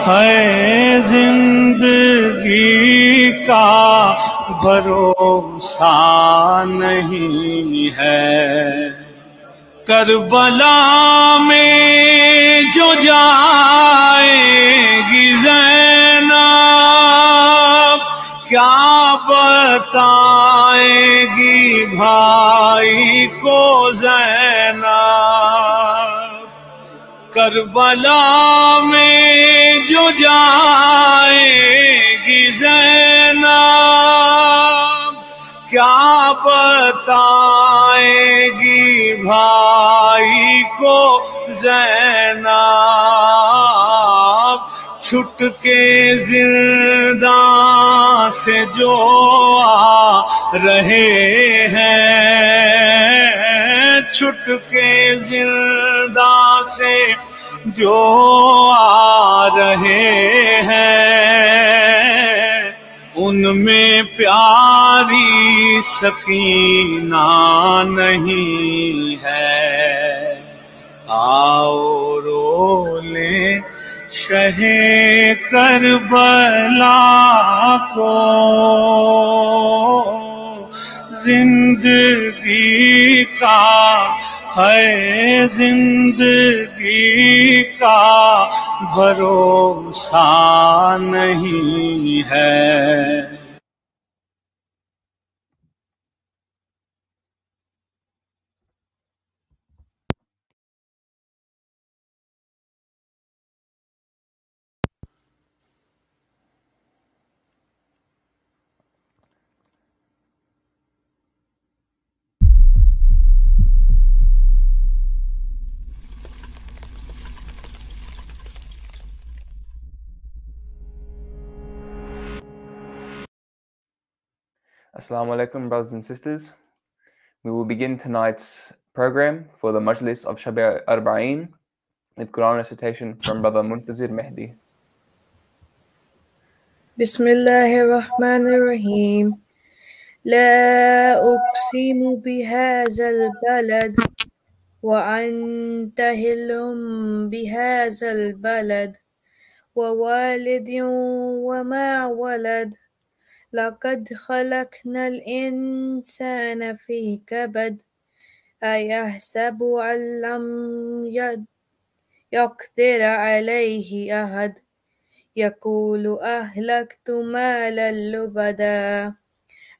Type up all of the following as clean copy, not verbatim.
ہے زندگی کا بھروسہ نہیں ہے. کربلا میں جو جائے گی زینب کیا بتائے گی بھائی کو زینب. کربلا میں جو جائے گی زینب کیا بتائے گی بھائی کو زینب. چھٹ کے زندان سے جو آ رہے ہیں, چھٹ کے زندان سے جو آ رہے ہیں, ان میں پیاری سکینہ نہیں ہے. آؤ رو لیں شہ کربلا کو, زندگی کا ہے زندگی کا بھروسہ نہیں ہے. Assalamu alaikum, brothers and sisters. We will begin tonight's program for the Majlis of Arbaeen with Quran recitation from Brother Muntazir Mehdi. Bismillahirrahmanirrahim. لا أقسم بهذا البلد وأنت حل بهذا البلد ووالد وما ولد لقد خلقنا الإنسان في كبد أيحسب أن لم يقدر عليه أحد يقول أهلكت مالا لبدا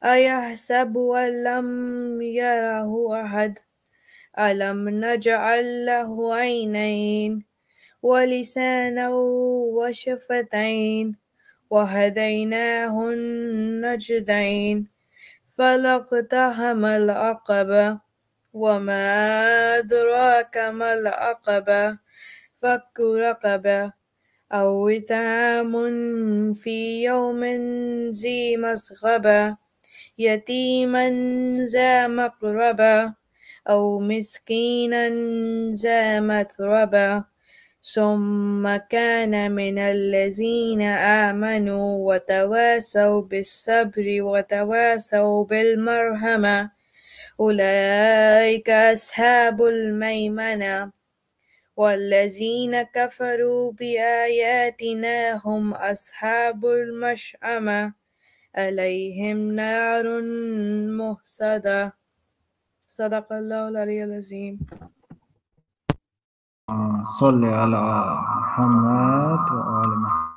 أيحسب أن لم يره أحد ألم نجعل له عينين ولسانا وشفتين وهديناه النجدين فلاقتحم العقبة وما أدراك ما العقبة فك رقبة أو إطعام في يوم ذي مسغبة يتيما ذا مقربة أو مسكينا ذا متربة ثم كان من الذين آمنوا وتواصوا بالصبر وتواصوا بالمرحمة أولئك أصحاب الميمنة والذين كفروا بآياتنا هم أصحاب المشأمة عليهم نار مؤصدة صدق الله العلي العظيم. صلی علی محمد و آل محمد.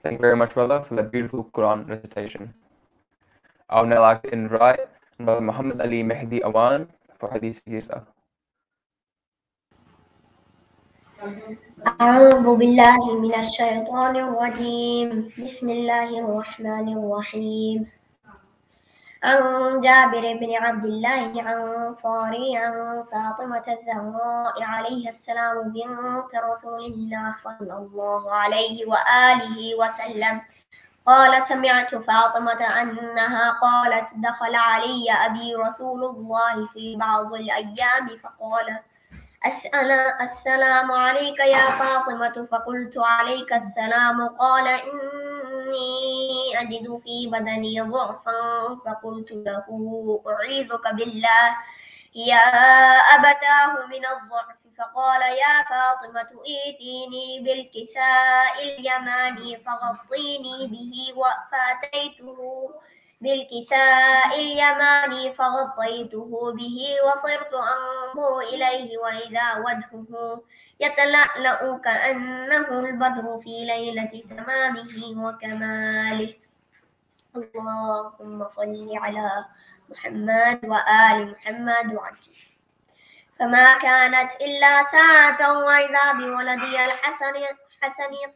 Thank you very much, brother, for that beautiful Quran recitation. I would now like to invite Brother Muhammad Ali Mehdi Awan for Hadith Hisa. أعوذ بالله من الشيطان الرجيم بسم الله الرحمن الرحيم عن جابر بن عبد الله الأنصاري عن فاطمة الزهراء عليه السلام بنت رسول الله صلى الله عليه وآله وسلم قال سمعت فاطمة أنها قالت دخل علي أبي رسول الله في بعض الأيام فقال السلام عليك يا فاطمة فقلت عليك السلام قال إني أجد في بدني ضعفا فقلت له أعيذك بالله يا أبتاه من الضعف فقال يا فاطمة ائتيني بالكساء اليماني فغطيني به فأتيته بالكساء اليماني فغطيته به وصرت أنظر إليه وإذا وجهه يتلألأ كأنه البدر في ليلة تمامه وكماله. اللهم صل على محمد وآل محمد وعجل. فما كانت إلا ساعة وإذا بولدي الحسن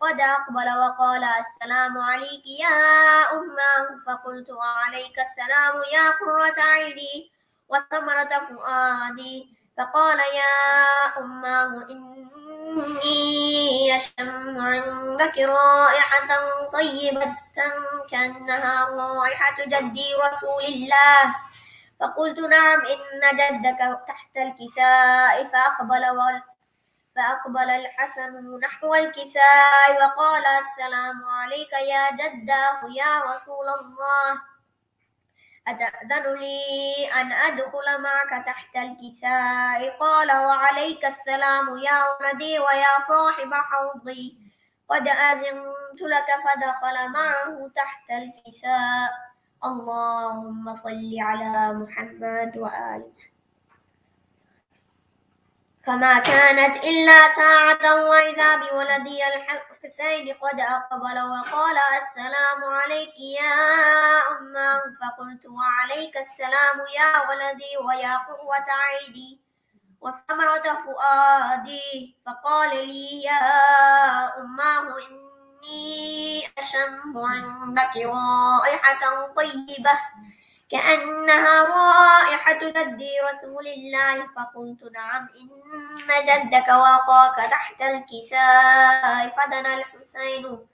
قد أقبل وقال السلام عليك يا أماه، فقلت وعليك السلام يا قرة عيني وثمرة فؤادي. فقال يا أماه إني أشم عندك رائحة طيبة كأنها رائحة جدي رسول الله. فقلت نعم إن جدك تحت الكساء. فأقبل الحسن نحو الكساء وقال السلام عليك يا جداه يا رسول الله، أتأذن لي أن أدخل معك تحت الكساء؟ قال وعليك السلام يا ولدي ويا صاحب حوضي، قد أذنت لك. فدخل معه تحت الكساء. اللهم صل على محمد وآل محمد. فما كانت إلا ساعة وإذا بولدي الحسين قد أقبل وقال السلام عليك يا أماه، فقلت وعليك السلام يا ولدي ويا قوة عيني وثمرة فؤادي. فقال لي يا أماه إني أشم عندك رائحة طيبة كأنها رائحة جدي رسول الله. فقلت نعم إن جدك وأخاك تحت الكساء. فدنا الحسين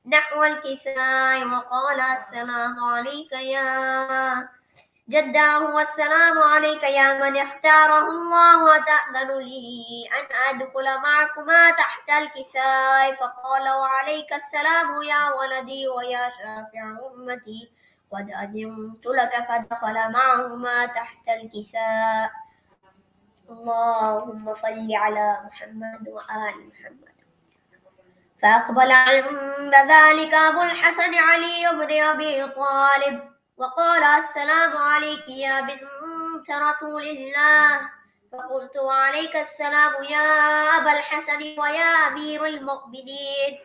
نحو الكساء وقال السلام عليك يا جداه والسلام عليك يا من اختاره الله، وتأذن لي أن أدخل معكما تحت الكساء؟ فقال وعليك السلام يا ولدي ويا شافع أمتي، قد أذنت لك. فدخل معهما تحت الكساء. اللهم صل على محمد وآل محمد. فأقبل عند ذلك أبو الحسن علي بن أبي طالب وقال السلام عليك يا بنت رسول الله. فقلت وعليك السلام يا أبا الحسن ويا أمير المؤمنين.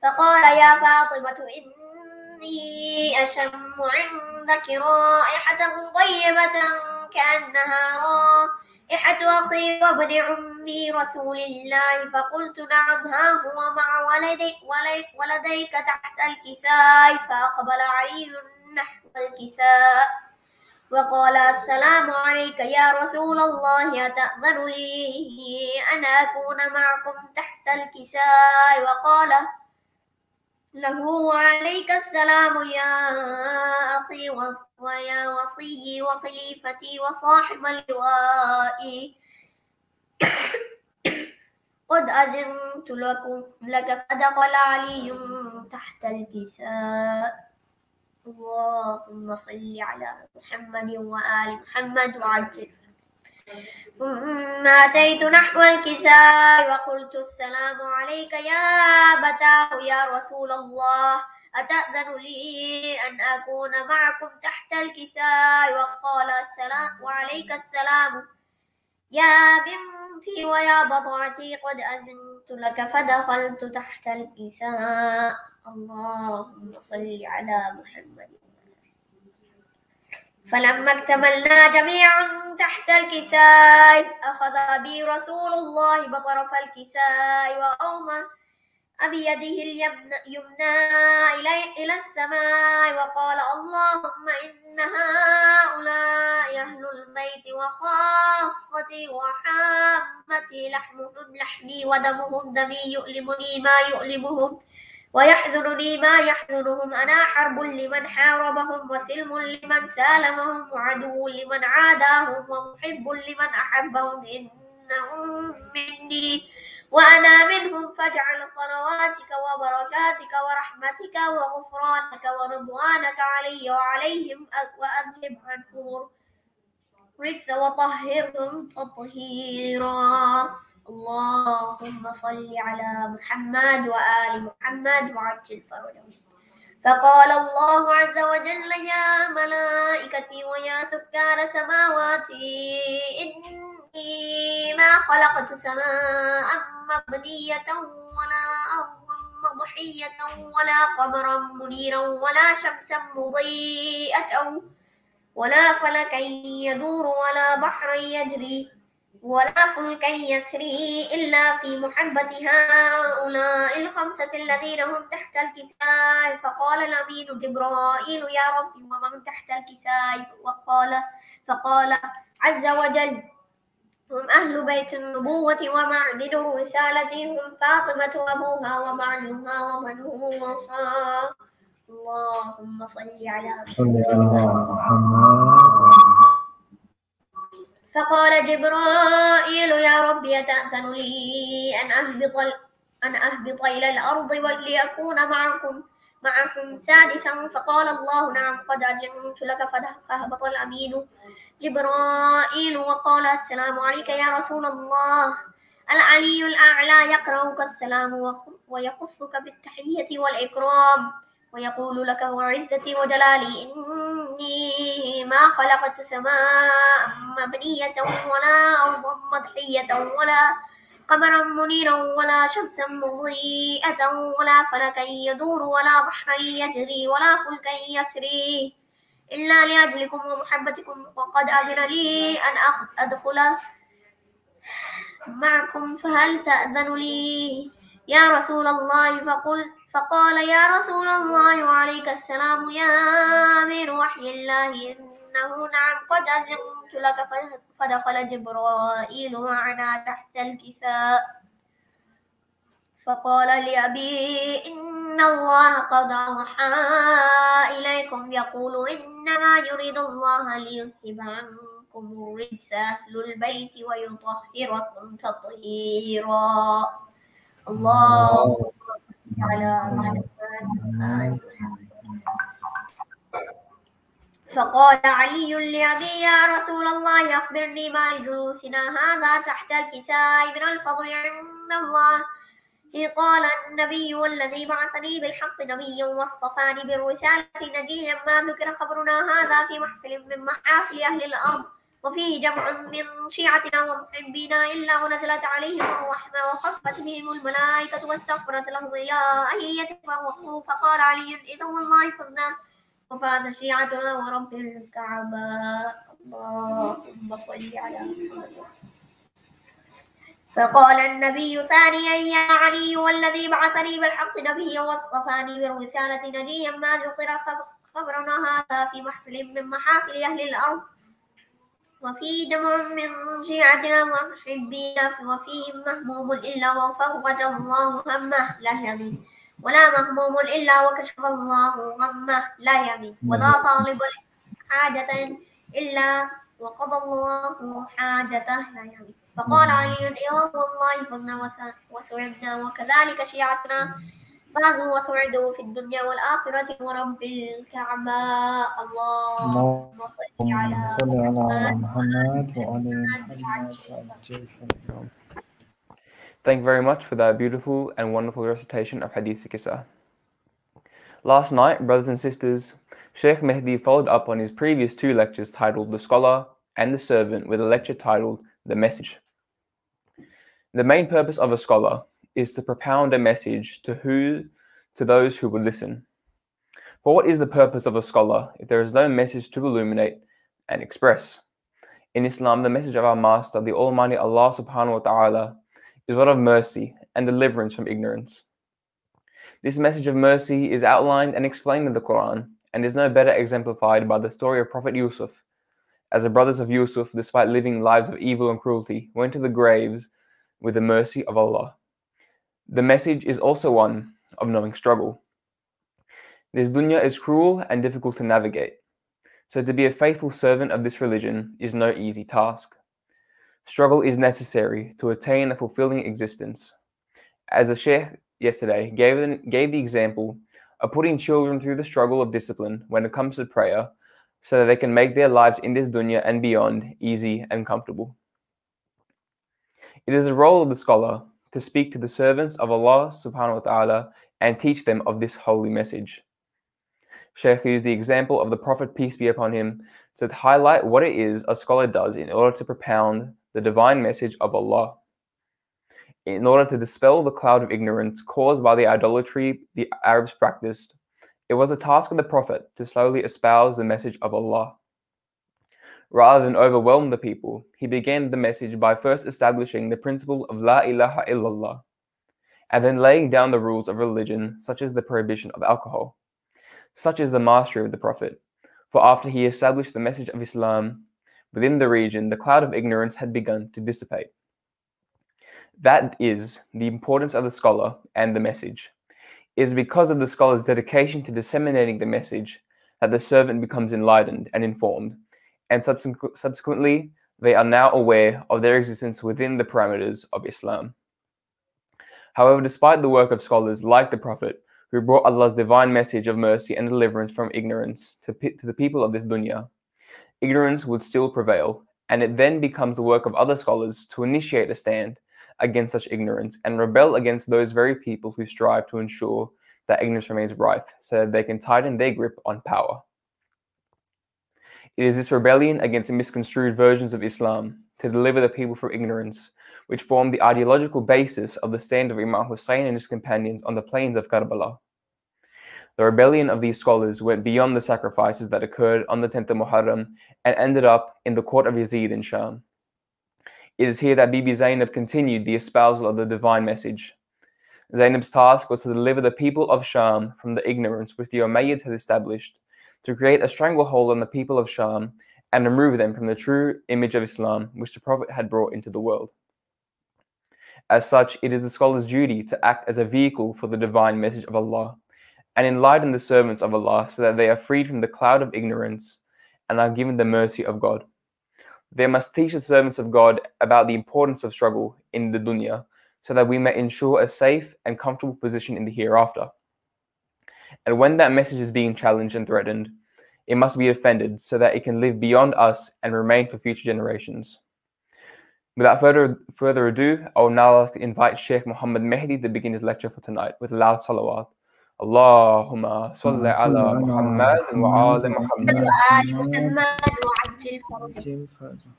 فقال يا فاطمة إني أشم عندك رائحة طيبة كأنها رائحة أخي وابن عمي رسول الله. فقلت نعم ها هو مع ولديك تحت الكساء. فأقبل علي نحو الكساء وقال السلام عليك يا رسول الله، أتأذن لي أن أكون معكم تحت الكساء؟ وقال له وعليك السلام يا أخي ويا وصي وخليفتي وصاحب اللواء، قد أذنت لك. فدخل علي تحت الكساء. اللهم صل على محمد وآل محمد وعجل. ثم أتيت نحو الكساء وقلت السلام عليك يا أبتاه يا رسول الله، أتأذن لي أن أكون معكم تحت الكساء؟ وقال السلام وعليك السلام يا بنتي ويا بضعتي، قد أذنت لك. فدخلت تحت الكساء. اللهم صل على محمد. فلما اكتملنا جميعا تحت الكساء أخذ بي رسول الله بطرف الكساء وأومى بيده اليمنى إلى السماء وقال اللهم إن هؤلاء أهل البيت وخاصتي وحامتي، لحمهم لحمي ودمهم دمي، يؤلمني ما يؤلمهم ويحزنني ما يحزنهم. أنا حرب لمن حاربهم وسلم لمن سالمهم وعدو لمن عاداهم ومحب لمن أحبهم. إنهم مني وأنا منهم، فاجعل صلواتك وبركاتك ورحمتك وغفرانك ورضوانك علي وعليهم، وأذهب عنهم الرجس وطهرهم تطهيرا. اللهم صل على محمد وآل محمد وعجل فرجهم. فقال الله عز وجل يا ملائكتي ويا سكان سماواتي إني ما خلقت سماء مبنية ولا أرضا مضحية ولا قمرا منيرا ولا شمسا مضيئة ولا فلكا يدور ولا بحرا يجري ولا فلكا يسري إلا في محبة هؤلاء الخمسة الذين هم تحت الكساء. فقال الأمين جبرائيل يا رب ومن تحت الكساء؟ فقال عز وجل هم أهل بيت النبوة ومعدن الرسالة، هم فاطمة وأبوها ومعلمها ومنوها. اللهم صل على محمد. فقال جبرائيل يا رب يتأذن لي أن أهبط إلى الأرض وليكون معكم سادسا. فقال الله نعم قد أذنت لك. فهبط الأمين جبرائيل وقال السلام عليك يا رسول الله. العلي الأعلى يقرأك السلام ويخصك بالتحية والإكرام ويقول لك وعزتي وجلالي إني ما خلقت سماء مبنية ولا أرضا مضحية ولا قمرا منيرا ولا شمسا مضيئة ولا فلكا يدور ولا بحرا يجري ولا فلكا يسري إلا لأجلكم ومحبتكم، وقد أذن لي أن أدخل معكم فهل تأذن لي يا رسول الله؟ فقال يا رسول الله وعليك السلام يا أمير وحي الله إنه نعم قد أذنت لك. فدخل جبرائيل معنا تحت الكساء فقال لأبي إن الله قد أوحى إليكم يقول إنما يريد الله ليذهب عنكم الرجس أهل البيت ويطهركم تطهيرا. اللهم صل على محمد. فقال علي لأبي يا رسول الله أخبرني ما لجلوسنا هذا تحت الكساء من الفضل عند الله. قال النبي والذي بعثني بالحق نبيا واصطفاني بالرسالة نبيا ما ذكر خبرنا هذا في محفل من محافل أهل الأرض وفيه جمع من شيعتنا ومحبينا إلا ونزلت عليهم الرحمة وخفت بهم الملائكة واستغفرت لهم إلى أن يتفرقوا. فقال علي إذا والله فزنا وفاز شيعتنا ورب الكعبة. اللهم صل على محمد. فقال النبي ثانيا يا علي والذي بعثني بالحق نبيا واصطفاني بالرسالة نبيا ما ذكر خبرنا هذا في محفل من محافل أهل الأرض وفي دم من شيعتنا ومحبينا وفيهم مهموم إلا وفوت الله همه لا يمين ولا مهموم إلا وكشف الله غمه لا يمين ولا طالب حاجة إلا وقضى الله حاجته لا يمين. فقال علي إيه والله فزنا وسعدنا وكذلك شيعتنا فازوا وسعدوا في الدنيا والآخرة ورب الكعبة. اللهم صل على محمد وعلى محمد. Thank you very much for that beautiful and wonderful recitation of Hadith Kisa. Last night, brothers and sisters, Sheikh Mehdi followed up on his previous two lectures titled The Scholar and the Servant with a lecture titled The Message. The main purpose of a scholar is to propound a message to those who will listen. For what is the purpose of a scholar if there is no message to illuminate and express? In Islam, the message of our Master, the Almighty Allah subhanahu wa ta'ala, is one of mercy and deliverance from ignorance. This message of mercy is outlined and explained in the Quran and is no better exemplified by the story of Prophet Yusuf, as the brothers of Yusuf, despite living lives of evil and cruelty, went to the graves with the mercy of Allah. The message is also one of knowing struggle. This dunya is cruel and difficult to navigate, so to be a faithful servant of this religion is no easy task. Struggle is necessary to attain a fulfilling existence. As the Sheikh yesterday gave the example of putting children through the struggle of discipline when it comes to prayer, so that they can make their lives in this dunya and beyond easy and comfortable. It is the role of the scholar to speak to the servants of Allah subhanahu wa ta'ala and teach them of this holy message. Shaykh used the example of the Prophet, peace be upon him, to highlight what it is a scholar does in order to propound the divine message of Allah. In order to dispel the cloud of ignorance caused by the idolatry the Arabs practiced, it was a task of the Prophet to slowly espouse the message of Allah. Rather than overwhelm the people, he began the message by first establishing the principle of La ilaha illallah, and then laying down the rules of religion, such as the prohibition of alcohol. Such is the mastery of the Prophet, for after he established the message of Islam within the region, the cloud of ignorance had begun to dissipate. That is the importance of the scholar and the message. It is because of the scholar's dedication to disseminating the message that the servant becomes enlightened and informed, and subsequently they are now aware of their existence within the parameters of Islam. However, despite the work of scholars like the Prophet, who brought Allah's divine message of mercy and deliverance from ignorance to the people of this dunya, ignorance would still prevail, and it then becomes the work of other scholars to initiate a stand against such ignorance and rebel against those very people who strive to ensure that ignorance remains rife so that they can tighten their grip on power. It is this rebellion against misconstrued versions of Islam to deliver the people from ignorance which formed the ideological basis of the stand of Imam Hussein and his companions on the plains of Karbala. The rebellion of these scholars went beyond the sacrifices that occurred on the 10th of Muharram and ended up in the court of Yazid in Sham. It is here that Bibi Zainab continued the espousal of the divine message. Zainab's task was to deliver the people of Sham from the ignorance which the Umayyads had established, to create a stranglehold on the people of Sham and remove them from the true image of Islam which the Prophet had brought into the world. As such, it is the scholar's duty to act as a vehicle for the divine message of Allah and enlighten the servants of Allah so that they are freed from the cloud of ignorance and are given the mercy of God. They must teach the servants of God about the importance of struggle in the dunya so that we may ensure a safe and comfortable position in the hereafter. And when that message is being challenged and threatened, it must be defended so that it can live beyond us and remain for future generations. Without further ado, I will now like to invite Sheikh Muhammad Mehdi to begin his lecture for tonight with loud salawat. Allahumma salli ala Muhammad wa ala Muhammad. آل محمد وعجل فرجه.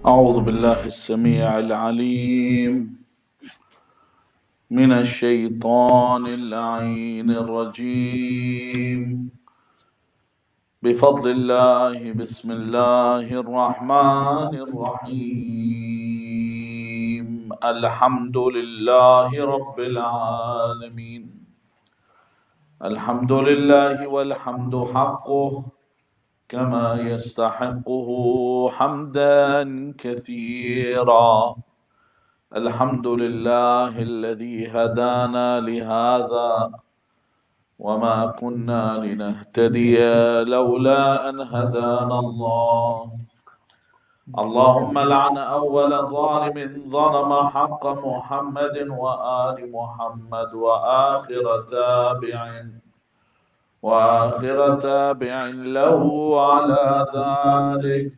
أعوذ بالله السميع العليم من الشيطان اللعين الرجيم بفضل الله بسم الله الرحمن الرحيم الحمد لله رب العالمين الحمد لله والحمد حقه كما يستحقه حمدا كثيرا الحمد لله الذي هدانا لهذا وما كنا لنهتدي لولا أن هدانا الله اللهم لعن أول ظالم ظلم حق محمد وآل محمد وآخر تابع له على ذلك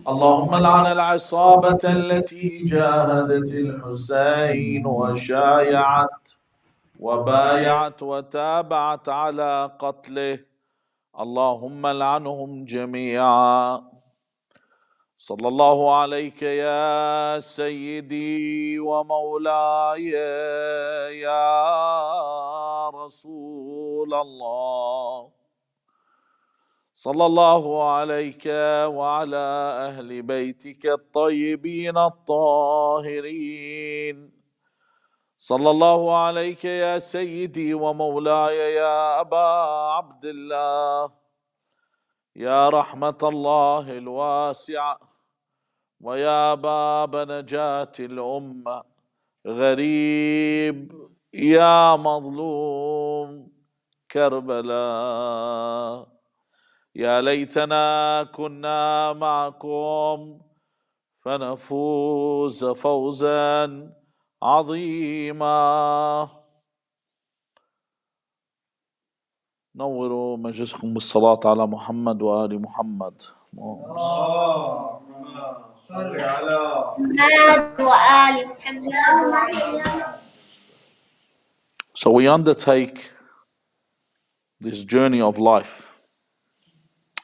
اللهم لعن العصابة التي جاهدت الحسين وبايعت وتابعت على قتله اللهم لعنهم جميعا صلى الله عليك يا سيدي ومولاي يا رسول الله صلى الله عليك وعلى أهل بيتك الطيبين الطاهرين صلى الله عليك يا سيدي ومولاي يا أبا عبد الله يا رحمة الله الواسعة ويا باب نجاة الأمة غريب يا مظلوم كربلاء يا ليتنا كنا معكم فنفوز فوزا عظيما نوروا مجلسكم بالصلاة على محمد وآل محمد. So we undertake this journey of life.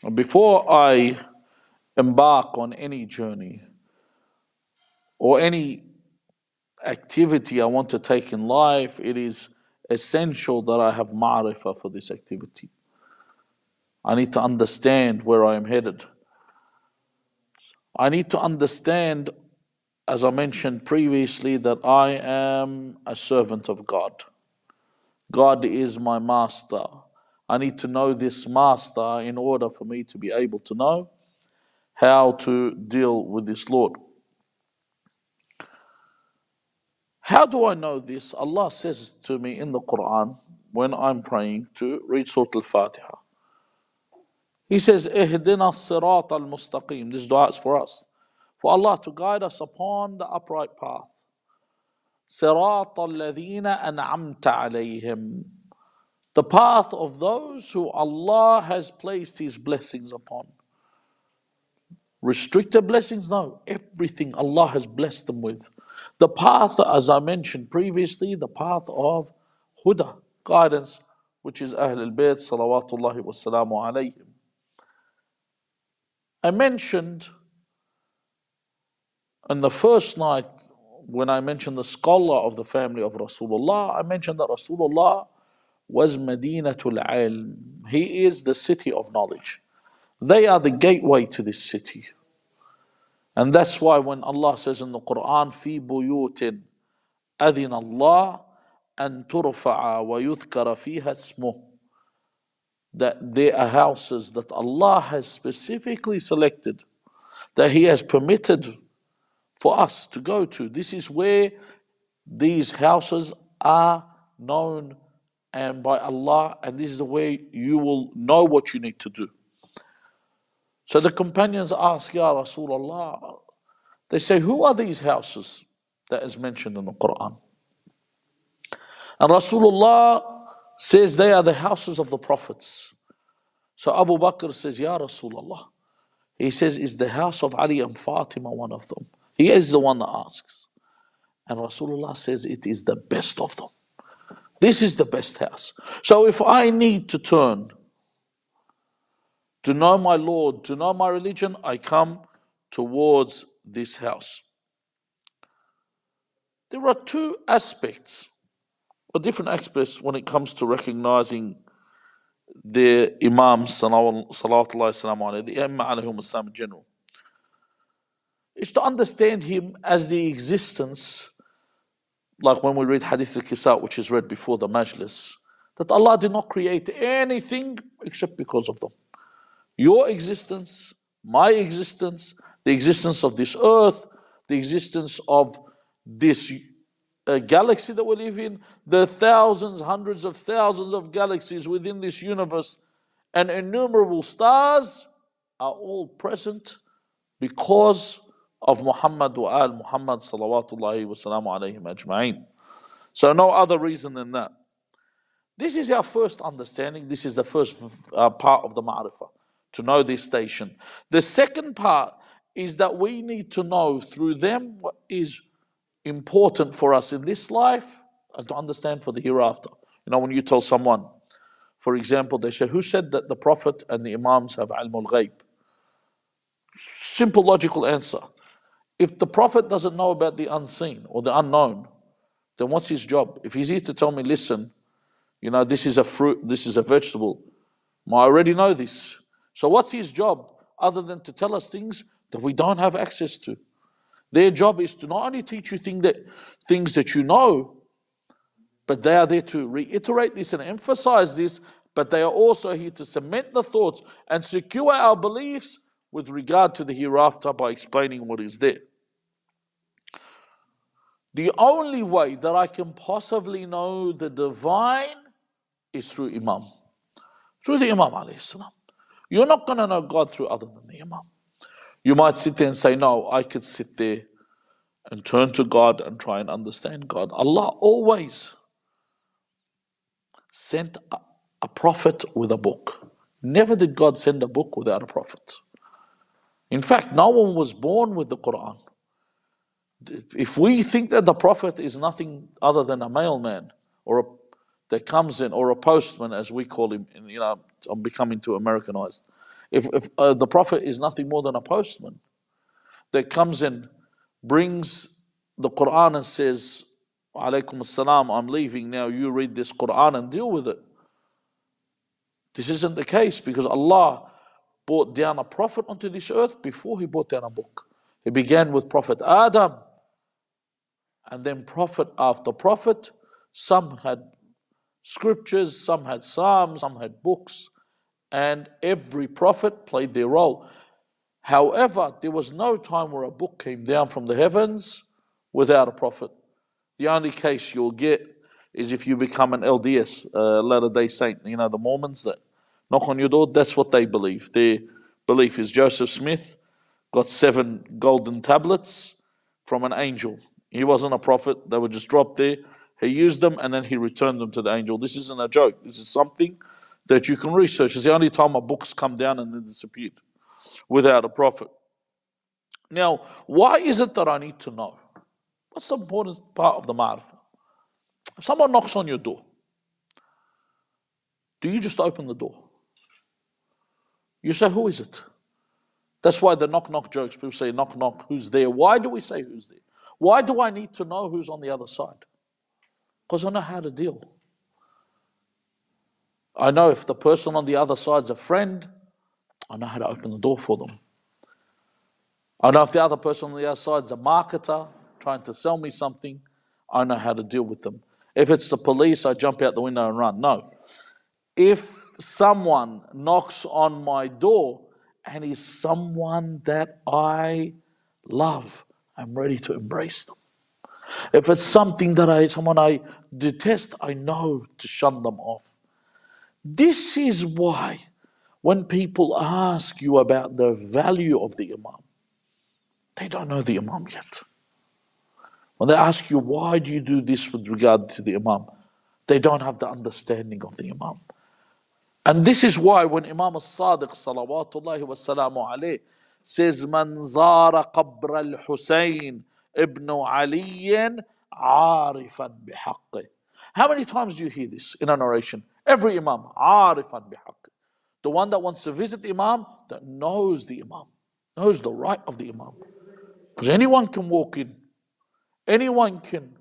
And before I embark on any journey or any activity I want to take in life, it is essential that I have ma'rifah for this activity. I need to understand where I am headed. I need to understand, as I mentioned previously, that I am a servant of God. God is my master. I need to know this master in order for me to be able to know how to deal with this Lord. How do I know this? Allah says to me in the Quran when I'm praying to read Surah Al-Fatiha. He says, Ihdina as-sirat al-mustaqim. This dua is for us. For Allah to guide us upon the upright path. Sirat al-ladhina an'amta alayhim. The path of those who Allah has placed His blessings upon. Restricted blessings? No. Everything Allah has blessed them with. The path, as I mentioned previously, the path of huda, guidance, which is Ahl al-Bayt, salawatullahi wa salamu alayhim. I mentioned on the first night when I mentioned the scholar of the family of Rasulullah, I mentioned that Rasulullah was Madinatul Ilm. He is the city of knowledge. They are the gateway to this city. And that's why when Allah says in the Quran, في بيوت أذن الله أن ترفع ويذكر فيها اسمه, that there are houses that Allah has specifically selected, that He has permitted for us to go to. This is where these houses are known and by Allah, and this is the way you will know what you need to do. So the companions ask, Ya Rasulullah, they say, who are these houses that is mentioned in the Quran? And Rasulullah says they are the houses of the prophets. So Abu Bakr says, Ya Rasulullah. He says, is the house of Ali and Fatima one of them? He is the one that asks. And Rasulullah says, it is the best of them. This is the best house. So if I need to turn to know my Lord, to know my religion, I come towards this house. There are two aspects, or different aspects, when it comes to recognizing the Imams, salawatullahi the Imam alayhum as-salam in general. Is to understand him as the existence, like when we read Hadith al-Kisa, which is read before the Majlis, that Allah did not create anything except because of them. Your existence, my existence, the existence of this earth, the existence of this galaxy that we live in, the thousands, hundreds of thousands of galaxies within this universe, and innumerable stars are all present because of Muhammad wa al Muhammad salawatullahi wa salamu alayhim ajma'in. So no other reason than that. This is our first understanding. This is the first part of the ma'rifah, to know this station. The second part is that we need to know through them what is important for us in this life and to understand for the hereafter. You know, when you tell someone, for example, they say, who said that the Prophet and the Imams have ilm al-ghayb? Simple logical answer. If the Prophet doesn't know about the unseen or the unknown, then what's his job? If he's here to tell me, listen, you know, this is a fruit, this is a vegetable, I already know this. So what's his job other than to tell us things that we don't have access to? Their job is to not only teach you things that you know, but they are there to reiterate this and emphasize this, but they are also here to cement the thoughts and secure our beliefs with regard to the hereafter by explaining what is there. The only way that I can possibly know the divine is through Imam. Through the Imam alayhi salam. You're not going to know God through other than the Imam. You might sit there and say, no, I could sit there and turn to God and try and understand God. Allah always sent a prophet with a book. Never did God send a book without a prophet. In fact, no one was born with the Quran. If we think that the prophet is nothing other than a mailman or that comes in, or a postman as we call him, I'm becoming too Americanized. If the prophet is nothing more than a postman that comes in, brings the Quran and says, Alaykum as-salam, I'm leaving now, you read this Quran and deal with it. This isn't the case, because Allah brought down a prophet onto this earth before He brought down a book. He began with Prophet Adam, and then prophet after prophet. Some had scriptures, some had psalms, some had books, and every prophet played their role. However, there was no time where a book came down from the heavens without a prophet. The only case you'll get is if you become an LDS, Latter-day Saint, the Mormons that knock on your door. That's what they believe. Their belief is Joseph Smith got 7 golden tablets from an angel. He wasn't a prophet. They were just dropped there. He used them and then he returned them to the angel. This isn't a joke. This is something that you can research. It's the only time a book's come down and then disappeared without a prophet. Now, why is it that I need to know? What's the important part of the ma'rifah? If someone knocks on your door, do you just open the door? You say, who is it? That's why the knock-knock jokes, people say, knock-knock, who's there? Why do we say who's there? Why do I need to know who's on the other side? Because I know how to deal. I know if the person on the other side's a friend, I know how to open the door for them. I know if the other person on the other side's a marketer trying to sell me something, I know how to deal with them. If it's the police, I jump out the window and run. No. If someone knocks on my door and is someone that I love, I'm ready to embrace them. If it's something that someone I detest, I know to shun them off. This is why when people ask you about the value of the Imam, they don't know the Imam yet. When they ask you, why do you do this with regard to the Imam? They don't have the understanding of the Imam. And this is why when Imam al-Sadiq salawatullahi wa salamu alayh says, Man zara qabra al-Husayn ibn Ali arifan bihaqqi. How many times do you hear this in a narration? Every Imam, arifan bihaqqi. The one that wants to visit the Imam, that knows the Imam, knows the right of the Imam. Because anyone can walk in, anyone can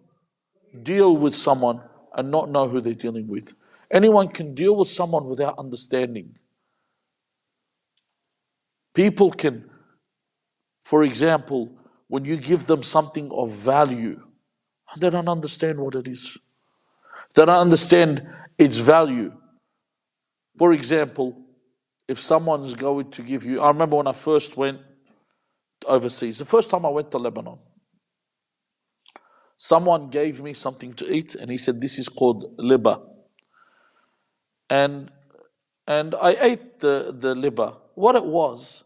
deal with someone and not know who they're dealing with. Anyone can deal with someone without understanding. People can, for example, when you give them something of value, they don't understand what it is. They don't understand its value. For example, if someone's going to give you, I remember when I first went overseas, the first time I went to Lebanon, someone gave me something to eat and he said, this is called liba. And I ate the liba. What it was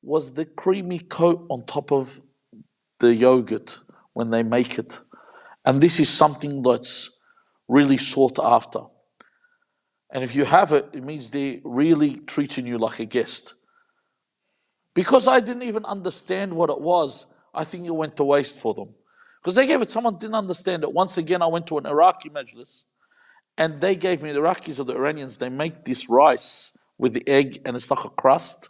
the creamy coat on top of the yogurt when they make it. And this is something that's really sought after. And if you have it, it means they're really treating you like a guest. Because I didn't even understand what it was, I think it went to waste for them. Because they gave it, someone didn't understand it. Once again, I went to an Iraqi Majlis, and they gave me, the Iraqis or the Iranians, they make this rice with the egg, and it's like a crust.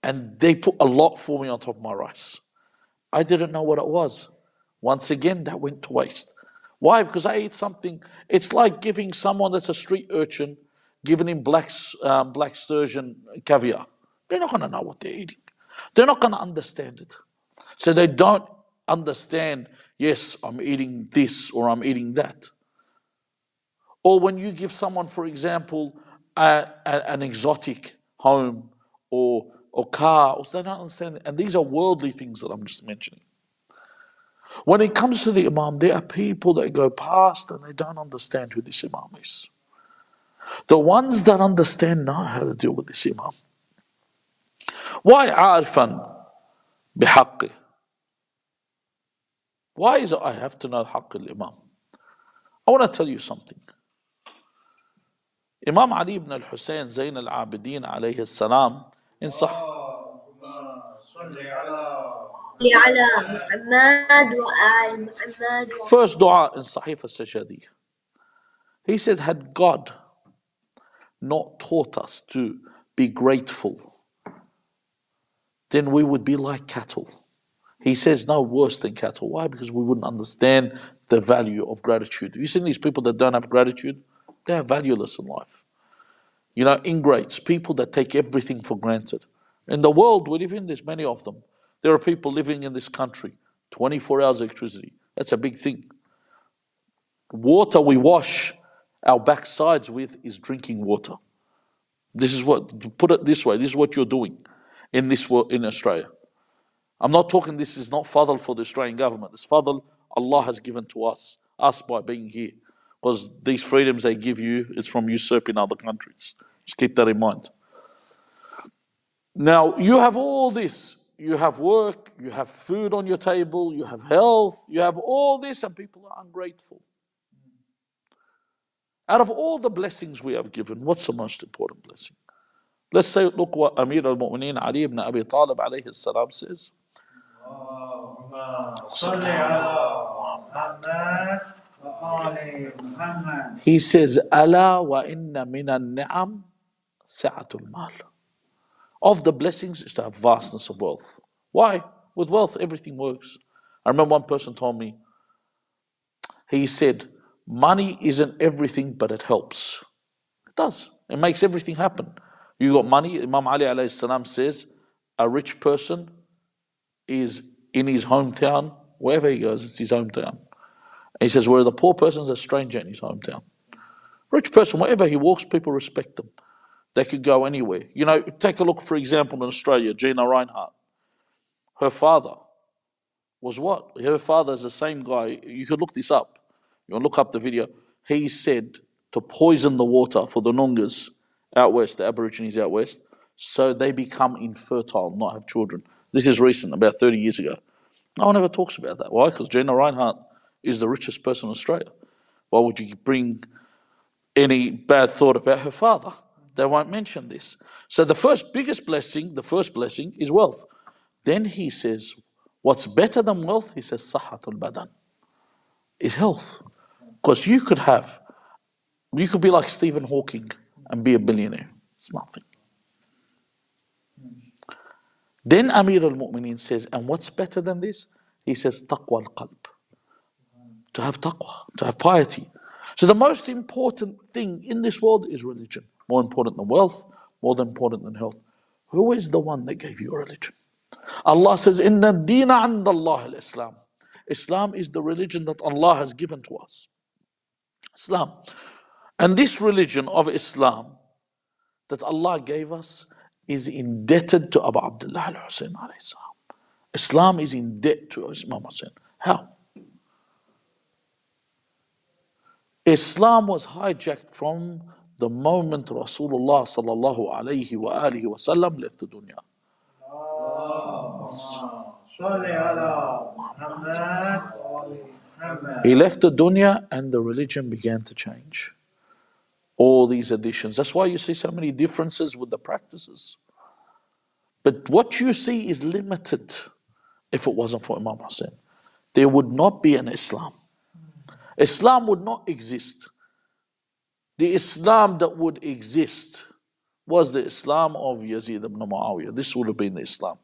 And they put a lot for me on top of my rice. I didn't know what it was. Once again, that went to waste. Why? Because I ate something. It's like giving someone that's a street urchin, giving him black sturgeon caviar. They're not going to know what they're eating. They're not going to understand it. So they don't understand, yes, I'm eating this or I'm eating that. Or when you give someone, for example, an exotic home or car, they don't understand it. And these are worldly things that I'm just mentioning. When it comes to the Imam, there are people that go past and they don't understand who this Imam is. The ones that understand know how to deal with this Imam. Why arfan bihaqqi? Why is it I have to know haqq al-Imam? I want to tell you something. Imam Ali ibn al-Hussein Zayn al-Abidin alayhi salam in على محمد وآل محمد. first dua in Sahih al-Sajadi. He said, had God not taught us to be grateful, then we would be like cattle. He says no worse than cattle. Why? Because we wouldn't understand the value of gratitude. You see these people that don't have gratitude? They are valueless in life. You know, ingrates, people that take everything for granted. In the world we live in, there's many of them. There are people living in this country, 24 hours electricity. That's a big thing. Water we wash our backsides with is drinking water. This is what, put it this way, this is what you're doing in this world, in Australia. I'm not talking, this is not fadl for the Australian government. This fadl Allah has given to us by being here. Because these freedoms they give you, it's from usurping other countries. Just keep that in mind. Now, you have all this. You have work, you have food on your table, you have health, you have all this, and people are ungrateful. Out of all the blessings we have given, what's the most important blessing? Let's say, look what Amir al-Mu'mineen Ali ibn Abi Talib alayhi salam says. He says, Ala wa inna minan ni'am sa'atul mal. Of the blessings is to have vastness of wealth. Why? With wealth, everything works. I remember one person told me, he said, money isn't everything, but it helps. It does. It makes everything happen. You got money, Imam Ali alayhi salam says, a rich person is in his hometown, wherever he goes, it's his hometown. And he says, where the poor person is a stranger in his hometown. Rich person, wherever he walks, people respect them. They could go anywhere. You know, take a look, for example, in Australia, Gina Reinhardt. Her father was what? Her father is the same guy. You could look this up. You want to look up the video. He said to poison the water for the Noongas out west, the Aborigines out west, so they become infertile, not have children. This is recent, about 30 years ago. No one ever talks about that. Why? Because Gina Reinhardt is the richest person in Australia. Why would you bring any bad thought about her father? They won't mention this. So the first blessing is wealth. Then he says, what's better than wealth? He says, Sahatul Badan. Is health. Because you could be like Stephen Hawking and be a billionaire. It's nothing. Then Amir al-Mu'mineen says, and what's better than this? He says, Taqwa al-qalb. To have taqwa, to have piety. So the most important thing in this world is religion. More important than wealth, more important than health. Who is the one that gave you a religion? Allah says, Inna deena 'inda Allah al-Islam. Islam is the religion that Allah has given to us. Islam. And this religion of Islam that Allah gave us is indebted to Abu Abdullah al-Hussein alayhi salam. Islam is in debt to Imam Hussein. How? Islam was hijacked from the moment Rasulullah sallallahu alayhi wa alihi wa sallam left the dunya. He left the dunya and the religion began to change. All these additions. That's why you see so many differences with the practices. But what you see is limited if it wasn't for Imam Hussein. There would not be an Islam. Islam would not exist. The Islam that would exist was the Islam of Yazid ibn Muawiyah. This would have been the Islam.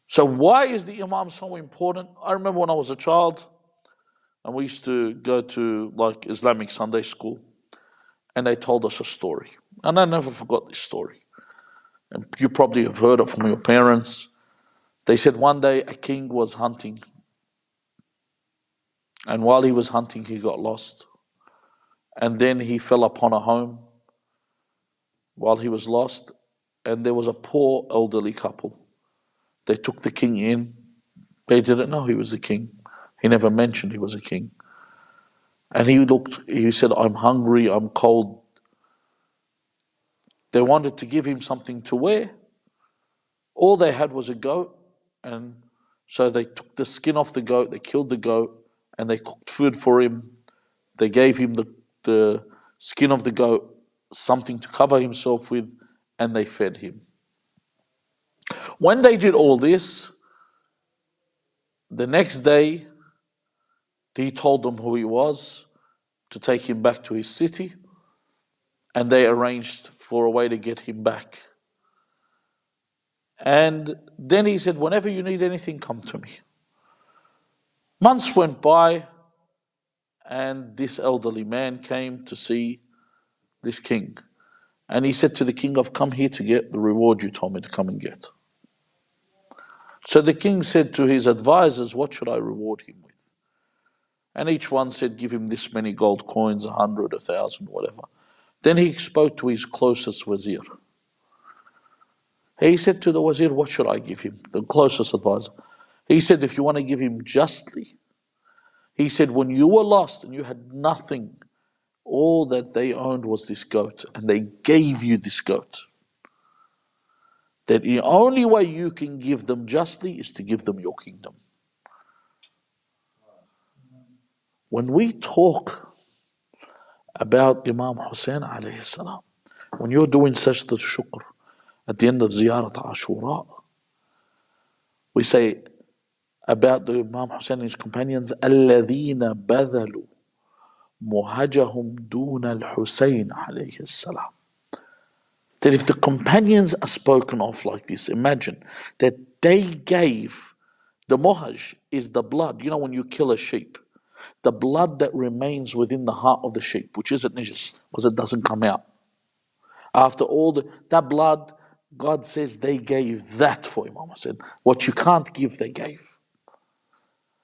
So why is the Imam so important? I remember when I was a child and we used to go to like Islamic Sunday school and they told us a story. And I never forgot this story. And you probably have heard it from your parents. They said one day a king was hunting. And while he was hunting, he got lost. And then he fell upon a home while he was lost. And there was a poor elderly couple. They took the king in. They didn't know he was a king. He never mentioned he was a king. And he said, I'm hungry, I'm cold. They wanted to give him something to wear. All they had was a goat. And so they took the skin off the goat, they killed the goat, and they cooked food for him. They gave him the skin of the goat, something to cover himself with, and they fed him. When they did all this, the next day he told them who he was to take him back to his city, and they arranged for a way to get him back. And then he said, whenever you need anything, come to me. Months went by, and this elderly man came to see this king. And he said to the king, I've come here to get the reward you told me to come and get. So the king said to his advisors, what should I reward him with? And each one said, give him this many gold coins, 100, 1,000, whatever. Then he spoke to his closest wazir. He said to the wazir, what should I give him? The closest advisor. He said, if you want to give him justly, he said, when you were lost and you had nothing, all that they owned was this goat, and they gave you this goat. That the only way you can give them justly is to give them your kingdom. When we talk about Imam Hussein alayhi salam, when you're doing sajda shukr at the end of Ziyarat Ashura, we say about the Imam Hussein and his companions, الَّذِينَ بَذَلُوا مُهَجَهُمْ دُونَ الْحُسَيْنِ alayhi salam. That if the companions are spoken of like this, imagine that they gave, the muhaj is the blood. You know when you kill a sheep, the blood that remains within the heart of the sheep, which isn't najis, because it doesn't come out. After all that blood, God says they gave that for Imam Hussein. What you can't give, they gave.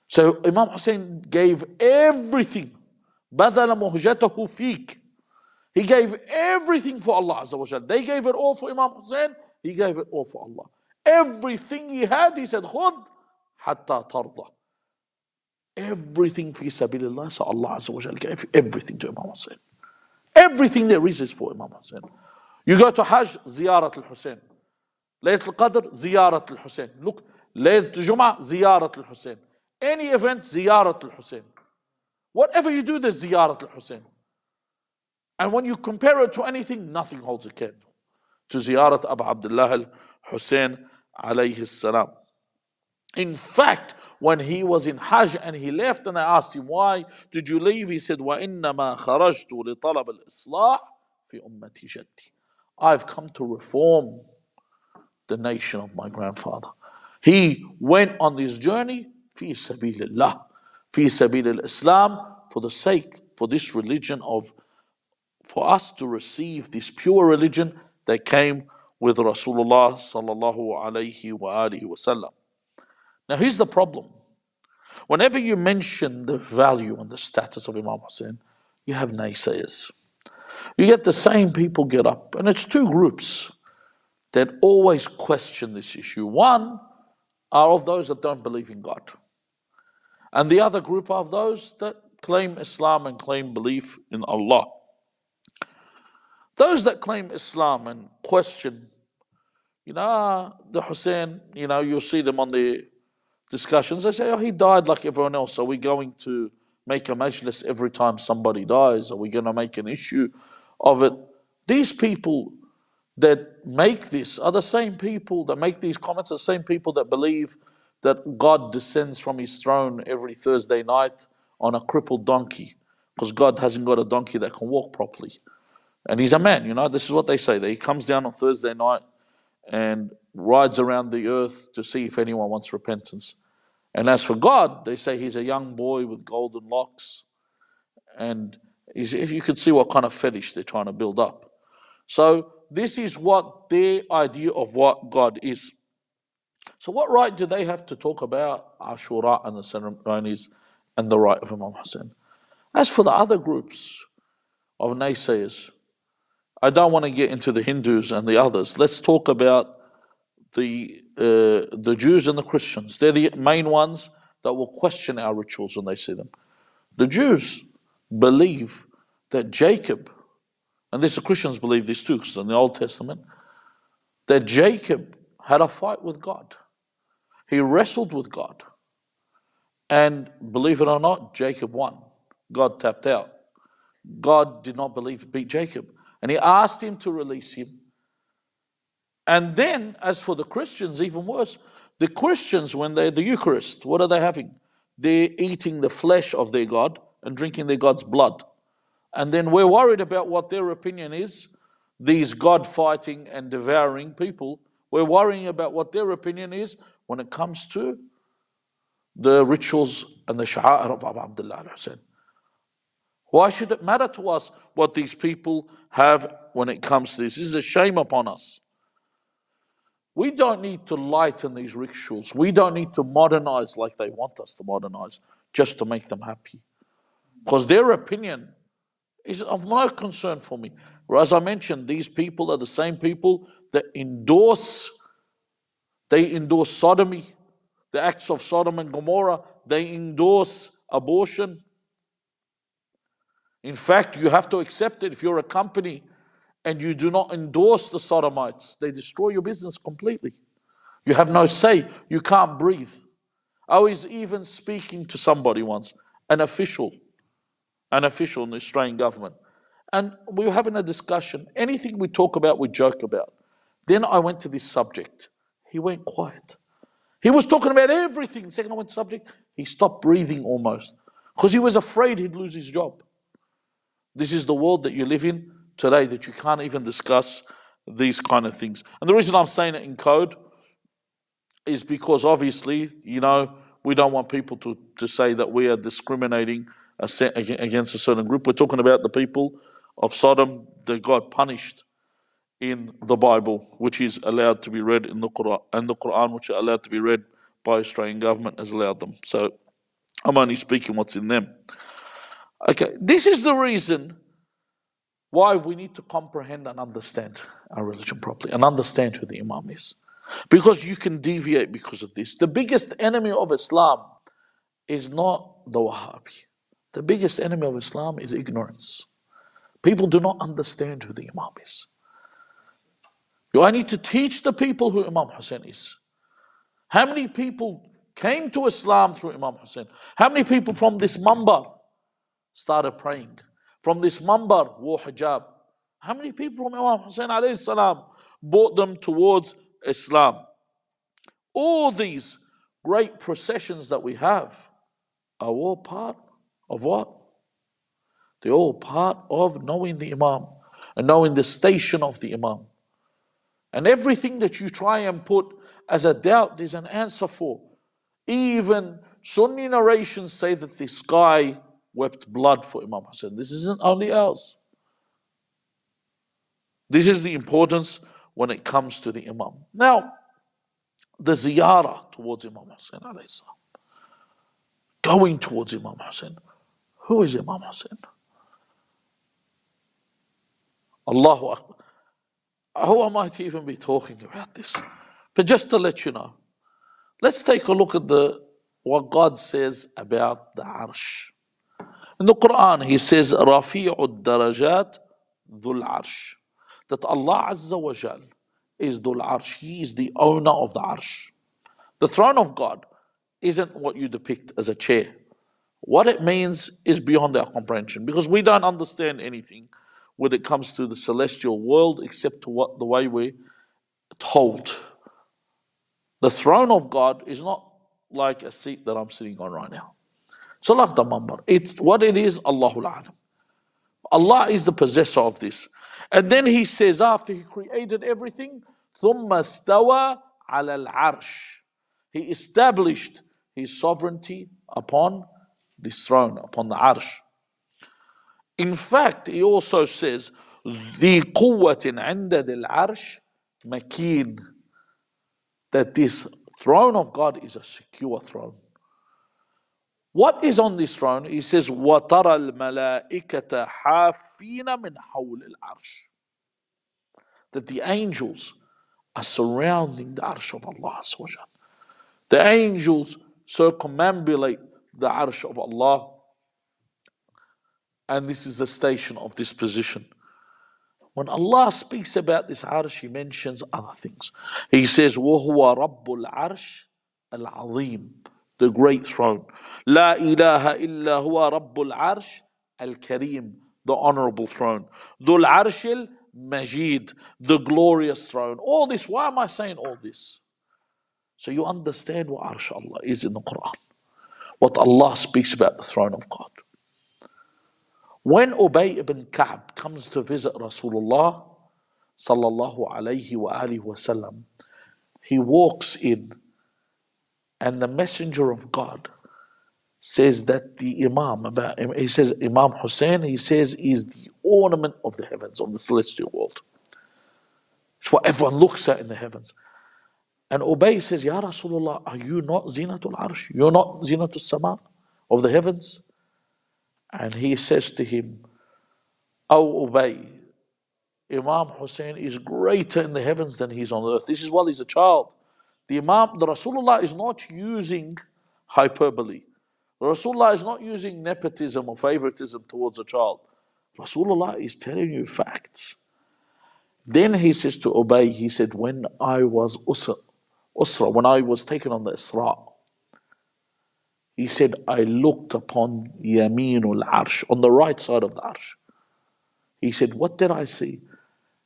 So Imam Hussein gave everything. بَذَلَ مُهْجَتَهُ فِيك. He gave everything for Allah Azza wa Jal. They gave it all for Imam Hussein. He gave it all for Allah. Everything he had, he said, خُذْ حَتَّى تَرْضَى. Everything fi sabilillah. So Allah Azza wa Jal gave everything to Imam Hussein. Everything there is for Imam Hussein. You go to Hajj, Ziyarat al-Hussein. Laylat al-Qadr, Ziyarat al-Hussein. Look, Laylat al-Jum'ah, Ziyarat al-Hussein. Any event, Ziyarat al-Hussein. Whatever you do, there's Ziyarat al-Hussein. And when you compare it to anything, nothing holds a candle to Ziyarat Abu Abdullah al-Hussein alayhi salam. In fact, when he was in Hajj and he left and I asked him, why did you leave? He said, وَإِنَّمَا خَرَجْتُ لِطَلَبِ الْإِصْلَاحِ فِي أُمَّتِي جَدِّي. I've come to reform the nation of my grandfather. He went on this journey في سبيل الله, في سبيل الإسلام, for the sake, for this religion of, for us to receive this pure religion that came with Rasulullah sallallahu alayhi wa alihi wa sallam. Now here's the problem. Whenever you mention the value and the status of Imam Hussein, you have naysayers. You get the same people get up, and it's two groups that always question this issue. One are of those that don't believe in God, and the other group are of those that claim Islam and claim belief in Allah. Those that claim Islam and question, the Hussein, you'll see them on the discussions. They say, oh, he died like everyone else. Are we going to make a majlis every time somebody dies? Are we going to make an issue of it? These people that make this are the same people that make these comments, the same people that believe that God descends from his throne every Thursday night on a crippled donkey, because God hasn't got a donkey that can walk properly. And he's a man, this is what they say. That he comes down on Thursday night and rides around the earth to see if anyone wants repentance. And as for God, they say he's a young boy with golden locks. And if you could see what kind of fetish they're trying to build up. So this is what their idea of what God is. So what right do they have to talk about Ashura and the ceremonies and the right of Imam Hussein? As for the other groups of naysayers, I don't want to get into the Hindus and the others. Let's talk about the Jews and the Christians. They're the main ones that will question our rituals when they see them. The Jews believe that Jacob, and the Christians believe this too, because in the Old Testament, that Jacob had a fight with God. He wrestled with God. And believe it or not, Jacob won. God tapped out. God did not beat Jacob. And he asked him to release him. And then, as for the Christians, even worse, the Christians, when they're the Eucharist, what are they having? They're eating the flesh of their God and drinking their God's blood. And then we're worried about what their opinion is. These God-fighting and devouring people, we're worrying about what their opinion is when it comes to the rituals and the sha'a'ir of Abdullah al-Hussein. Why should it matter to us what these people have when it comes to this? This is a shame upon us. We don't need to lighten these rituals. We don't need to modernize like they want us to modernize just to make them happy. Because their opinion is of no concern for me. As I mentioned, these people are the same people that endorse sodomy, the acts of Sodom and Gomorrah. They endorse abortion. In fact, you have to accept it. If you're a company and you do not endorse the sodomites, they destroy your business completely. You have no say. You can't breathe. I was even speaking to somebody once, an official in the Australian government. And we were having a discussion. Anything we talk about, we joke about. Then I went to this subject. He went quiet. He was talking about everything. The second I went to subject, he stopped breathing almost. Because he was afraid he'd lose his job. This is the world that you live in today, that you can't even discuss these kind of things. And the reason I'm saying it in code is because obviously, we don't want people to say that we are discriminating against a certain group. We're talking about the people of Sodom that God punished in the Bible, which is allowed to be read in the Quran, and the Quran, which are allowed to be read by Australian government, has allowed them. So I'm only speaking what's in them. Okay, this is the reason why we need to comprehend and understand our religion properly and understand who the Imam is. Because you can deviate because of this. The biggest enemy of Islam is not the Wahhabi. The biggest enemy of Islam is ignorance. People do not understand who the Imam is. I need to teach the people who Imam Hussein is. How many people came to Islam through Imam Hussein? How many people from this mambar started praying? From this mambar wore hijab? How many people from Imam Hussein alayhi salam brought them towards Islam? All these great processions that we have are all part of what? They're all part of knowing the Imam and knowing the station of the Imam. And everything that you try and put as a doubt, there's an answer for. Even Sunni narrations say that the sky wept blood for Imam Hussein. This isn't only ours. This is the importance when it comes to the Imam. Now, the ziyarah towards Imam Hussein alayhi salam. Going towards Imam Hussein. Who is Imam Hussein? Allahu Akbar. Who am I to even be talking about this? But just to let you know, let's take a look at what God says about the Arsh. In the Quran, He says, Rafi'ud darajat dhul Arsh. That Allah Azza wa Jal is dhul Arsh. He is the owner of the Arsh. The throne of God isn't what you depict as a chair. What it means is beyond our comprehension, because we don't understand anything when it comes to the celestial world except to the way we're told. The throne of God is not like a seat that I'm sitting on right now. So like the mambar. It's what it is, Allahul Alam. Allah is the possessor of this. And then He says, after He created everything, ثُمَّ اسْتَوَى عَلَى الْعَرْشِ. He established His sovereignty upon this throne, upon the arsh. In fact, He also says, ذِي قُوَّةٍ عِنْدَ ذِي الْعَرْشِ مَكِينٍ. That this throne of God is a secure throne. What is on this throne? He says, وَتَرَى الْمَلَائِكَةَ حَافِينَ مِنْ حَوْلِ الْعَرْشِ. That the angels are surrounding the arsh of Allah. The angels circumambulate the arsh of Allah. And this is the station of this position. When Allah speaks about this arsh, He mentions other things. He says, وَهُوَ رَبُّ الْعَرْشِ الْعَظِيمِ. The great throne. لَا إِلَهَ إِلَّا هُوَ رَبُّ الْعَرْشِ الْكَرِيمِ. the honorable throne. Dhul Arshil Majid, the glorious throne. All this, why am I saying all this? So you understand what Arsh Allah is in the Quran. What Allah speaks about the throne of God. When Ubay ibn Ka'b comes to visit Rasulullah sallallahu alayhi wa alihi wasallam, he walks in and the messenger of God says that the Imam, he says Imam Hussein, he says is the ornament of the heavens, of the celestial world. It's what everyone looks at in the heavens. And Ubay says, Ya Rasulullah, are you not Zinatul Arsh? You're not Zinatul Sama of the heavens? And he says to him, Oh Ubay, Imam Hussein is greater in the heavens than he is on earth. This is while he's a child. The Rasulullah is not using hyperbole. Rasulullah is not using nepotism or favoritism towards a child. Rasulullah is telling you facts. Then he says to Ubay, he said, when I was Usra, when I was taken on the Isra, he said, I looked upon Yaminul Arsh, on the right side of the Arsh. He said, what did I see?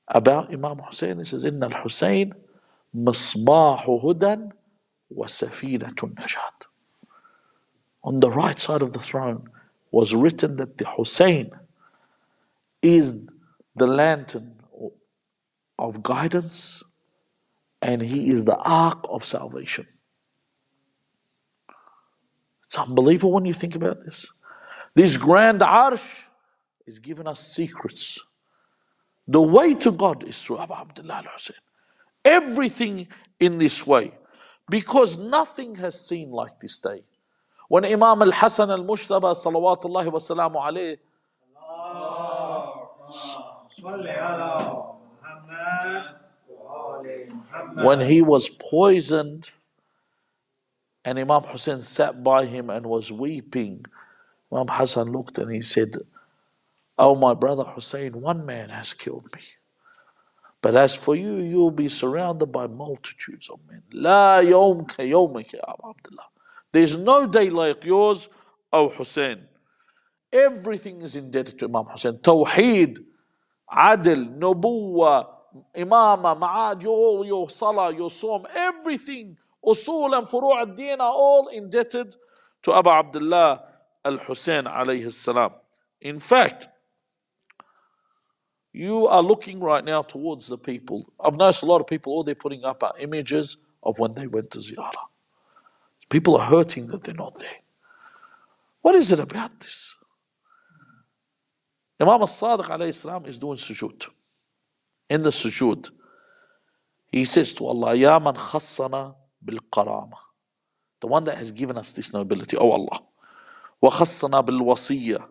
About Imam Hussein, he says, Inna al-Hussein misbahu hudan wa safinatun najat. On the right side of the throne was written that the Hussein is the lantern of guidance and he is the ark of salvation. It's unbelievable when you think about this. This grand arsh is giving us secrets. The way to God is through Abu Abdullah al-Hussein. Everything in this way. Because nothing has seen like this day. When Imam al-Hasan al-Mushtaba salawatullahi wa salamu alayhi, when he was poisoned and Imam Hussein sat by him and was weeping, Imam Hassan looked and he said, Oh my brother Hussein, one man has killed me. But as for you, you'll be surrounded by multitudes of men. La yawm ka yawmika ya Abu Abdullah. There's no day like yours, O Hussein. Everything is indebted to Imam Hussein. Tawheed, Adl, Nubuwa, Imama, Ma'ad, your Salah, your Sawm, everything, Usul and Furu' al-Din are all indebted to Abu Abdullah al-Hussein alayhi salam. In fact, you are looking right now towards the people. I've noticed a lot of people, all they're putting up are images of when they went to Ziyarah. People are hurting that they're not there. What is it about this? Imam al-Sadiq alayhi salam is doing sujood. In the sujood, he says to Allah, Ya man khassana bil qarama. The one that has given us this nobility, oh Allah. Wa khassana bil wasiyya.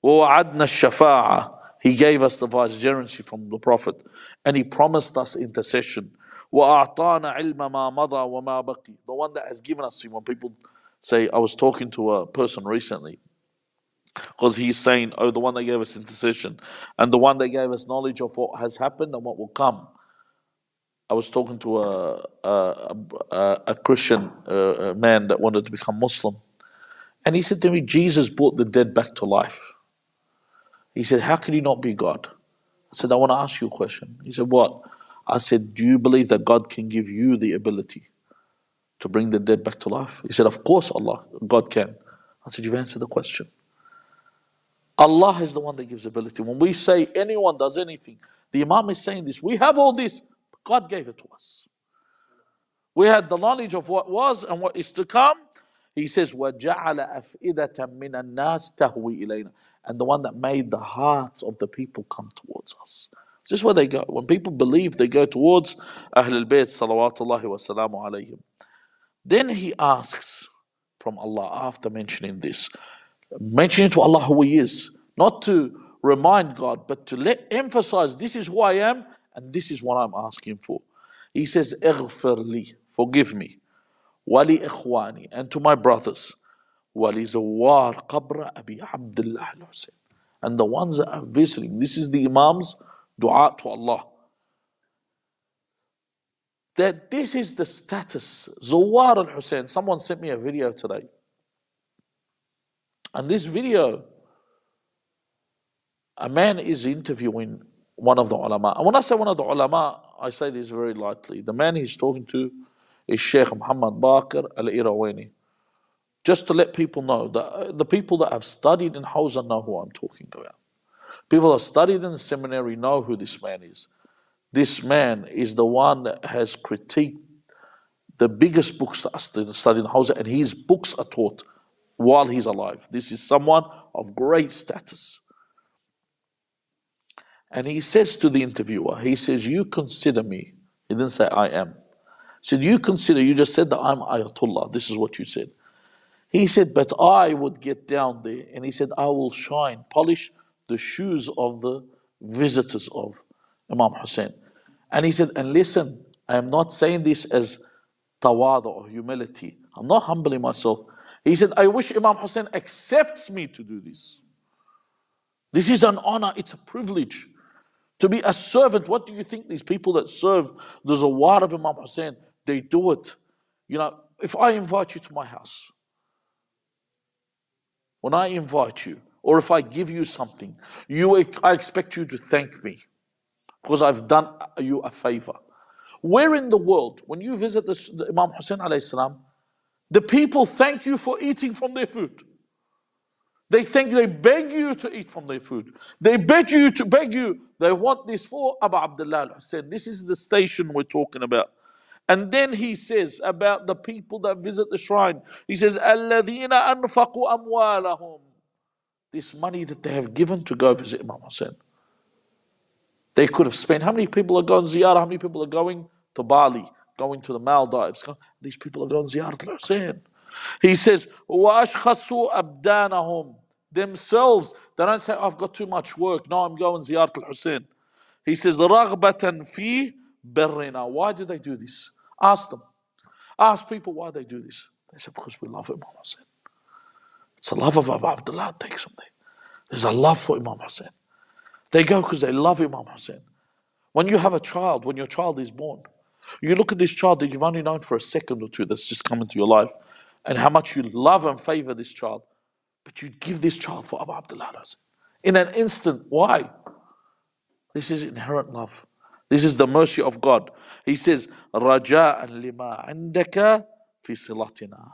Wa wa'adna al-shafa'a. He gave us the vicegerency from the Prophet. And he promised us intercession. وَأَعْطَانَا عِلْمَ مَا مَضَى وَمَا بَقِي. The one that has given us, when people say, I was talking to a person recently, because he's saying, oh, the one that gave us intercession, and the one that gave us knowledge of what has happened and what will come. I was talking to a Christian man that wanted to become Muslim. And he said to me, Jesus brought the dead back to life. He said, how can he not be God? I said, I want to ask you a question. He said, what? I said, do you believe that God can give you the ability to bring the dead back to life? He said, of course God can. I said, you've answered the question. Allah is the one that gives ability. When we say anyone does anything, the Imam is saying this. We have all this, but God gave it to us. We had the knowledge of what was and what is to come. He says, وَجَعَلَ أَفْئِدَةً مِّنَ النَّاسِ تَهْوِي إِلَيْنَا. And the one that made the hearts of the people come towards us. This is where they go. When people believe, they go towards Ahlul Bayt, salawatullahi wa salamu alayhim. Then he asks from Allah, after mentioning this, mentioning to Allah who He is, not to remind God, but to emphasize, this is who I am, and this is what I'm asking for. He says, اغفر لي, forgive me, wali ikhwani, and to my brothers, wali zawar qabra Abi Abdullah al-Hussein, and the ones that are visiting. This is the Imam's dua to Allah. That this is the status. Zawar al-Hussein, someone sent me a video today. And this video, A man is interviewing one of the ulama. And when I say one of the ulama, I say this very lightly. The man he's talking to is Sheikh Muhammad Baqir al-Irawani. Just to let people know, that the people that have studied in Hawza know who I'm talking about. People that have studied in the seminary know who this man is. This man is the one that has critiqued the biggest books that are studied in Hawza, and his books are taught while he's alive. This is someone of great status. And he says to the interviewer, he says, you consider me. He didn't say I am. He said, you consider, you just said that I'm Ayatollah. This is what you said. He said, but I would get down there, and he said, I will shine, polish the shoes of the visitors of Imam Hussein. And he said, and listen, I am not saying this as tawadu or humility. I'm not humbling myself. He said, I wish Imam Hussein accepts me to do this. This is an honor, it's a privilege. To be a servant, what do you think these people that serve the Zawar of Imam Hussein, they do it? You know, if I invite you to my house, when I invite you, or if I give you something, I expect you to thank me because I've done you a favor. Where in the world, when you visit the Imam Hussein alayhi salam, the people thank you for eating from their food. They beg you to eat from their food. They beg you. They want this for Abu Abdullah al-Hussein. This is the station we're talking about. And then he says about the people that visit the shrine, he says, الَّذِينَ أَنْفَقُوا أَمْوَالَهُم. This money that they have given to go visit Imam Hussein. They could have spent, how many people are going ziyarah? How many people are going to Bali, going to the Maldives? These people are going ziyarah to Hussein. He says, وَأَشْخَصُوا أَبْدَانَهُم. Themselves, they don't say, I've got too much work. No, I'm going ziyarah to Hussein. He says, رَغْبَةً فِي بِرِّنَا. Why do they do this? Ask them. Ask people why they do this. They say, because we love Imam Hussein. It's a love of Abu Abdullah that takes them there. There's a love for Imam Hussein. They go because they love Imam Hussein. When you have a child, when your child is born, you look at this child that you've only known for a second or two that's just come into your life, and how much you love and favor this child, but you give this child for Abu Abdullah in an instant. Why? This is inherent love. This is the mercy of God. He says, رَجَاءً لِمَا عِنْدَكَ فِي صِلَتِنَا.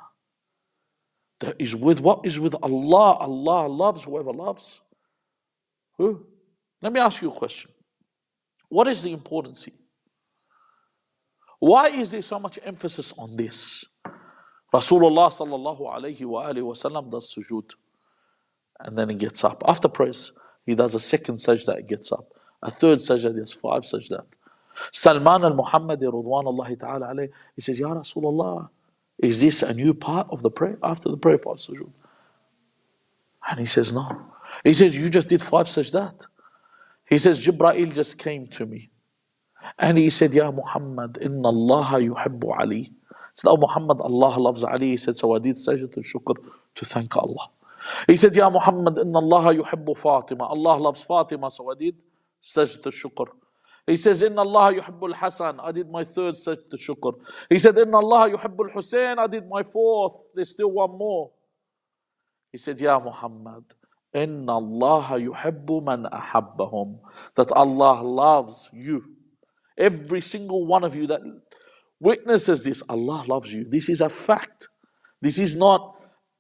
That is with what is with Allah. Allah loves whoever loves. Who? Let me ask you a question. What is the importance here? Why is there so much emphasis on this? Rasulullah sallallahu alayhi wa alihi wa sallam does sujood. And then he gets up. After prayers, he does a second sajda, he gets up. A third sajda, he does 5 sajdat. Salman al-Muhammadi Ridwanullahi ta'ala alayhi, he says, Ya Rasulullah, is this a new part of the prayer after the prayer for sujood? And he says, no. He says, you just did 5 sajdat. He says, Jibreel just came to me. And he said, Ya Muhammad, inna Allah yuhibbu Ali. He said, oh Muhammad, Allah loves Ali. He said, so I did sajdat al-shukr to thank Allah. He said, Ya Muhammad, inna Allah yuhibbu Fatima. Allah loves Fatima, so I did sajdat al-shukr. He says, inna Allah yuhibbu al-Hasan. I did my 3rd sajdat al-shukr. He said, inna Allah yuhibbu al-Hussein. I did my 4th. There's still one more. He said, Ya Muhammad, inna Allah yuhibbu man ahabbahum. That Allah loves you. Every single one of you that witnesses this, Allah loves you. This is a fact. This is not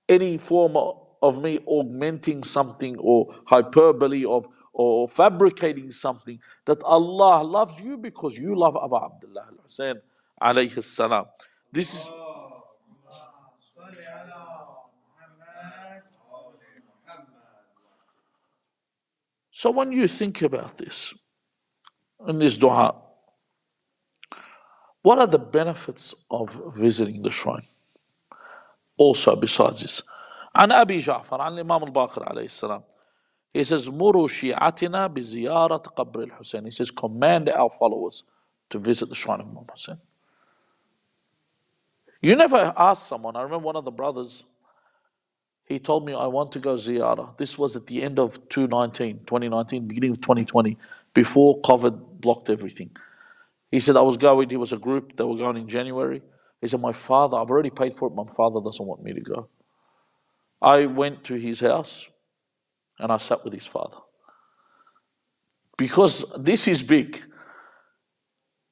any form of me augmenting something or hyperbole or fabricating something. That Allah loves you because you love Abu Abdullah al-Hussein alayhi salam. This is... So when you think about this, in this dua, what are the benefits of visiting the shrine? Also, besides this, عن أبي جعفر عن الإمام الباقر عليه السلام. He says, مروا شيعتنا بزيارة قبر الحسين. He says, command our followers to visit the shrine of Imam Hussein. You never ask someone. I remember one of the brothers, he told me, I want to go ziyarah. This was at the end of 2019, beginning of 2020, before COVID blocked everything. He said, I was going, it was a group that were going in January. He said, my father, I've already paid for it, my father doesn't want me to go. I went to his house and I sat with his father. because this is big.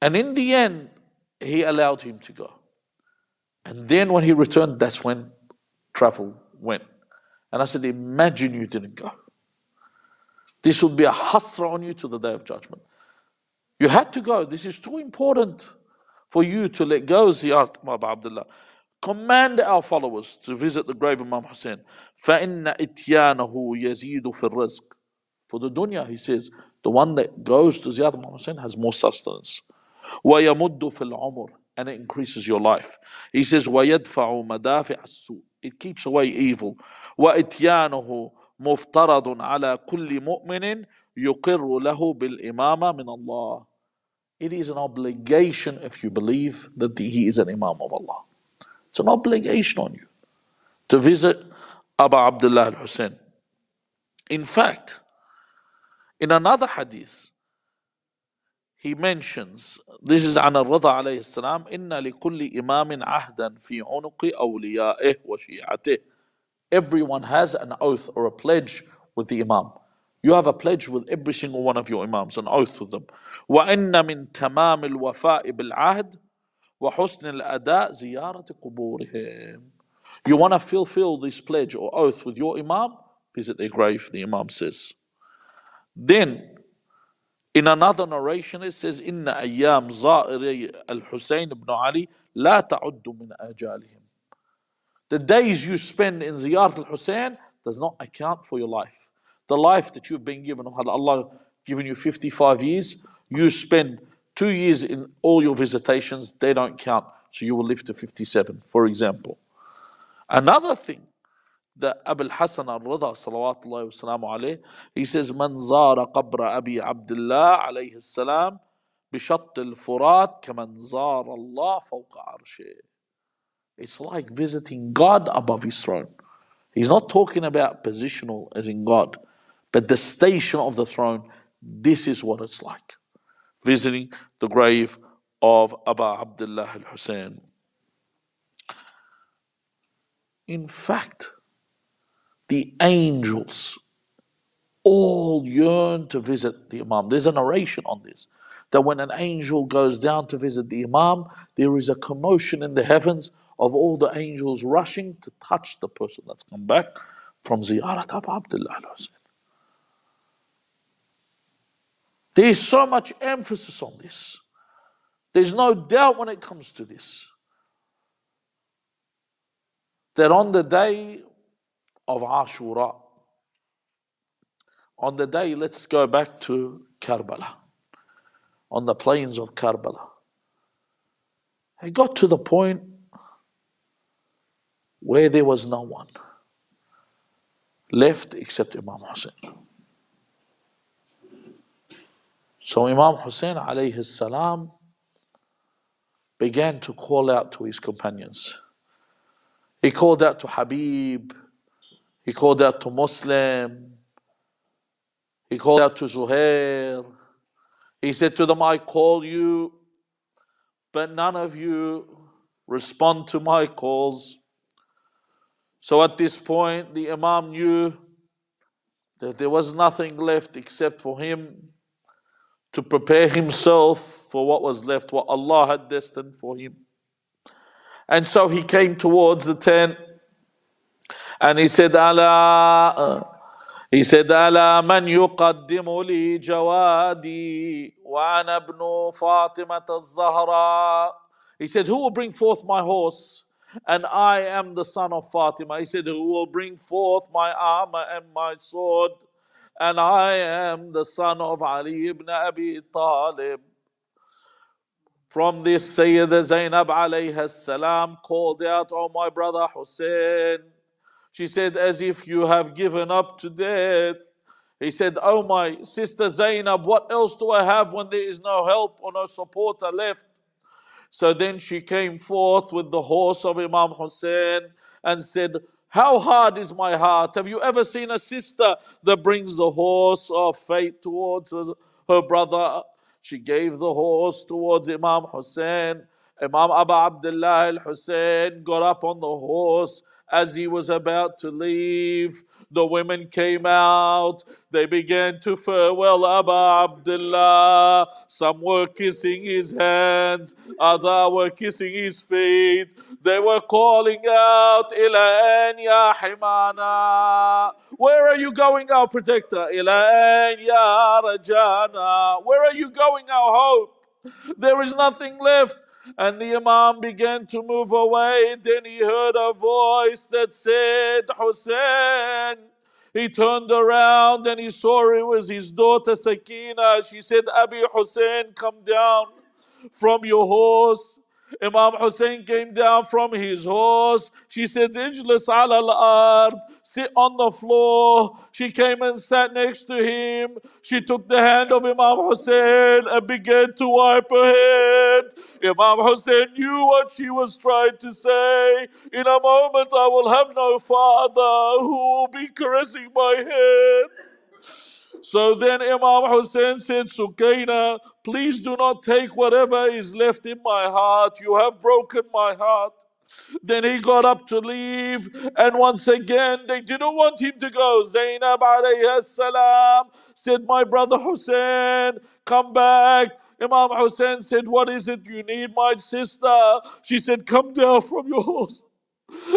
And in the end, he allowed him to go. And then when he returned, that's when travel went. And I said, imagine you didn't go. This would be a hasra on you to the day of judgment. You had to go. This is too important for you to let go Ziyarat Abu Abdullah. Command our followers to visit the grave of Imam Hussein. فَإِنَّ إِتْيَانَهُ يَزِيدُ فِي الرِّزْقِ. For the dunya, he says, the one that goes to Ziyarat Imam Hussein has more sustenance. وَيَمُدُّ فِي الْعُمُرِ. And it increases your life. He says, وَيَدْفَعُ مَدَافِعَ السُّوءِ. It keeps away evil. وَإِتْيَانَهُ مُفْتَرَضٌ عَلَى كُلِّ مُؤْمِنٍ يُقِرُّ لَهُ بِالْإِمَامَةِ مِنَ اللَّهِ. It is an obligation if you believe that he is an Imam of Allah. It's an obligation on you to visit Abu Abdullah al-Hussein. In fact, in another hadith, he mentions, this is عن الرضا عليه السلام, إن لكل إمام عهدا في عنق أوليائه وشيعته. Everyone has an oath or a pledge with the Imam. You have a pledge with every single one of your Imams, an oath with them. وَإِنَّ مِن تَمَامِ الْوَفَاءِ بِالْعَهْدِ وَحُسْنِ الْأَدَاءِ زِيَارَةِ قُبُورِهِمْ. You want to fulfill this pledge or oath with your Imam? Visit their grave, the Imam says. Then, in another narration, it says, إِنَّ أَيَّامْ زَائِرِ الْحُسَيْنِ بْنُ عَلِي لَا تَعُدُّ مِنْ آجَالِهِمْ. The days you spend in Ziyarat al-Hussein does not account for your life. The life that you've been given, Allah given you 55 years, you spend 2 years in all your visitations, they don't count. So you will live to 57, for example. Another thing that Abu al-Hasan al-Rida, salawatullahi wa salamu alayhi, he says, من زار قبر أبي عبد الله عليه السلام بشط الفرات كمن زار الله فوق عرشه. It's like visiting God above his throne. He's not talking about positional as in God, but the station of the throne. This is what it's like. Visiting the grave of Abu Abdullah al-Hussein. In fact, the angels all yearn to visit the Imam. There's a narration on this, that when an angel goes down to visit the Imam, there is a commotion in the heavens of all the angels rushing to touch the person that's come back from Ziyarat Abu Abdullah al-Hussein. There is so much emphasis on this. There's no doubt when it comes to this, that on the day of Ashura, on the day, let's go back to Karbala, on the plains of Karbala, it got to the point where there was no one left except Imam Hussein. So Imam Hussein alayhi salam began to call out to his companions. He called out to Habib, he called out to Muslim, he called out to Zuhair. He said to them, I call you, but none of you respond to my calls. So at this point, the Imam knew that there was nothing left except for him to prepare himself for what was left, what Allah had destined for him. And so he came towards the tent and he said, Allah, ألا من يقدم لي جوادي وأنا ابن فاطمة الزهراء. He said, who will bring forth my horse? And I am the son of Fatima. He said, who will bring forth my armor and my sword? And I am the son of Ali ibn Abi Talib. From this, Sayyidah Zainab alayha salam called out, oh my brother Hussein. She said, as if you have given up to death. He said, oh my sister Zainab, what else do I have when there is no help or no supporter left? So then she came forth with the horse of Imam Hussein and said, how hard is my heart? Have you ever seen a sister that brings the horse of fate towards her brother? She gave the horse towards Imam Hussein. Imam Abu Abdullah al-Hussein got up on the horse. As he was about to leave, The women came out. They began to farewell Aba Abdullah. Some were kissing his hands, others were kissing his feet. They were calling out, Ila an ya himana. Where are you going, our protector? Ila an ya rajana. Where are you going, our hope? There is nothing left. And the Imam began to move away. Then he heard a voice that said, Hussein. He turned around and he saw it was his daughter Sakina. She said, Abi Hussein, come down from your horse. Imam Hussein came down from his horse. She said, Ijlis ala al-ard, sit on the floor. She came and sat next to him. She took the hand of Imam Hussein and began to wipe her head. Imam Hussein knew what she was trying to say. In a moment I will have no father who will be caressing my head. So then Imam Hussein said, Sukaina, please do not take whatever is left in my heart. You have broken my heart. Then he got up to leave, and once again they didn't want him to go. Zainab alayhi salam said, my brother Hussein, come back. Imam Hussein said, what is it you need, my sister? She said, come down from your horse.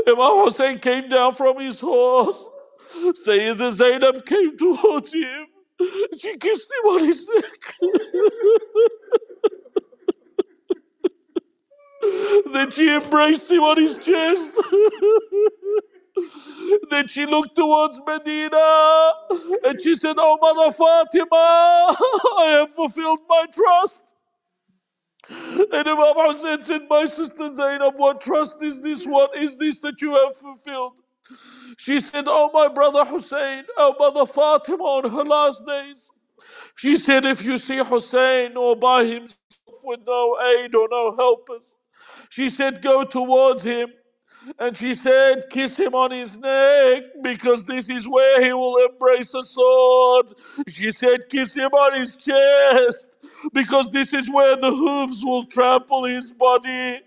Imam Hussein came down from his horse. Sayyidina Zainab came towards him. She kissed him on his neck. Then she embraced him on his chest. Then she looked towards Medina and she said, oh, Mother Fatima, I have fulfilled my trust. And Imam Hussein said, my sister Zainab, what trust is this? What is this that you have fulfilled? She said, oh, my brother Hussein, oh, Mother Fatima on her last days. She said, if you see Hussein all by himself with no aid or no helpers, she said, go towards him. And she said, kiss him on his neck because this is where he will embrace a sword. She said, kiss him on his chest because this is where the hooves will trample his body.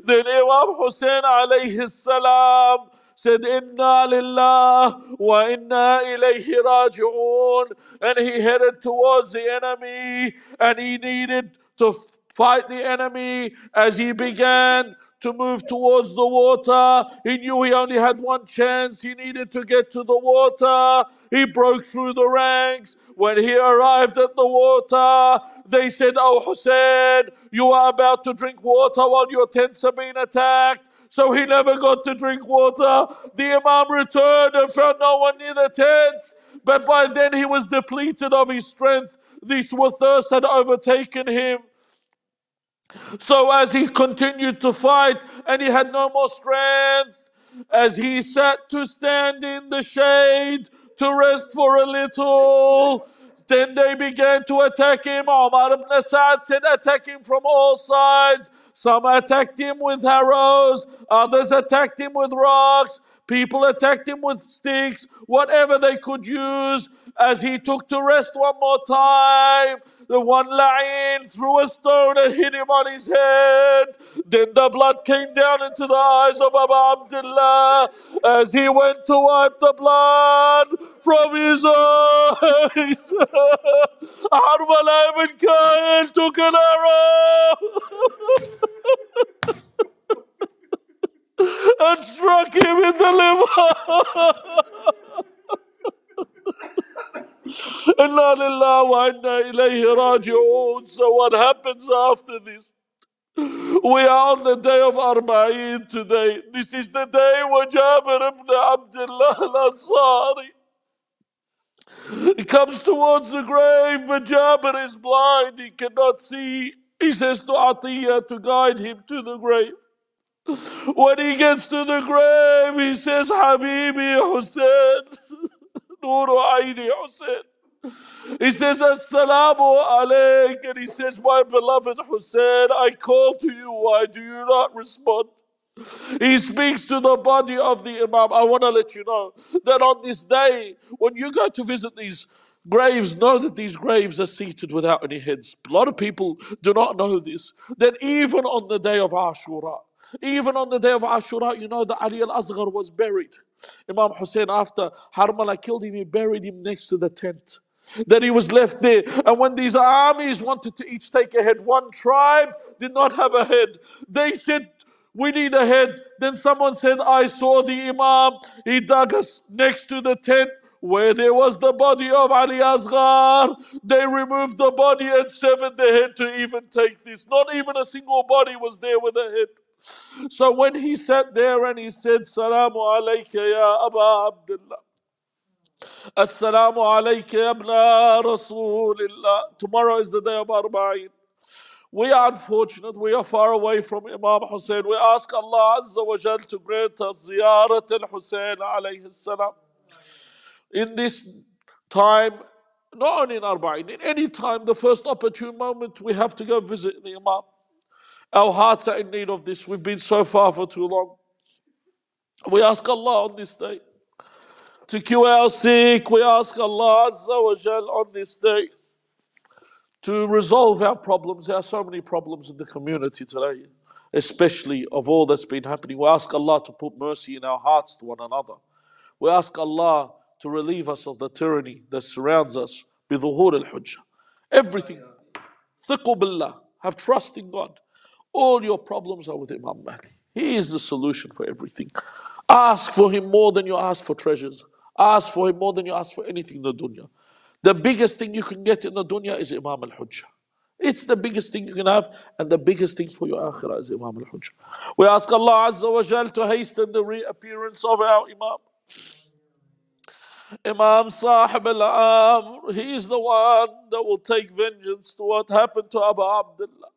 Then Imam Hussein alayhi salam said, Inna lillah wa inna ilayhi raji'un. And he headed towards the enemy and he needed to fight the enemy. As he began to move towards the water, he knew he only had one chance. He needed to get to the water. He broke through the ranks. When he arrived at the water, they said, oh Hussein, you are about to drink water while your tents are being attacked. So he never got to drink water. The Imam returned and found no one near the tents. But by then he was depleted of his strength. This thirst had overtaken him. So as he continued to fight and he had no more strength, as he sat to stand in the shade to rest for a little, then they began to attack him. Umar ibn Sa'd said, attack him from all sides. Some attacked him with arrows, others attacked him with rocks, people attacked him with sticks, whatever they could use. As he took to rest one more time, the one la'in threw a stone and hit him on his head. Then the blood came down into the eyes of Abu Abdullah as he went to wipe the blood from his eyes. Arbaeen ibn Kail took an arrow and struck him in the liver. Inna lillah wa inna ilayhi raji'un. So what happens after this? We are on the day of Arbaeen today. This is the day where Jabir ibn Abdullah al-Ansari, he comes towards the grave, but Jabir is blind. He cannot see. He says to Atiyah to guide him to the grave. When he gets to the grave, he says, Habibi Hussein, Nuru Aini Hussein. He says, Assalamu alayk. And he says, my beloved Hussein, I call to you. Why do you not respond? He speaks to the body of the Imam. I want to let you know that on this day, when you go to visit these graves, know that these graves are seated without any heads. A lot of people do not know this. That even on the day of Ashura, Even on the day of Ashura, you know that Ali al-Asghar was buried. Imam Hussein, after Harmala killed him, he buried him next to the tent. Then he was left there. And when these armies wanted to each take a head, one tribe did not have a head. They said, we need a head. Then someone said, I saw the Imam. He dug us next to the tent where there was the body of Ali Asghar. They removed the body and severed the head to even take this. Not even a single body was there with a head. So when he sat there and he said, Salamu alayka ya Aba Abdullah. Assalamu alayka ya ibna Rasulillah. Tomorrow is the day of Arbaeen. We are unfortunate, we are far away from Imam Hussein. We ask Allah Azza wa Jal to grant us ziyarat al-Hussein alayhi salam. In this time, not only in Arbaeen, in any time, the first opportune moment, we have to go visit the Imam. Our hearts are in need of this. We've been so far for too long. We ask Allah on this day to cure our sick. We ask Allah Azza wa Jal on this day to resolve our problems. There are so many problems in the community today, especially of all that's been happening. We ask Allah to put mercy in our hearts to one another. We ask Allah to relieve us of the tyranny that surrounds us. بظهور الحجة. Everything. ثقوا بالله. Have trust in God. All your problems are with Imam Mahdi. He is the solution for everything. Ask for him more than you ask for treasures. Ask for him more than you ask for anything in the dunya. The biggest thing you can get in the dunya is Imam al-Hujjah. It's the biggest thing you can have, and the biggest thing for your akhirah is Imam al-Hujjah. We ask Allah Azza wa Jal to hasten the reappearance of our Imam. Imam Sahib al-Amr, he is the one that will take vengeance to what happened to Abu Abdullah.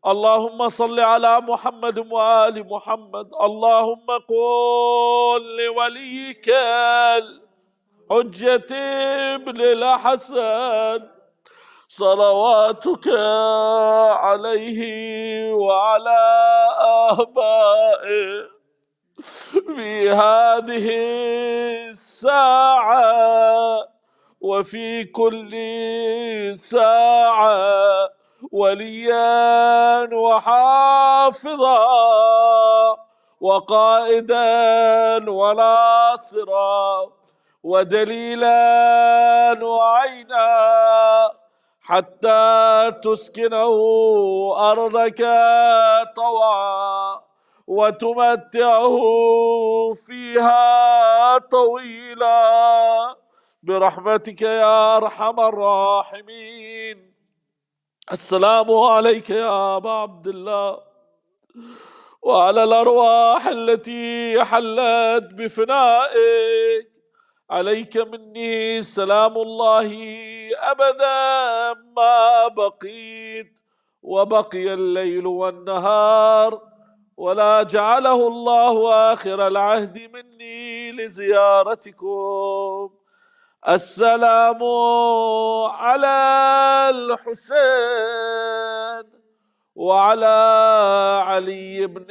اللهم صل على محمد وآل محمد. اللهم قل لوليك الحجة ابن الحسن صلواتك عليه وعلى آبائه في هذه الساعة وفي كل ساعة وليا وحافظا وقائدا وناصرا ودليلا وعينا حتى تسكنه أرضك طوعا وتمتعه فيها طويلا برحمتك يا أرحم الراحمين. السلام عليك يا أبا عبد الله وعلى الأرواح التي حلت بفنائك. عليك مني سلام الله أبدا ما بقيت وبقي الليل والنهار، ولا جعله الله آخر العهد مني لزيارتكم. السلام على الحسين وعلى علي بن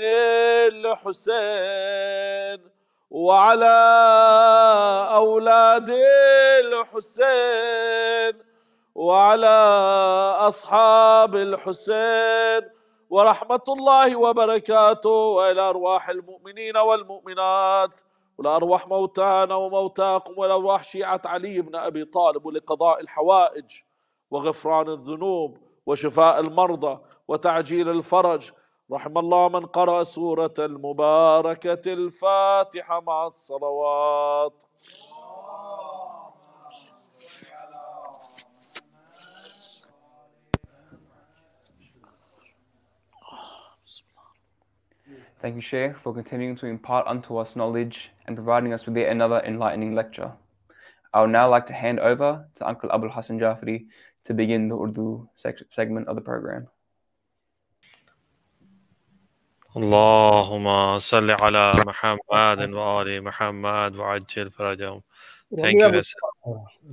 الحسين وعلى أولاد الحسين وعلى أصحاب الحسين، ورحمة الله وبركاته وإلى أرواح المؤمنين والمؤمنات والأرواح موتانا وموتاكم والأرواح شيعة علي بن أبي طالب ولقضاء الحوائج وغفران الذنوب وشفاء المرضى وتعجيل الفرج. رحم الله من قرأ سورة المباركة الفاتحة مع الصلوات. Thank you, Sheikh, for continuing to impart unto us knowledge and providing us with yet another enlightening lecture. I would now like to hand over to Uncle Abul Hassan Jafri to begin the Urdu segment of the program. Allahumma salli ala Muhammad wa ali Muhammad wa ajil farajahum. Thank you.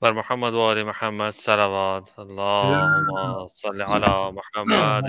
Bar Muhammad wa ali Muhammad salawat. Allahumma salli ala Muhammad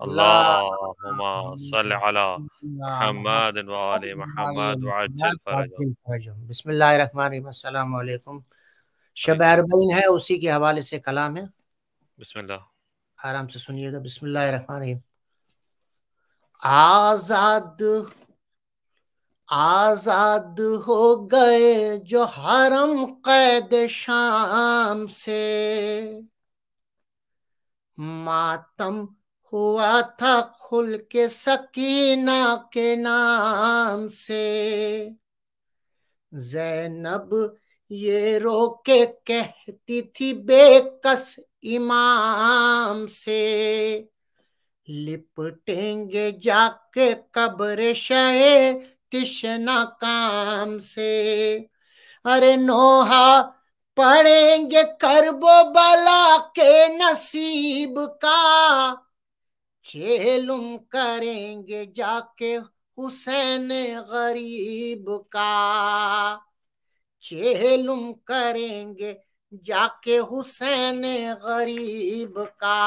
اللهم صل على محمد وآل محمد وعجل فرجهم. بسم اللہ الرحمن الرحیم. السلام علیکم. شب علیکم. اربعین ہے، اسی کے حوالے سے کلام ہے. بسم اللہ. آرام سے سنیے گا. بسم اللہ الرحمن الرحیم. آزاد ہو گئے جو حرم قید شام سے، ماتم ہوا تھا خلق سکینہ کے نام سے. زینب یہ رو کے کہتی تھی بے کس امام سے، لپٹیں گے جا کے قبر شے تشنا کام سے. ارے نوحہ پڑھیں گے کرب و بلا کے نصیب کا، چیلم کریں گے جا کے حسین غریب کا، چیلم کریں گے جا کے حسین غریب کا.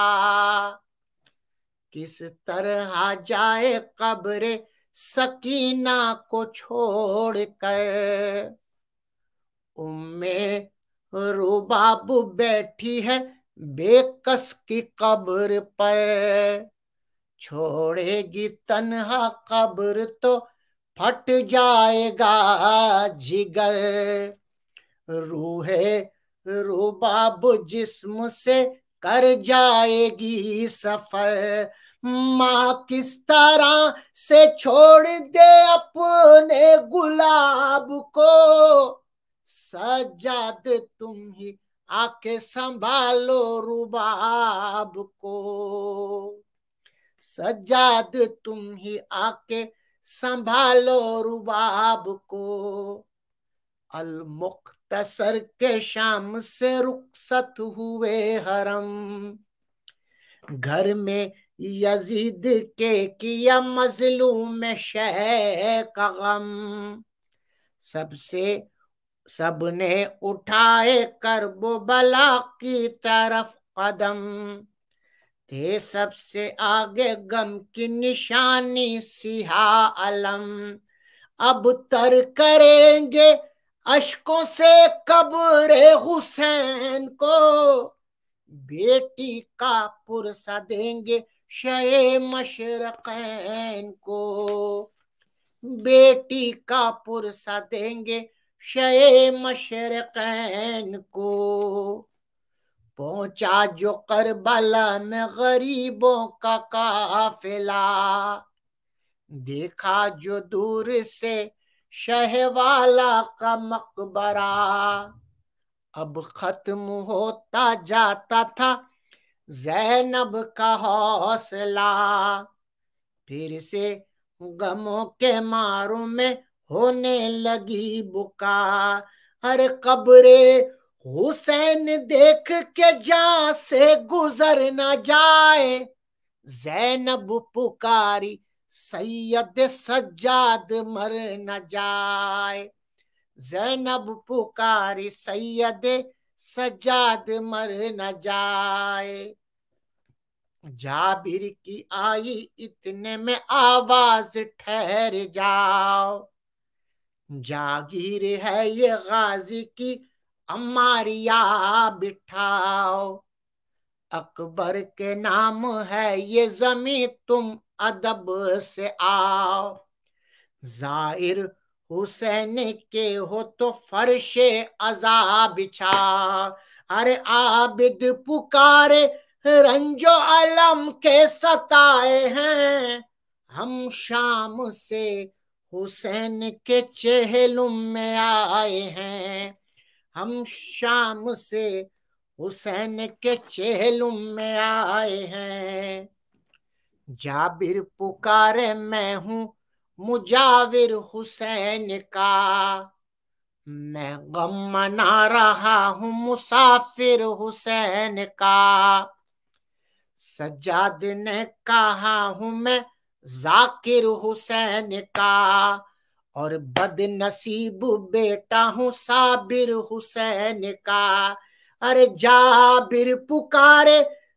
کس طرح جائے قبر سکینہ کو چھوڑ کر، رباب بیٹھی ہے بے کس کی قبر پر، چھوڑے گی تنہا قبر تو پھٹ جائے گا جگر. روح رباب جسم سے کر جائے گی سفر، ماں کس طرح سے چھوڑ دے اپنے گلاب کو، سجاد تم ہی آ کے سنبھالو رباب کو، سجاد تم ہی آ کے سنبھالو رباب کو. المختصر کے شام سے رخصت ہوئے حرم، گھر میں یزید کے کیا مظلوم شہ کا غم، سب نے اٹھائے کرب و بلا کی طرف قدم، تھے سب سے آگے غم کی نشانی سیاہ علم. اب تر کریں گے اشکوں سے قبر حسین کو، بیٹی کا پرسہ دیں گے شہ مشرقین کو، بیٹی کا پرسہ دیں گے شہ مشرقین کو. پہنچا جو کربلا میں غریبوں کا قافلہ، دیکھا جو دور سے شہ والا کا مقبرہ، اب ختم ہوتا جاتا تھا زینب کا حوصلہ، پھر سے غموں کے ماروں میں ہونے لگی بکا. ارے قبر حسین دیکھ کے جاں سے گزر نہ جائے، زینب پکاری سید سجاد مر نہ جائے، زینب پکاری سید سجاد مر نہ جائے. جابر کی آئی اتنے میں آواز ٹھہر جاؤ، جاگیر ہے یہ غازی کی عماریہ بٹھاؤ، اکبر کے نام ہے یہ زمین تم ادب سے آؤ، زائر حسین کے ہو تو فرش عزا بچھاؤ. ارے عابد پکارے رنج و علم کے ستائے ہیں، ہم شام سے حسین کے چہلم میں آئے ہیں، ہم شام سے حسین کے چہلم میں آئے ہیں. جابر پکارے میں ہوں مجاور حسین کا، میں غم منا رہا ہوں مسافر حسین کا. سجاد نے کہا ہوں میں ذاکر حسین کا، اور بد نصیب بیٹا ہوں صابر حسین کا. ارے جابر پکارے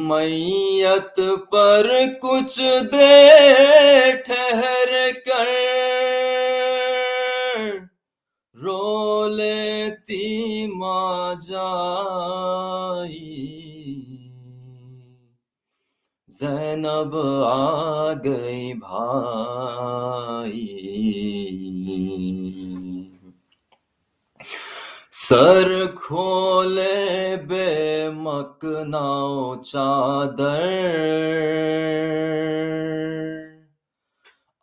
میت پر کچھ دیر ٹھہر کر رو لیتی ماں جائی، زینب آ گئی بھائی، سر کھولے بے مکناؤ چادر،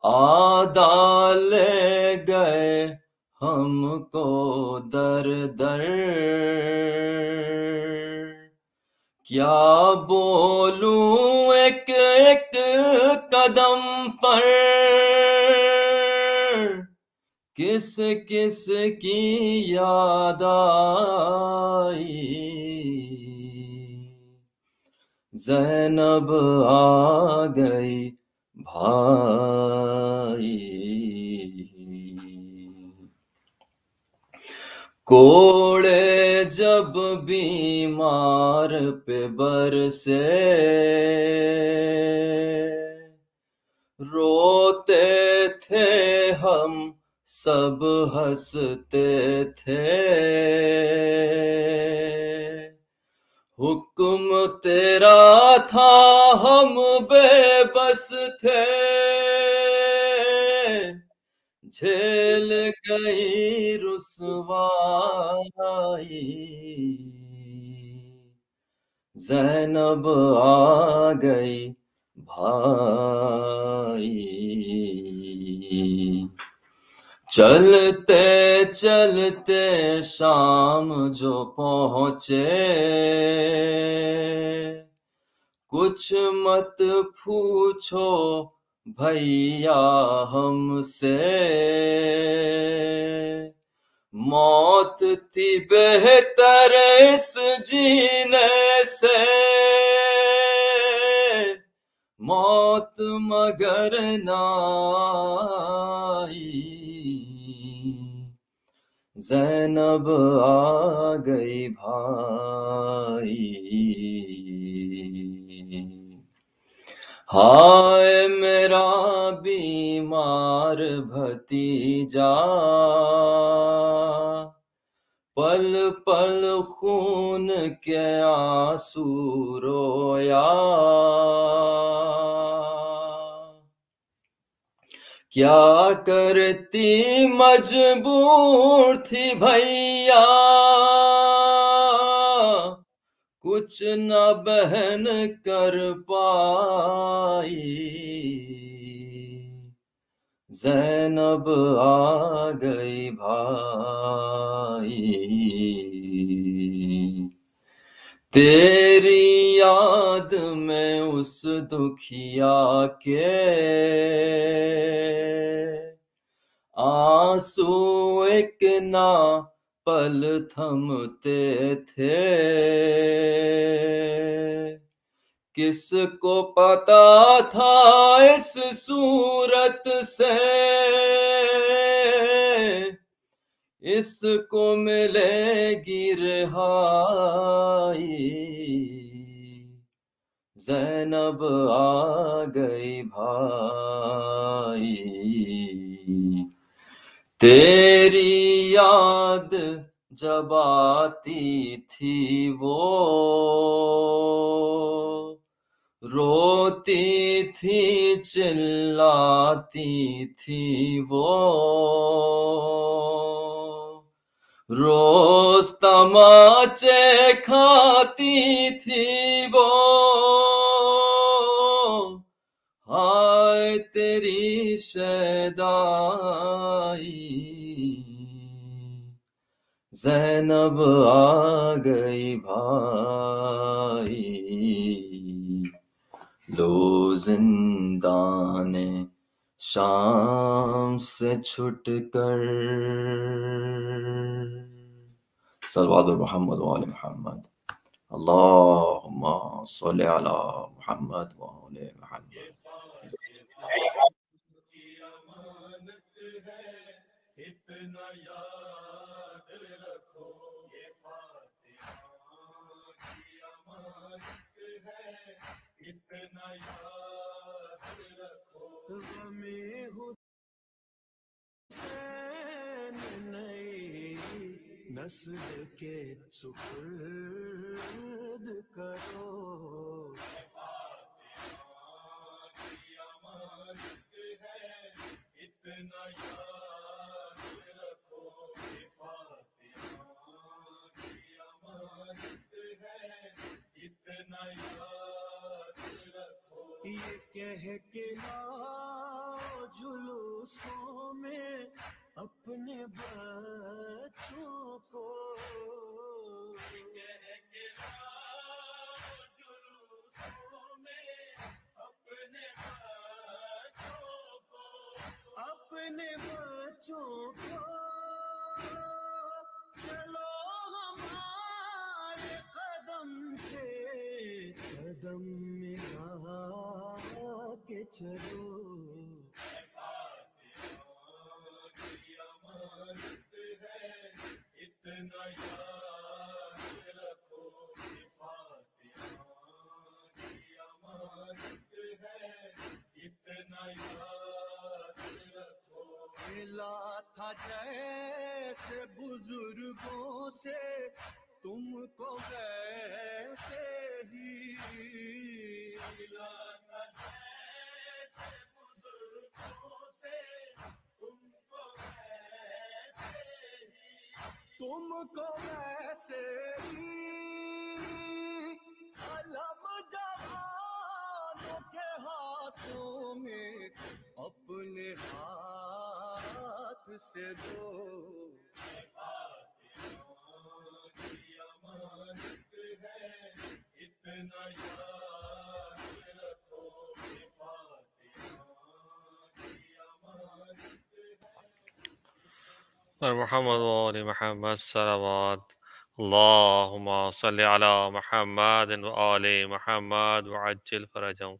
آدھا لے گئے ہم کو در در، کیا بولوں ایک ایک قدم پر، کس کس کی یاد آئی، زینب آ گئی بھائی، کوڑے جب بیمار پہ برسے، روتے تھے ہم سب ہنستے تھے، حکم تیرا تھا ہم بے بس تھے، جھیل گئی رسوائی، زینب آ گئی بھائی، چلتے چلتے شام جو پہنچے، کچھ مت پوچھو بھیا ہم سے، موت تھی بہتر اس جینے سے، موت مگر نہ آئی، زینب آ گئی بھائی، ہائے میرا بیمار بھتیجا، پل پل خون کے آنسو رویا، کیا کرتی مجبور تھی بھیا، کچھ نہ بہن کر پائی، زینب آ گئی بھائی، تیری یاد میں اس دکھیا کے آنسو ایک نہ پل تھمتے تھے، کس کو پتا تھا اس صورت سے، اس کو ملے گی رہائی، زینب آ گئی بھائی، تیری یاد جب آتی تھی وہ روتی تھی چلاتی تھی وہ، روز تماچے کھاتی تھی وہ، ہائے تیری شیدائی، زینب آ گئی بھائی، لو زندان شام سے چھٹ کر، صلوات محمد وآل محمد، اللہم صلی علی محمد وآل محمد۔ اتنا یاد رکھو، یہ فاتحہ کی امانت ہے۔ نئی نسل کے سپرد کرو اتنا یاد رکھو اتنا یاد رکھو یہ کہہ کے لاؤ جلوسوں میں اپنے بچوں کو یہ کہہ کے لاؤ جلوسوں میں اپنے بچوں کو چلو ہمارے قدم سے قدم ملا کے چلو اتنا یاد رکھو اتنا یاد رکھو ملا تھا جیسے بزرگوں سے تم کو ویسے ہی ملا تھا جیسے بزرگوں سے تم کو ویسے ہی علم جوانوں کے ہاتھوں میں اپنے ہاتھ سے دو اتنا یاد رکھو محمد وآل محمد صلوات اللہم صلی علی محمد وآل محمد وعجل فرجہم.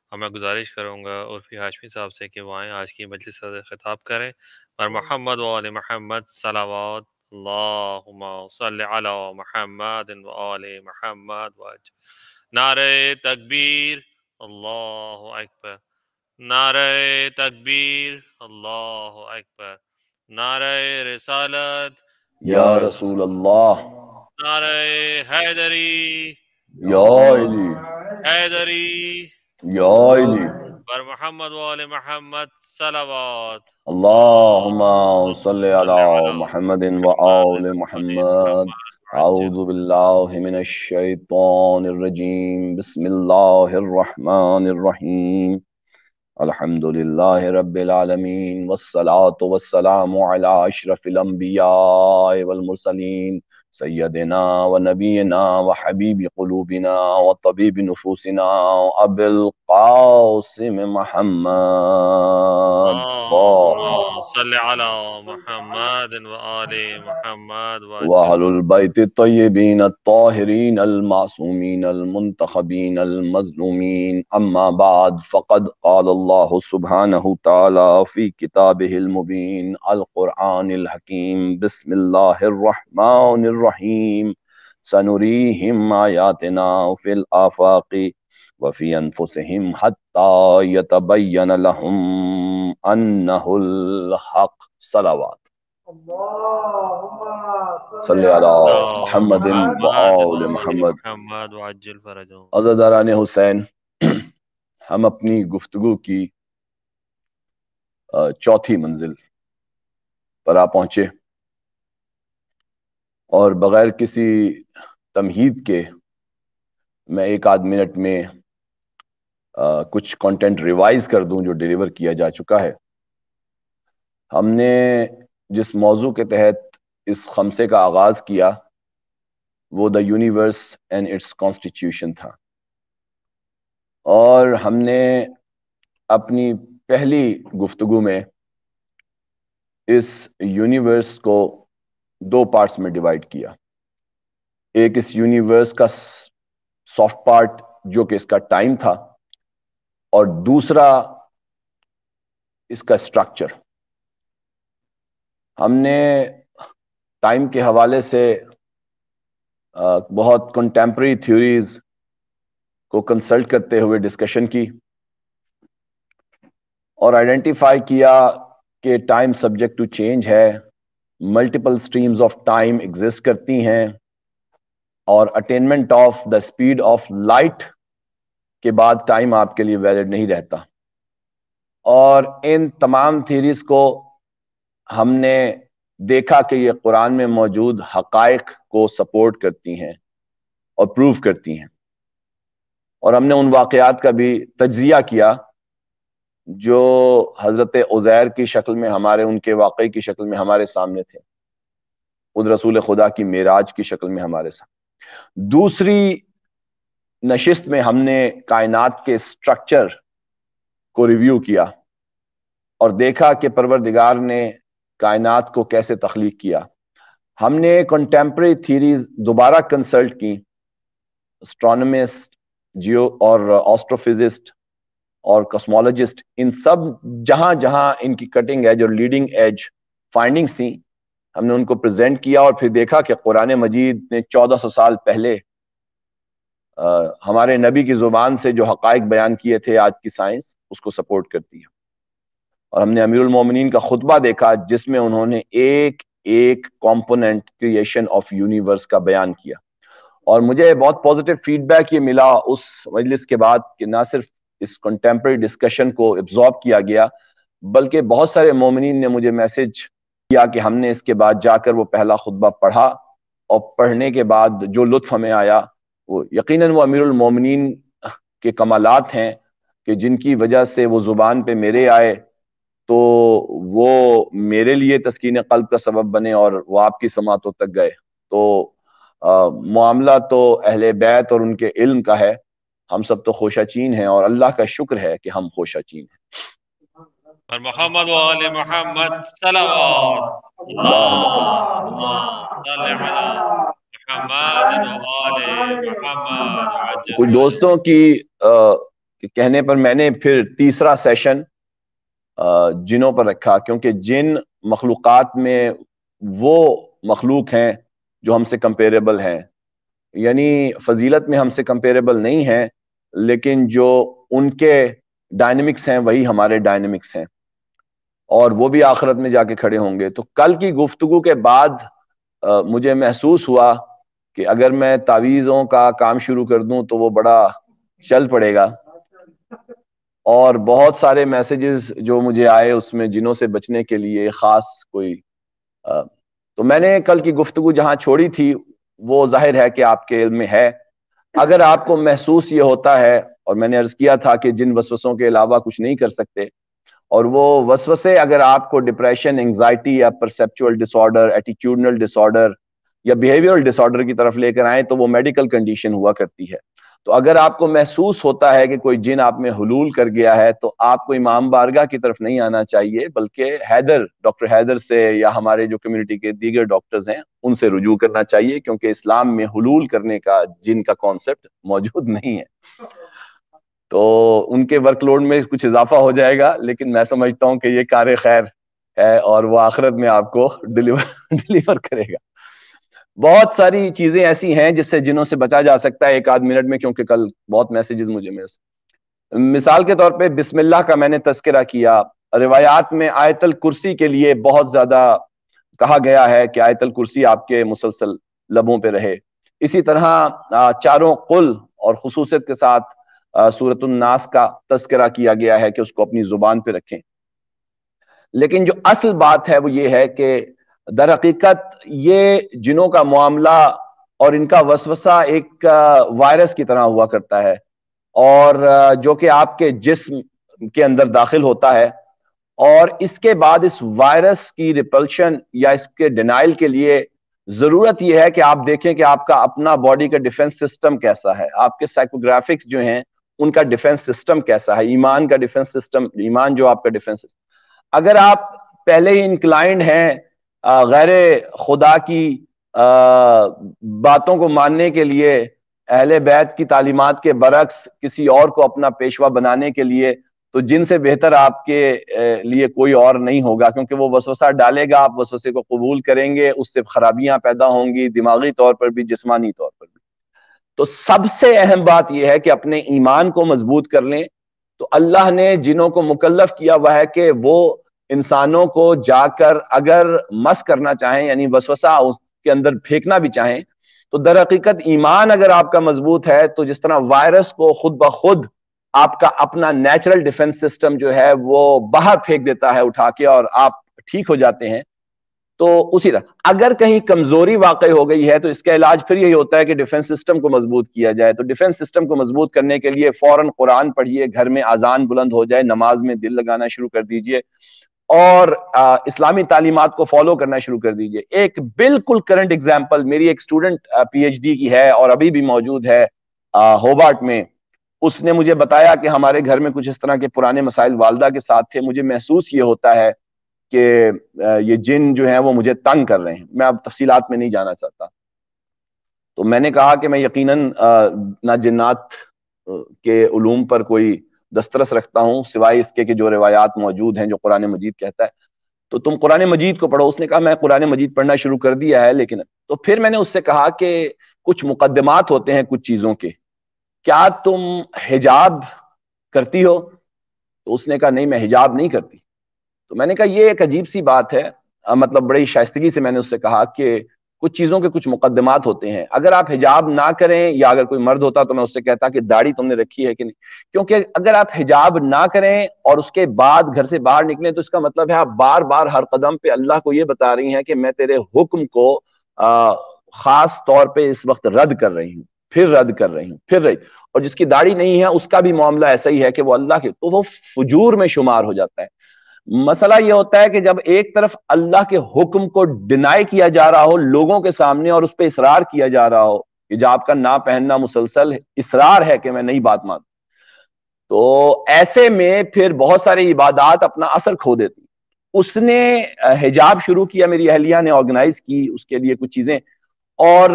اور میں گزارش کروں گا عرفی ہاشمی صاحب سے کہ وہ آئیں آج کی مجلس سے خطاب کریں اور محمد وآل محمد صلوات اللہم صلی علی محمد وآل محمد وعجل. نعرہ تکبیر اللہ اکبر، نعرہ تکبیر اللہ اکبر، نعرہ رسالت یا رسول اللہ، نعرہ حیدری یا علی، حیدری یا علی، بر محمد وآل محمد صلوات اللہم صلی علی محمد وآل محمد. اعوذ باللہ من الشیطان الرجیم، بسم اللہ الرحمن الرحیم. الحمد للہ رب العالمین والصلاة والسلام علی اشرف الانبیاء والمرسلین سیدنا و نبینا و حبیب قلوبنا و طبیب نفوسنا ابی القاسم محمد. اللہم صلی علی محمد وآل محمد وأهل البيت الطيبين الطاهرين المعصومين المنتخبين المظلومين. أما بعد، فقد قال الله سبحانه تعالى في كتابه المبين القرآن الحكيم. بسم الله الرحمن الرحيم. سنريهم آياتنا في الآفاق وفي أنفسهم حتى يتبين لهم أنه الحق. صلوات. صلی علی محمد وآل محمد. وعجل فرجہم. عزیزان حسین، ہم اپنی گفتگو کی چوتھی منزل پر آ پہنچے اور بغیر کسی تمہید کے میں ایک آدھ منٹ میں کچھ کنٹینٹ ریوائز کر دوں جو ڈیلیور کیا جا چکا ہے. ہم نے جس موضوع کے تحت اس خمسے کا آغاز کیا وہ the universe and its constitution تھا، اور ہم نے اپنی پہلی گفتگو میں اس یونیورس کو دو پارٹس میں ڈیوائڈ کیا. ایک اس یونیورس کا سافٹ پارٹ جو کہ اس کا ٹائم تھا، اور دوسرا اس کا اسٹرکچر. ہم نے ٹائم کے حوالے سے بہت کنٹمپرری تھیوریز کو کنسلٹ کرتے ہوئے ڈسکشن کی، اور آئیڈینٹیفائی کیا کہ ٹائم سبجیکٹ ٹو چینج ہے، multiple streams of time exist کرتی ہیں، اور attainment of the speed of light کے بعد ٹائم آپ کے لیے ویلڈ نہیں رہتا. اور ان تمام تھیریز کو ہم نے دیکھا کہ یہ قرآن میں موجود حقائق کو سپورٹ کرتی ہیں اور پروف کرتی ہیں، اور ہم نے ان واقعات کا بھی تجزیہ کیا جو حضرت عزیر کی شکل میں ہمارے، ان کے واقعے کی شکل میں ہمارے سامنے تھے، خود رسول خدا کی معراج کی شکل میں ہمارے سامنے. دوسری نشست میں ہم نے کائنات کے سٹرکچر کو ریویو کیا اور دیکھا کہ پروردگار نے کائنات کو کیسے تخلیق کیا. ہم نے کنٹمپرری تھیریز دوبارہ کنسلٹ کی، اسٹرانومسٹ، جیو اور آسٹروفزسٹ اور کاسمولوجسٹ، ان سب جہاں جہاں ان کی کٹنگ ایج اور لیڈنگ ایج فائنڈنگز تھیں، ہم نے ان کو پریزنٹ کیا اور پھر دیکھا کہ قرآن مجید نے 1400 سال پہلے ہمارے نبی کی زبان سے جو حقائق بیان کیے تھے، آج کی سائنس اس کو سپورٹ کرتی ہے. اور ہم نے امیر المومنین کا خطبہ دیکھا جس میں انہوں نے ایک ایک کمپوننٹ کریشن آف یونیورس کا بیان کیا. اور مجھے بہت پازیٹیو فیڈ بیک یہ ملا اس مجلس کے بعد کہ نہ صرف اس کنٹمپرری ڈسکشن کو ایبزارب کیا گیا، بلکہ بہت سارے مومنین نے مجھے میسج کیا کہ ہم نے اس کے بعد جا کر وہ پہلا خطبہ پڑھا، اور پڑھنے کے بعد جو لطف ہمیں آیا وہ یقیناً وہ امیر المومنین کے کمالات ہیں کہ جن کی وجہ سے وہ زبان پہ میرے آئے تو وہ میرے لیے تسکین قلب کا سبب بنے اور وہ آپ کی سماعتوں تک گئے. تو معاملہ تو اہل بیت اور ان کے علم کا ہے، ہم سب تو خوشہ چین ہیں، اور اللہ کا شکر ہے کہ ہم خوشہ چین ہیں. اور محمد و آل محمد صلوات اللہم صل علی محمد و آل محمد عجل. کچھ دوستوں کی کہنے پر میں نے پھر تیسرا سیشن جنوں پر رکھا، کیونکہ جن مخلوقات میں وہ مخلوق ہیں جو ہم سے کمپیریبل ہیں، یعنی فضیلت میں ہم سے کمپیریبل نہیں ہیں، لیکن جو ان کے ڈائنمکس ہیں وہی ہمارے ڈائنمکس ہیں، اور وہ بھی آخرت میں جا کے کھڑے ہوں گے. تو کل کی گفتگو کے بعد مجھے محسوس ہوا کہ اگر میں تعویذوں کا کام شروع کر دوں تو وہ بڑا چل پڑے گا، اور بہت سارے میسیجز جو مجھے آئے اس میں جنوں سے بچنے کے لیے خاص کوئی تو میں نے کل کی گفتگو جہاں چھوڑی تھی وہ ظاہر ہے کہ آپ کے علم میں ہے. اگر آپ کو محسوس یہ ہوتا ہے، اور میں نے عرض کیا تھا کہ جن وسوسوں کے علاوہ کچھ نہیں کر سکتے، اور وہ وسوسے اگر آپ کو ڈپریشن، انگزائٹی یا پرسیپچول ڈس آرڈر، ایٹیٹیوڈنل ڈس آرڈر یا بیہیویئرل ڈس آرڈر کی طرف لے کر آئیں تو وہ میڈیکل کنڈیشن ہوا کرتی ہے. تو اگر آپ کو محسوس ہوتا ہے کہ کوئی جن آپ میں حلول کر گیا ہے تو آپ کو امام بارگاہ کی طرف نہیں آنا چاہیے، بلکہ ڈاکٹر حیدر سے یا ہمارے جو کمیونٹی کے دیگر ڈاکٹرز ہیں ان سے رجوع کرنا چاہیے، کیونکہ اسلام میں حلول کرنے کا جن کا کانسیپٹ موجود نہیں ہے. تو ان کے ورک لوڈ میں کچھ اضافہ ہو جائے گا، لیکن میں سمجھتا ہوں کہ یہ کار خیر ہے اور وہ آخرت میں آپ کو ڈلیور کرے گا. بہت ساری چیزیں ایسی ہیں جس سے جنوں سے بچا جا سکتا ہے ایک آدھ منٹ میں، کیونکہ کل بہت میسیجز مجھے مثال کے طور پہ بسم اللہ کا میں نے تذکرہ کیا. روایات میں آیت الکرسی کے لیے بہت زیادہ کہا گیا ہے کہ آیت الکرسی آپ کے مسلسل لبوں پہ رہے. اسی طرح چاروں قل اور خصوصیت کے ساتھ سورۃ الناس کا تذکرہ کیا گیا ہے کہ اس کو اپنی زبان پہ رکھیں. لیکن جو اصل بات ہے وہ یہ ہے کہ در حقیقت یہ جنوں کا معاملہ اور ان کا وسوسہ ایک وائرس کی طرح ہوا کرتا ہے، اور جو کہ آپ کے جسم کے اندر داخل ہوتا ہے، اور اس کے بعد اس وائرس کی ریپلشن یا اس کے ڈینائل کے لیے ضرورت یہ ہے کہ آپ دیکھیں کہ آپ کا اپنا باڈی کا ڈیفنس سسٹم کیسا ہے، آپ کے سائیکوگرافکس جو ہیں ان کا ڈیفنس سسٹم کیسا ہے، ایمان کا ڈیفنس سسٹم، ایمان جو آپ کا ڈیفنس سسٹم. اگر آپ پہلے ہی انکلائنڈ ہیں غیر خدا کی باتوں کو ماننے کے لیے، اہل بیت کی تعلیمات کے برعکس کسی اور کو اپنا پیشوا بنانے کے لیے، تو جن سے بہتر آپ کے لیے کوئی اور نہیں ہوگا، کیونکہ وہ وسوسہ ڈالے گا، آپ وسوسے کو قبول کریں گے، اس سے خرابیاں پیدا ہوں گی دماغی طور پر بھی، جسمانی طور پر بھی. تو سب سے اہم بات یہ ہے کہ اپنے ایمان کو مضبوط کر لیں. تو اللہ نے جنوں کو مکلف کیا ہوا ہے کہ وہ انسانوں کو جا کر اگر مس کرنا چاہیں، یعنی وسوسہ اس کے اندر پھینکنا بھی چاہیں، تو در حقیقت ایمان اگر آپ کا مضبوط ہے تو جس طرح وائرس کو خود بخود آپ کا اپنا نیچرل ڈیفنس سسٹم جو ہے وہ باہر پھینک دیتا ہے اٹھا کے اور آپ ٹھیک ہو جاتے ہیں، تو اسی طرح اگر کہیں کمزوری واقع ہو گئی ہے تو اس کا علاج پھر یہی ہوتا ہے کہ ڈیفنس سسٹم کو مضبوط کیا جائے. تو ڈیفنس سسٹم کو مضبوط کرنے کے لیے فوراً قرآن پڑھیے، گھر میں اذان بلند ہو جائے، نماز میں دل لگانا شروع کر دیجئے اور اسلامی تعلیمات کو فالو کرنا شروع کر دیجئے. ایک بالکل کرنٹ ایگزامپل میری ایک اسٹوڈنٹ پی ایچ ڈی کی ہے اور ابھی بھی موجود ہے ہوبارٹ میں. اس نے مجھے بتایا کہ ہمارے گھر میں کچھ اس طرح کے پرانے مسائل والدہ کے ساتھ تھے، مجھے محسوس یہ ہوتا ہے کہ یہ جن جو ہیں وہ مجھے تنگ کر رہے ہیں. میں اب تفصیلات میں نہیں جانا چاہتا. تو میں نے کہا کہ میں یقیناً نہ جنات کے علوم پر کوئی دسترس رکھتا ہوں سوائے اس کے کہ جو روایات موجود ہیں جو قرآن مجید کہتا ہے، تو تم قرآن مجید کو پڑھو. اس نے کہا میں قرآن مجید پڑھنا شروع کر دیا ہے، لیکن تو پھر میں نے اس سے کہا کہ کچھ مقدمات ہوتے ہیں کچھ چیزوں کے، کیا تم حجاب کرتی ہو؟ تو اس نے کہا نہیں میں حجاب نہیں کرتی. تو میں نے کہا یہ ایک عجیب سی بات ہے، مطلب بڑی شائستگی سے میں نے اس سے کہا کہ کچھ چیزوں کے کچھ مقدمات ہوتے ہیں. اگر آپ حجاب نہ کریں یا اگر کوئی مرد ہوتا تو میں اس سے کہتا کہ داڑھی تم نے رکھی ہے کہ نہیں، کیونکہ اگر آپ حجاب نہ کریں اور اس کے بعد گھر سے باہر نکلیں تو اس کا مطلب ہے آپ بار بار ہر قدم پہ اللہ کو یہ بتا رہی ہیں کہ میں تیرے حکم کو خاص طور پہ اس وقت رد کر رہی ہوں، پھر رد کر رہی ہوں، پھر رہی. اور جس کی داڑھی نہیں ہے اس کا بھی معاملہ ایسا ہی ہے کہ وہ اللہ کے، تو وہ فجور میں شمار ہو جاتا ہے. مسئلہ یہ ہوتا ہے کہ جب ایک طرف اللہ کے حکم کو ڈینائی کیا جا رہا ہو لوگوں کے سامنے اور اس پہ اصرار کیا جا رہا ہو، حجاب کا نہ پہننا مسلسل اصرار ہے کہ میں نہیں بات مانتا، تو ایسے میں پھر بہت ساری عبادات اپنا اثر کھو دیتی. اس نے حجاب شروع کیا، میری اہلیہ نے آرگنائز کی اس کے لیے کچھ چیزیں، اور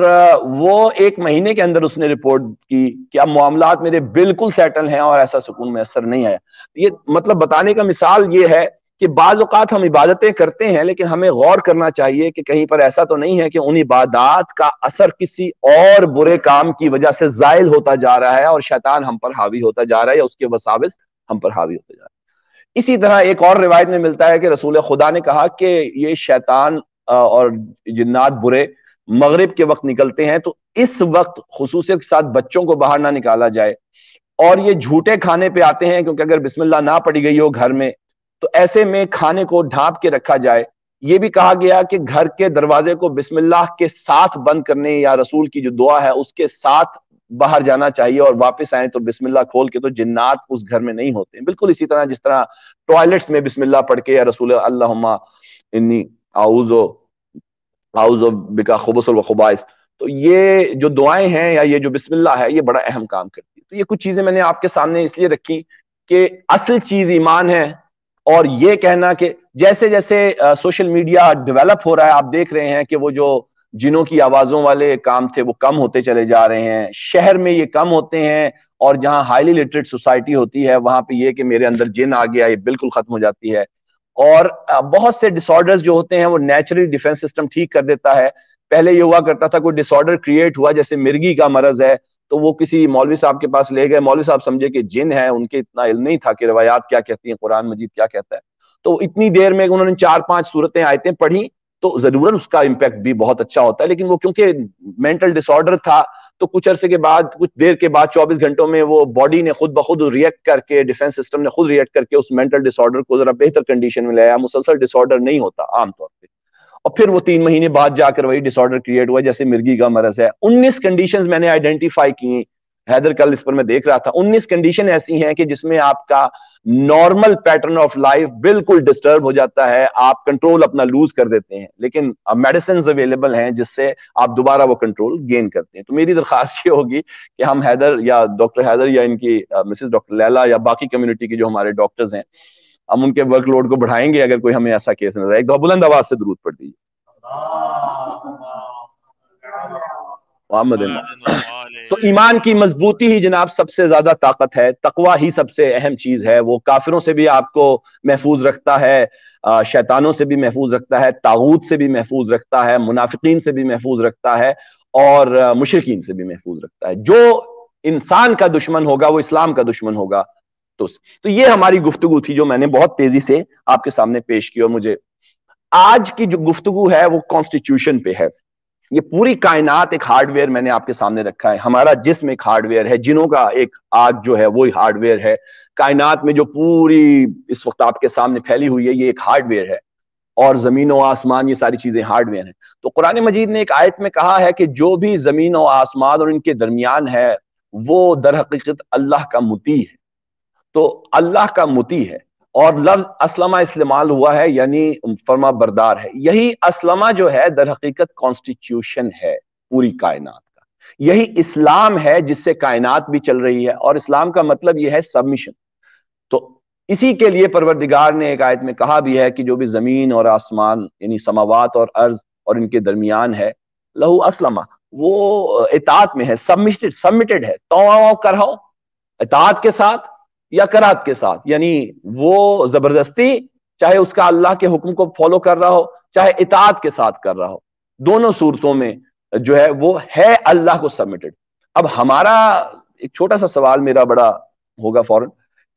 وہ 1 مہینے کے اندر اس نے رپورٹ کی کہ اب معاملات میرے بالکل سیٹل ہیں اور ایسا سکون میسر نہیں آیا. یہ مطلب بتانے کا مثال یہ ہے کہ بعض اوقات ہم عبادتیں کرتے ہیں لیکن ہمیں غور کرنا چاہیے کہ کہیں پر ایسا تو نہیں ہے کہ ان عبادات کا اثر کسی اور برے کام کی وجہ سے زائل ہوتا جا رہا ہے اور شیطان ہم پر حاوی ہوتا جا رہا ہے یا اس کے وساوس ہم پر حاوی ہوتے جا رہا ہے. اسی طرح ایک اور روایت میں ملتا ہے کہ رسول خدا نے کہا کہ یہ شیطان اور جنات برے مغرب کے وقت نکلتے ہیں، تو اس وقت خصوصیت کے ساتھ بچوں کو باہر نہ نکالا جائے، اور یہ جھوٹے کھانے پہ آتے ہیں کیونکہ اگر بسم اللہ نہ پڑھی گئی ہو گھر میں تو ایسے میں کھانے کو ڈھانپ کے رکھا جائے. یہ بھی کہا گیا کہ گھر کے دروازے کو بسم اللہ کے ساتھ بند کرنے یا رسول کی جو دعا ہے اس کے ساتھ باہر جانا چاہیے، اور واپس آئیں تو بسم اللہ کھول کے، تو جنات اس گھر میں نہیں ہوتے. بالکل اسی طرح جس طرح ٹوائلٹس میں بسم اللہ پڑھ کے یا رسول اللہم انی اعوذ بک خبث الخبائث، تو یہ جو دعائیں ہیں یا یہ جو بسم اللہ ہے یہ بڑا اہم کام کرتی ہے. تو یہ کچھ چیزیں میں نے آپ کے سامنے اس لیے رکھی کہ اصل چیز ایمان ہے. اور یہ کہنا کہ جیسے جیسے سوشل میڈیا ڈیولپ ہو رہا ہے، آپ دیکھ رہے ہیں کہ وہ جو جنوں کی آوازوں والے کام تھے وہ کم ہوتے چلے جا رہے ہیں، شہر میں یہ کم ہوتے ہیں، اور جہاں ہائیلی لٹریٹ سوسائٹی ہوتی ہے وہاں پہ یہ کہ میرے اندر جن آ گیا یہ بالکل ختم ہو جاتی ہے. اور بہت سے ڈس آرڈرز جو ہوتے ہیں وہ نیچرلی ڈیفنس سسٹم ٹھیک کر دیتا ہے. پہلے یہ ہوا کرتا تھا کوئی ڈس آرڈر کریٹ ہوا جیسے مرگی کا مرض ہے تو وہ کسی مولوی صاحب کے پاس لے گئے، مولوی صاحب سمجھے کہ جن ہے، ان کے اتنا علم نہیں تھا کہ روایات کیا کہتی ہیں، قرآن مجید کیا کہتا ہے. تو اتنی دیر میں انہوں نے 4-5 صورتیں آیتیں پڑھی تو ضرور اس کا امپیکٹ بھی بہت اچھا ہوتا ہے، لیکن وہ کیونکہ مینٹل ڈس آرڈر تھا تو کچھ عرصے کے بعد، کچھ دیر کے بعد 24 گھنٹوں میں وہ باڈی نے خود بخود ریئیکٹ کر کے، ڈیفنس سسٹم نے خود ریئیکٹ کر کے اس مینٹل ڈس آرڈر کو ذرا بہتر کنڈیشن میں لایا. مسلسل ڈس آرڈر نہیں ہوتا عام طور پہ، اور پھر وہ 3 مہینے بعد جا کر وہی ڈس آرڈر کریٹ ہوا جیسے مرگی کا مرض ہے. 19 کنڈیشنز میں نے آئیڈینٹیفائی کی، حیدر کل اس پر میں دیکھ رہا تھا. 19 کنڈیشن ایسی ہیں کہ جس میں آپ کا نارمل پیٹرن آف لائف بالکل ڈسٹرب ہو جاتا ہے، آپ کنٹرول اپنا لوز کر دیتے ہیں، لیکن میڈیسنز اویلیبل ہیں جس سے آپ دوبارہ وہ کنٹرول گین کرتے ہیں. تو میری درخواست یہ ہوگی کہ ہم حیدر یا ڈاکٹر حیدر یا ان کی مسز ڈاکٹر لیلا یا باقی کمیونٹی کے جو ہمارے ڈاکٹرز ہیں، ہم ان کے ورک لوڈ کو بڑھائیں گے اگر کوئی ہمیں ایسا کیس نظر آئے. ایک دفعہ بلند آواز سے درود پڑھ دیجیے. محمد. تو ایمان کی مضبوطی ہی جناب سب سے زیادہ طاقت ہے، تقوی ہی سب سے اہم چیز ہے. وہ کافروں سے بھی آپ کو محفوظ رکھتا ہے، شیطانوں سے بھی محفوظ رکھتا ہے، طاغوت سے بھی محفوظ رکھتا ہے، منافقین سے بھی محفوظ رکھتا ہے، اور مشرکین سے بھی محفوظ رکھتا ہے. جو انسان کا دشمن ہوگا وہ اسلام کا دشمن ہوگا. تو یہ ہماری گفتگو تھی جو میں نے بہت تیزی سے آپ کے سامنے پیش کی. اور مجھے آج کی جو گفتگو ہے وہ کانسٹیٹیوشن پہ ہے. یہ پوری کائنات ایک ہارڈ ویئر میں نے آپ کے سامنے رکھا ہے. ہمارا جسم ایک ہارڈ ویئر ہے, جنوں کا ایک آگ جو ہے وہی ہارڈ ویئر ہے. کائنات میں جو پوری اس وقت آپ کے سامنے پھیلی ہوئی ہے یہ ایک ہارڈ ویئر ہے, اور زمین و آسمان یہ ساری چیزیں ہارڈ ویئر ہیں. تو قرآن مجید نے ایک آیت میں کہا ہے کہ جو بھی زمین و آسمان اور ان کے درمیان ہے وہ در حقیقت اللہ کا مطیع ہے. تو اللہ کا مطیع ہے, اور لفظ اسلمہ استعمال ہوا ہے یعنی فرما بردار ہے. یہی اسلمہ جو ہے در حقیقت کانسٹیٹیوشن ہے پوری کائنات کا. یہی اسلام ہے جس سے کائنات بھی چل رہی ہے, اور اسلام کا مطلب یہ ہے سبمیشن. تو اسی کے لیے پروردگار نے ایک آیت میں کہا بھی ہے کہ جو بھی زمین اور آسمان یعنی سماوات اور ارض اور ان کے درمیان ہے لہو اسلمہ, وہ اطاعت میں ہے, سبمٹڈ ہے. تو کرو اطاعت کے ساتھ یا کراہت کے ساتھ, یعنی وہ زبردستی چاہے اس کا اللہ کے حکم کو فالو کر رہا ہو چاہے اطاعت کے ساتھ کر رہا ہو, دونوں صورتوں میں جو ہے وہ ہے اللہ کو سبمٹڈ. اب ہمارا ایک چھوٹا سا سوال میرا بڑا ہوگا فوراً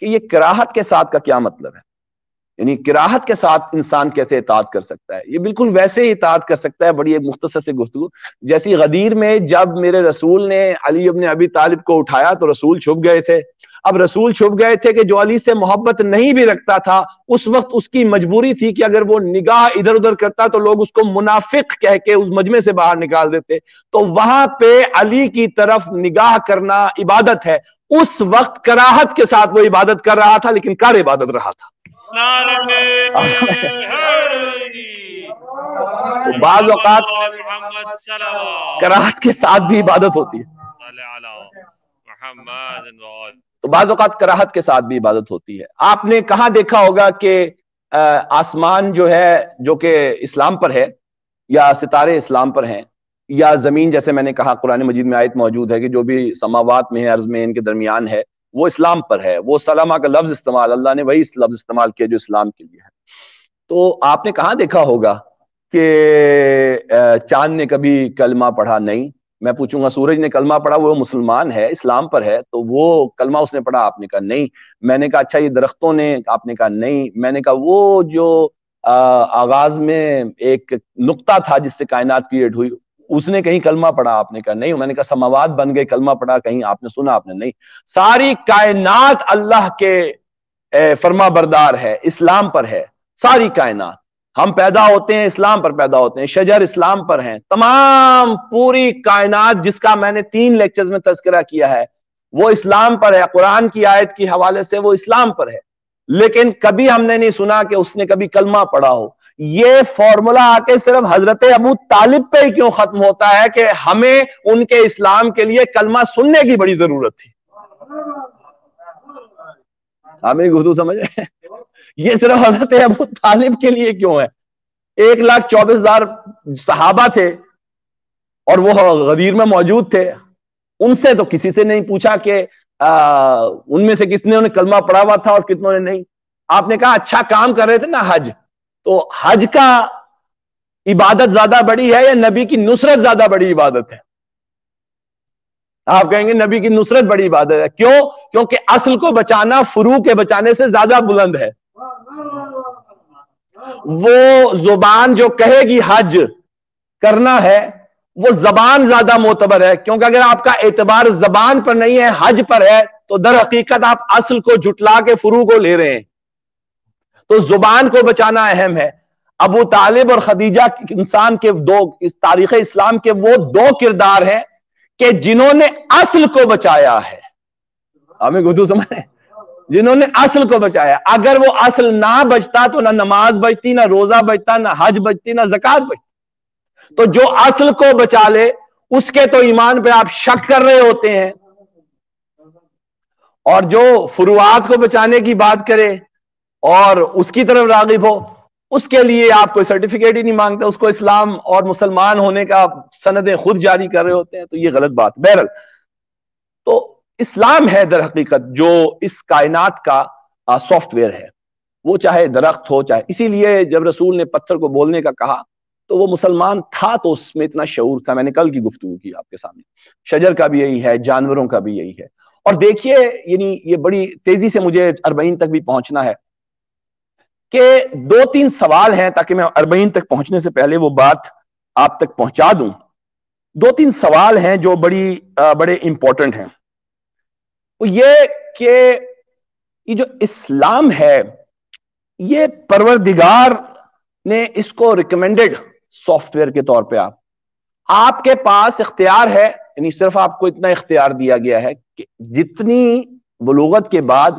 کہ یہ کراہت کے ساتھ کا کیا مطلب ہے, یعنی کراہت کے ساتھ انسان کیسے اطاعت کر سکتا ہے؟ یہ بالکل ویسے ہی اطاعت کر سکتا ہے, بڑی مختصر سے گفتگو جیسی غدیر میں جب میرے رسول نے علی ابن ابی طالب کو اٹھایا تو رسول چھپ گئے تھے. اب رسول چھپ گئے تھے کہ جو علی سے محبت نہیں بھی رکھتا تھا اس وقت اس کی مجبوری تھی کہ اگر وہ نگاہ ادھر ادھر کرتا تو لوگ اس کو منافق کہہ کے اس مجمع سے باہر نکال دیتے. تو وہاں پہ علی کی طرف نگاہ کرنا عبادت ہے. اس وقت کراہت کے ساتھ وہ عبادت کر رہا تھا لیکن کر عبادت رہا تھا. تو بعض اوقات کراہت کے ساتھ بھی عبادت ہوتی ہے, تو بعض اوقات کراہت کے ساتھ بھی عبادت ہوتی ہے. آپ نے کہاں دیکھا ہوگا کہ آسمان جو ہے جو کہ اسلام پر ہے یا ستارے اسلام پر ہیں, یا زمین جیسے میں نے کہا قرآن مجید میں آیت موجود ہے کہ جو بھی سماوات میں ہے ارض میں ان کے درمیان ہے وہ اسلام پر ہے. وہ سلامہ کا لفظ استعمال اللہ نے وہی لفظ استعمال کیا جو اسلام کے لیے ہے. تو آپ نے کہاں دیکھا ہوگا کہ چاند نے کبھی کلمہ پڑھا؟ نہیں. میں پوچھوں گا سورج نے کلمہ پڑھا؟ وہ مسلمان ہے, اسلام پر ہے, تو وہ کلمہ اس نے پڑھا؟ آپ نے کہا نہیں. میں نے کہا اچھا یہ درختوں نے؟ آپ نے کہا نہیں. میں نے کہا وہ جو آغاز میں ایک نقطہ تھا جس سے کائنات کریٹ ہوئی اس نے کہیں کلمہ پڑھا؟ آپ نے کہا نہیں. میں نے کہا سماوات بن گئے کلمہ پڑھا کہیں آپ نے سنا؟ آپ نے نہیں. ساری کائنات اللہ کے فرما بردار ہے, اسلام پر ہے ساری کائنات. ہم پیدا ہوتے ہیں اسلام پر پیدا ہوتے ہیں, شجر اسلام پر ہیں, تمام پوری کائنات جس کا میں نے 3 لیکچرز میں تذکرہ کیا ہے وہ اسلام پر ہے. قرآن کی آیت کی حوالے سے وہ اسلام پر ہے, لیکن کبھی ہم نے نہیں سنا کہ اس نے کبھی کلمہ پڑھا ہو. یہ فارمولا آ کے صرف حضرت ابو طالب پہ ہی کیوں ختم ہوتا ہے کہ ہمیں ان کے اسلام کے لیے کلمہ سننے کی بڑی ضرورت تھی؟ آپ میری گفتگو سمجھ رہے ہیں؟ یہ صرف حضرت ابو طالب کے لیے کیوں ہے؟ 1,24,000 صحابہ تھے اور وہ غدیر میں موجود تھے, ان سے تو کسی سے نہیں پوچھا کہ ان میں سے کس نے کلمہ پڑھا ہوا تھا اور کتنوں نے نہیں. آپ نے کہا اچھا کام کر رہے تھے نا حج, تو حج کا عبادت زیادہ بڑی ہے یا نبی کی نصرت زیادہ بڑی عبادت ہے؟ آپ کہیں گے نبی کی نصرت بڑی عبادت ہے. کیوں؟ کیونکہ اصل کو بچانا فروع کے بچانے سے زیادہ بلند ہے. وہ زبان جو کہے گی حج کرنا ہے وہ زبان زیادہ معتبر ہے, کیونکہ اگر آپ کا اعتبار زبان پر نہیں ہے حج پر ہے تو در حقیقت آپ اصل کو جھٹلا کے فروع کو لے رہے ہیں. تو زبان کو بچانا اہم ہے. ابو طالب اور خدیجہ انسان کے اس تاریخ اسلام کے وہ 2 کردار ہیں کہ جنہوں نے اصل کو بچایا ہے. ہمیں گفتگو سمجھ رہے ہیں؟ جنہوں نے اصل کو بچایا. اگر وہ اصل نہ بچتا تو نہ نماز بچتی, نہ روزہ بچتا, نہ حج بچتی, نہ زکات بچتی. تو جو اصل کو بچا لے اس کے تو ایمان پہ آپ شک کر رہے ہوتے ہیں, اور جو فروعات کو بچانے کی بات کرے اور اس کی طرف راغب ہو اس کے لیے آپ کوئی سرٹیفکیٹ ہی نہیں مانگتے, اس کو اسلام اور مسلمان ہونے کا سندیں خود جاری کر رہے ہوتے ہیں. تو یہ غلط بات. بہرحال تو اسلام ہے در حقیقت جو اس کائنات کا سافٹ ویئر ہے, وہ چاہے درخت ہو چاہے. اسی لیے جب رسول نے پتھر کو بولنے کا کہا تو وہ مسلمان تھا تو اس میں اتنا شعور تھا. میں نے کل کی گفتگو کی آپ کے سامنے, شجر کا بھی یہی ہے, جانوروں کا بھی یہی ہے. اور دیکھیے یعنی یہ بڑی تیزی سے مجھے اربعین تک بھی پہنچنا ہے کہ 2-3 سوال ہیں تاکہ میں اربعین تک پہنچنے سے پہلے وہ بات آپ تک پہنچا دوں. 2-3 سوال ہیں جو بڑے امپورٹنٹ ہیں. وہ یہ کہ یہ جو اسلام ہے یہ پروردگار نے اس کو ریکمینڈڈ سافٹ ویئر کے طور پہ آپ کے پاس اختیار ہے. یعنی صرف آپ کو اتنا اختیار دیا گیا ہے کہ جتنی بلوغت کے بعد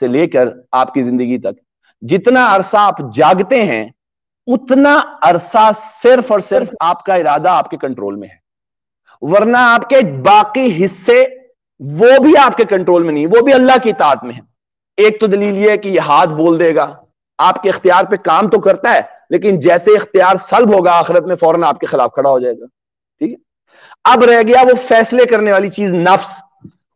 سے لے کر آپ کی زندگی تک جتنا عرصہ آپ جاگتے ہیں اتنا عرصہ صرف اور صرف آپ کا ارادہ آپ کے کنٹرول میں ہے، ورنہ آپ کے باقی حصے وہ بھی آپ کے کنٹرول میں نہیں، وہ بھی اللہ کی اطاعت میں ہے. ایک تو دلیل یہ ہے کہ یہ ہاتھ بول دے گا، آپ کے اختیار پہ کام تو کرتا ہے لیکن جیسے اختیار سلب ہوگا آخرت میں فوراً آپ کے خلاف کھڑا ہو جائے گا. ٹھیک ہے، اب رہ گیا وہ فیصلے کرنے والی چیز نفس.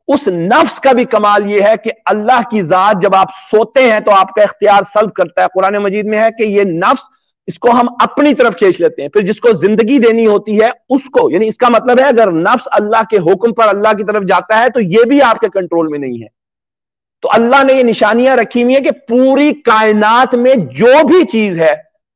اس نفس کا بھی کمال یہ ہے کہ اللہ کی ذات جب آپ سوتے ہیں تو آپ کا اختیار سلب کرتا ہے. قرآن مجید میں ہے کہ یہ نفس اس کو ہم اپنی طرف کھینچ لیتے ہیں، پھر جس کو زندگی دینی ہوتی ہے اس کو، یعنی اس کا مطلب ہے اگر نفس اللہ کے حکم پر اللہ کی طرف جاتا ہے تو یہ بھی آپ کے کنٹرول میں نہیں ہے. تو اللہ نے یہ نشانیاں رکھی ہوئی ہیں کہ پوری کائنات میں جو بھی چیز ہے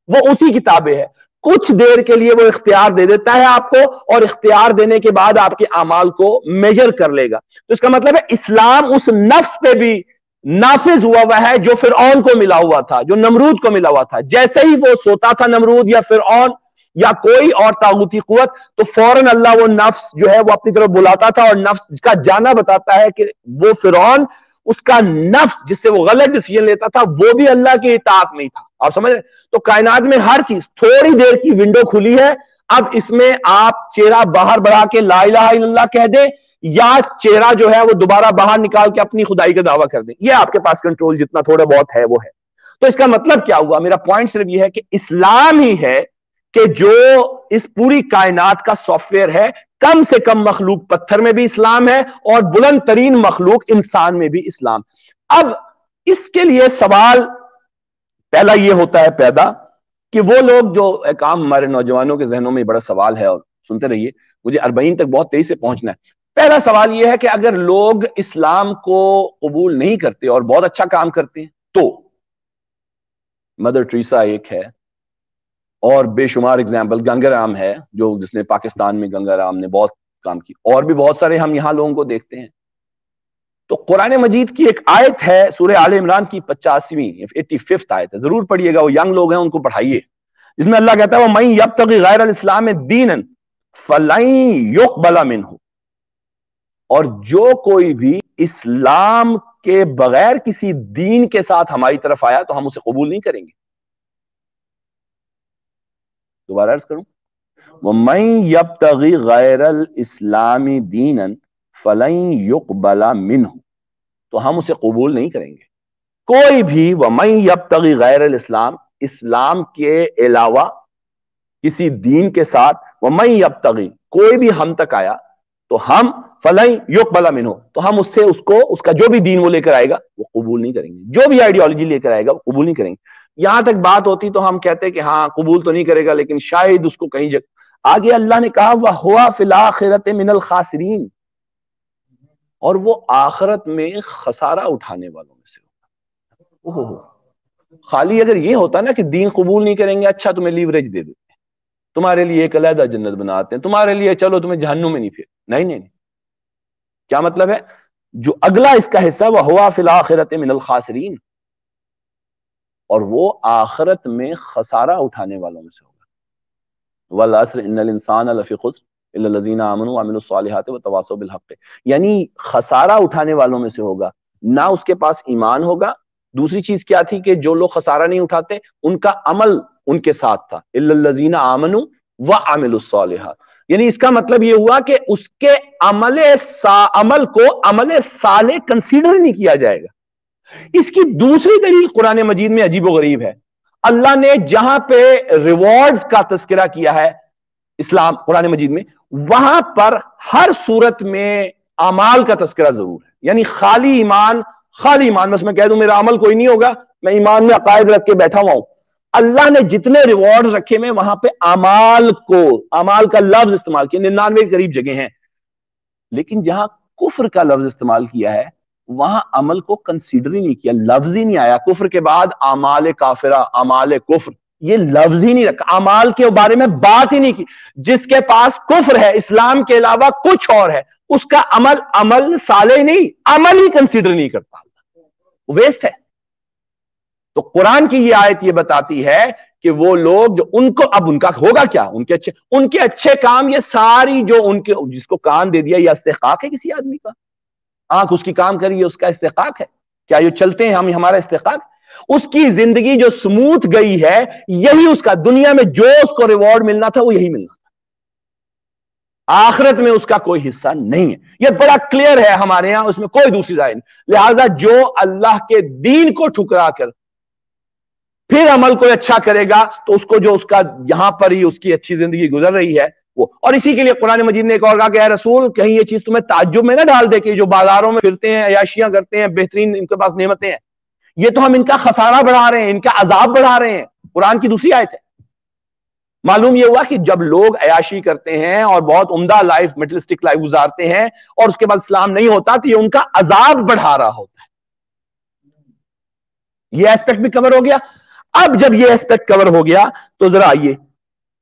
وہ اسی کتابیں ہے. کچھ دیر کے لیے وہ اختیار دے دیتا ہے آپ کو اور اختیار دینے کے بعد آپ کے اعمال کو میجر کر لے گا. تو اس کا مطلب ہے اسلام اس نفس پہ بھی نافذ ہوا ہے جو فرعون کو ملا ہوا تھا، جو نمرود کو ملا ہوا تھا. جیسے ہی وہ سوتا تھا نمرود یا فرعون یا کوئی اور طاغوتی قوت تو فوراً اللہ وہ نفس جو ہے وہ اپنی طرف بلاتا تھا اور نفس کا جانا بتاتا ہے کہ وہ فرعون اس کا نفس جس سے وہ غلط ڈیسیژن لیتا تھا وہ بھی اللہ کی اطاعت میں ہی تھا. آپ سمجھ رہے؟ تو کائنات میں ہر چیز تھوڑی دیر کی ونڈو کھلی ہے. اب اس میں آپ چہرہ باہر بڑھا کے لا الہ الا اللہ کہہ دیں یا چہرہ جو ہے وہ دوبارہ باہر نکال کے اپنی خدائی کا دعویٰ کر دیں، یہ آپ کے پاس کنٹرول جتنا تھوڑا بہت ہے وہ ہے. تو اس کا مطلب کیا ہوا؟ میرا پوائنٹ صرف یہ ہے کہ اسلام ہی ہے کہ جو اس پوری کائنات کا سافٹ ویئر ہے. کم سے کم مخلوق پتھر میں بھی اسلام ہے اور بلند ترین مخلوق انسان میں بھی اسلام. اب اس کے لیے سوال پہلا یہ ہوتا ہے پیدا کہ وہ لوگ جو کام ہمارے نوجوانوں کے ذہنوں میں بڑا سوال ہے، اور سنتے رہیے مجھے اربعین تک بہت تیزی سے پہنچنا ہے. پہلا سوال یہ ہے کہ اگر لوگ اسلام کو قبول نہیں کرتے اور بہت اچھا کام کرتے ہیں تو مدر ٹریسا ایک ہے اور بے شمار اگزامپل، گنگا رام ہے جو جس نے پاکستان میں گنگا رام نے بہت کام کی، اور بھی بہت سارے ہم یہاں لوگوں کو دیکھتے ہیں. تو قرآن مجید کی ایک آیت ہے سورہ آل عمران کی 85ویں 85 آیت ہے، ضرور پڑھیے گا، وہ ینگ لوگ ہیں ان کو پڑھائیے، جس میں اللہ کہتا ہے وَمَن يَبْتَغِ غَيْرَ الْإِسْلَامِ دِينًا فَلَن يُقْبَلَ مِنْهُ، اور جو کوئی بھی اسلام کے بغیر کسی دین کے ساتھ ہماری طرف آیا تو ہم اسے قبول نہیں کریں گے. دوبارہ عرض کروں، وَمَن يَبْتَغِ غَيْرَ الْإِسْلَامِ دِينًا فَلَن يُقْبَلَ مِنْهُ، تو ہم اسے قبول نہیں کریں گے. کوئی بھی وَمَن يَبْتَغِ غَيْرَ الْإِسْلَام، اسلام کے علاوہ کسی دین کے ساتھ، وَمَن يَبْتَغِ، کوئی بھی ہم تک آیا تو ہم فَلَن يُقْبَلَ مِنْهُ، تو ہم اس سے اس کا جو بھی دین وہ لے کر آئے گا وہ قبول نہیں کریں گے، جو بھی آئیڈیالوجی لے کر آئے گا وہ قبول نہیں کریں گے. یہاں تک بات ہوتی تو ہم کہتے کہ ہاں قبول تو نہیں کرے گا لیکن شاید اس کو کہیں آگے اللہ نے کہا وَهُوَ فِي الْآخِرَةِ مِنَ الْخَاسِرِينَ، اور وہ آخرت میں خسارہ اٹھانے والوں میں سے ہوگا. خالی اگر یہ ہوتا نا کہ دین قبول نہیں کریں گے، اچھا تمہیں لیوریج دے دیتے ہیں، تمہارے لیے ایک علیحدہ جنت بناتے ہیں، تمہارے لیے چلو تمہیں جہنم میں نہیں، پھر نہیں. کیا مطلب ہے؟ جو اگلا اس کا حصہ وَهُوَ فِي الْآخِرَةِ مِنَ الْخَاسِرِينَ، اور وہ آخرت میں خسارہ اٹھانے والوں میں سے ہوگا. وَالْعَصْرِ إِنَّ الْإِنسَانَ لَفِي خُسْرٍ إِلَّا الَّذِينَ آمَنُوا وَعَمِلُوا الصَّالِحَاتِ وَتَوَاصَوْا بِالْحَقِّ، یعنی خسارہ اٹھانے والوں میں سے ہوگا، نہ اس کے پاس ایمان ہوگا. دوسری چیز کیا تھی کہ جو لوگ خسارہ نہیں اٹھاتے ان کا عمل ان کے ساتھ تھا، إِلَّا الَّذِينَ آمَنُوا وَعَمِلُوا الصَّالِحَاتِ، یعنی اس کا مطلب یہ ہوا کہ اس کے عمل کو عمل صالح کنسیڈر نہیں کیا جائے گا. اس کی دوسری دلیل قرآن مجید میں عجیب و غریب ہے. اللہ نے جہاں پہ ریوارڈز کا تذکرہ کیا ہے اسلام قرآن مجید میں، وہاں پر ہر صورت میں اعمال کا تذکرہ ضرور ہے. یعنی خالی ایمان بس میں کہہ دوں میرا عمل کوئی نہیں ہوگا، میں ایمان میں عقائد رکھ کے بیٹھا ہوا ہوں، اللہ نے جتنے ریوارڈز رکھے میں وہاں پہ اعمال کا لفظ استعمال کیا، 99 کے قریب جگہ ہیں. لیکن جہاں کفر کا لفظ استعمال کیا ہے وہاں عمل کو کنسیڈر ہی نہیں کیا, لفظ ہی نہیں آیا. کفر کے بعد اعمال کافرہ, اعمال کفر, یہ لفظ ہی نہیں رکھا, اعمال کے بارے میں بات ہی نہیں کی. جس کے پاس کفر ہے, اسلام کے علاوہ کچھ اور ہے, اس کا عمل صالح نہیں, عمل ہی کنسیڈر نہیں کرتا, ویسٹ ہے. تو قرآن کی یہ آیت یہ بتاتی ہے کہ وہ لوگ جو ان کو, اب ان کا ہوگا کیا, ان کے اچھے کام, یہ ساری جو ان کے, جس کو کان دے دیا, یہ استحقاق ہے کسی آدمی کا, آنکھ اس کی کام کری ہے, اس کا استحقاق ہے کیا, یہ چلتے ہیں ہم, ہمارا استحقاق. اس کی زندگی جو سموتھ گئی ہے, یہی اس کا, دنیا میں جو اس کو ریوارڈ ملنا تھا وہ یہی ملنا تھا, آخرت میں اس کا کوئی حصہ نہیں ہے. یہ بڑا کلیئر ہے ہمارے ہاں, اس میں کوئی دوسری رائے نہیں. لہذا جو اللہ کے دین کو ٹھکرا کر پھر عمل کو اچھا کرے گا, تو اس کو جو اس کا یہاں پر ہی اس کی اچھی زندگی گزر رہی ہے وہ. اور اسی کے لیے قرآن مجید نے ایک اور کہا کہ اے رسول, کہیں یہ چیز تمہیں تعجب میں نہ ڈال دے کہ جو بازاروں میں پھرتے ہیں, عیاشیاں کرتے ہیں, بہترین ان کے پاس نعمتیں ہیں, یہ تو ہم ان کا خسارہ بڑھا رہے ہیں, ان کا عذاب بڑھا رہے ہیں. قرآن کی دوسری آیت ہے. معلوم یہ ہوا کہ جب لوگ عیاشی کرتے ہیں اور بہت عمدہ لائف, میٹرسٹک لائف گزارتے ہیں, اور اس کے بعد اسلام نہیں ہوتا, تو یہ ان کا عذاب بڑھا رہا ہوتا ہے. یہ ایسپیکٹ بھی کور ہو گیا. اب جب یہ ایسپیکٹ کور ہو گیا تو ذرا آئیے,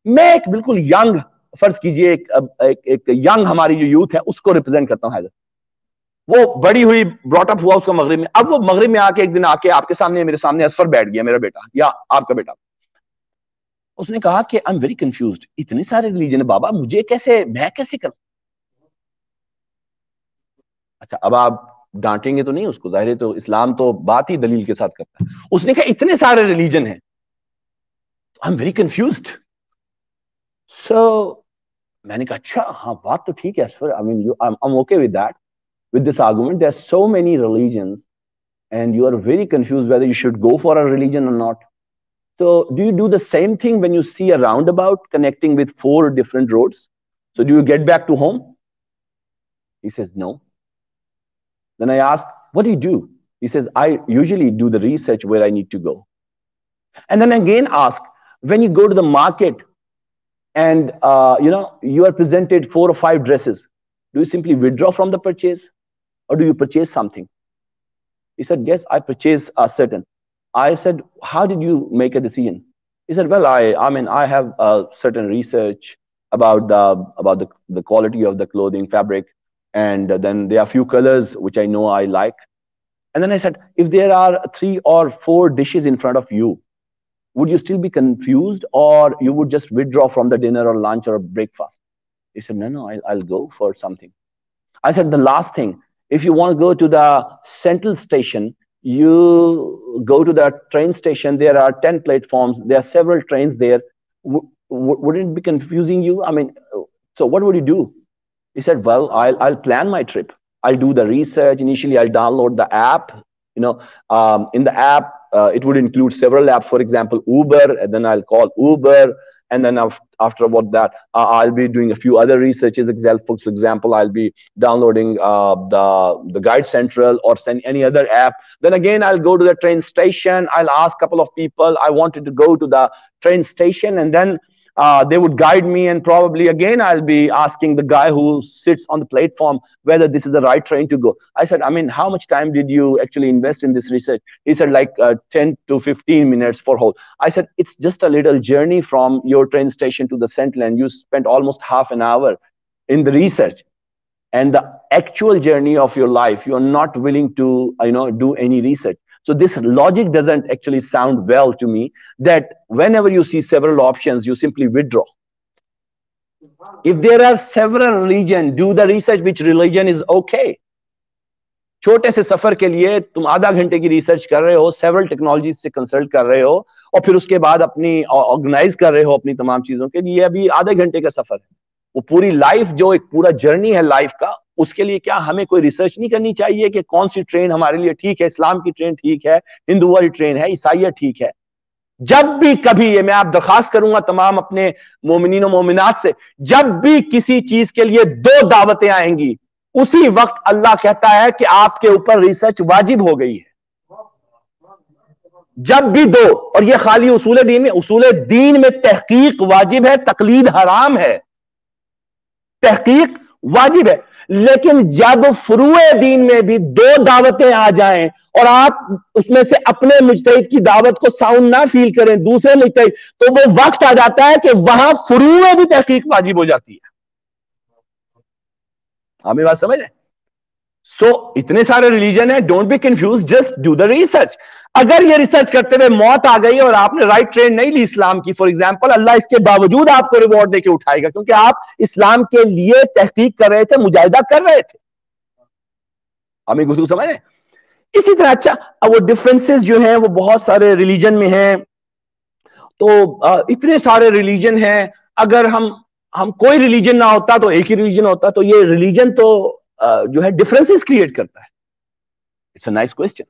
میں ایک بالکل ینگ, فرض کیجئے ایک ینگ ہماری جو یوتھ ہے اس کو ریپرزینٹ کرتا ہوں. حیدر, وہ بڑی ہوئی, براٹ اپ ہوا اس کا مغرب میں. اب وہ مغرب میں آ کے ایک دن آ کے آپ کے سامنے, میرے سامنے اصفر بیٹھ گیا, میرا بیٹا یا آپ کا بیٹا. اس نے کہا کہ آئی ایم ویری کنفیوزڈ, اتنے سارے ریلیجن ہے بابا, مجھے کیسے, میں کیسے کروں. اچھا, اب آپ ڈانٹیں گے تو نہیں اس کو, ظاہر ہے, تو اسلام تو بات ہی دلیل کے ساتھ کرتا ہے. اس نے کہا اتنے سارے ریلیجن ہیں, آئی ایم ویری کنفیوزڈ. سو میں نے کہا اچھا ہاں بات تو ٹھیک ہے اصفر, آئی مین I'm okay with that, with this argument. There are so many religions and you are very confused whether you should go for a religion or not. So do you do the same thing when you see a roundabout connecting with 4 different roads? So do you get back to home? He says no. Then I asked, what do you do? He says, I usually do the research where I need to go. And then again ask, when you go to the market and you are presented 4 or 5 dresses, do you simply withdraw from the purchase or do you purchase something? He said, yes, I purchase a certain. I said, how did you make a decision? He said, well, I have a certain research about the quality of the clothing fabric, and then there are a few colors which I know I like. And then I said, if there are 3 or 4 dishes in front of you, would you still be confused, or you would just withdraw from the dinner or lunch or breakfast? He said, no, I'll go for something. I said, the last thing, if you want to go to the central station, you go to the train station, there are 10 platforms, there are several trains there. Wouldn't it be confusing you? I mean, so what would you do? He said, well, I'll plan my trip. I'll do the research. Initially, I'll download the app. In the app, it would include several apps, for example, Uber, and then I'll call Uber. And then after about that, I'll be doing a few other researches. For example, I'll be downloading the Guide Central or any other app. Then again, I'll go to the train station. I'll ask a couple of people. I wanted to go to the train station, and then they would guide me, and probably again I'll be asking the guy who sits on the platform whether this is the right train to go. I said, I mean, how much time did you actually invest in this research? He said, like 10 to 15 minutes for whole. I said, it's just a little journey from your train station to the central, and you spent almost half an hour in the research. And the actual journey of your life, you are not willing to do any research. So this logic doesn't actually sound well to me, that whenever you see several options, you simply withdraw. If there are several religions, do the research which religion is okay. چھوٹے سے سفر کے لیے تم آدھا گھنٹے کی research کر رہے ہو, سیورل ٹیکنالوجیز سے کنسلٹ کر رہے ہو, اور پھر اس کے بعد اپنی آرگنائز کر رہے ہو اپنی تمام چیزوں کے لیے. ابھی آدھے گھنٹے کا سفر ہے, وہ پوری لائف جو ایک پورا جرنی ہے لائف کا, اس کے لیے کیا ہمیں کوئی ریسرچ نہیں کرنی چاہیے کہ کون سی ٹرین ہمارے لیے ٹھیک ہے؟ اسلام کی ٹرین ٹھیک ہے, ہندو والی ٹرین ہے, عیسائیت ٹھیک ہے. جب بھی کبھی, یہ میں آپ درخواست کروں گا تمام اپنے مومنین و مومنات سے, جب بھی کسی چیز کے لیے 2 دعوتیں آئیں گی, اسی وقت اللہ کہتا ہے کہ آپ کے اوپر ریسرچ واجب ہو گئی ہے. جب بھی 2, اور یہ خالی اصول دین میں, اصول دین میں تحقیق واجب ہے, تقلید حرام ہے. تحقیق واجب ہے. لیکن جب فروع دین میں بھی دو دعوتیں آ جائیں اور آپ اس میں سے اپنے مجتہد کی دعوت کو ساؤنڈ نہ فیل کریں دوسرے مجتہد، تو وہ وقت آ جاتا ہے کہ وہاں فروع میں بھی تحقیق واجب ہو جاتی ہے. آپ میری بات سمجھ رہے ہیں؟ سو اتنے سارے ریلیجن ہیں، don't be confused, just do the research. اگر یہ ریسرچ کرتے ہوئے موت آ گئی اور آپ نے رائٹ ٹرین نہیں لی اسلام کی فار ایگزامپل، اللہ اس کے باوجود آپ کو ریوارڈ دے کے اٹھائے گا، کیونکہ آپ اسلام کے لیے تحقیق کر رہے تھے، مجاہدہ کر رہے تھے. ہمیں گفتگو سمجھ رہے ہیں؟ اسی طرح اچھا وہ ڈفرینسز جو ہیں وہ بہت سارے ریلیجن میں ہیں. تو اتنے سارے ریلیجن ہیں، اگر ہم کوئی ریلیجن نہ ہوتا تو ایک ہی ریلیجن ہوتا، تو یہ ریلیجن تو جو ہے ڈفرینسز کریٹ کرتا ہے. It's a nice question.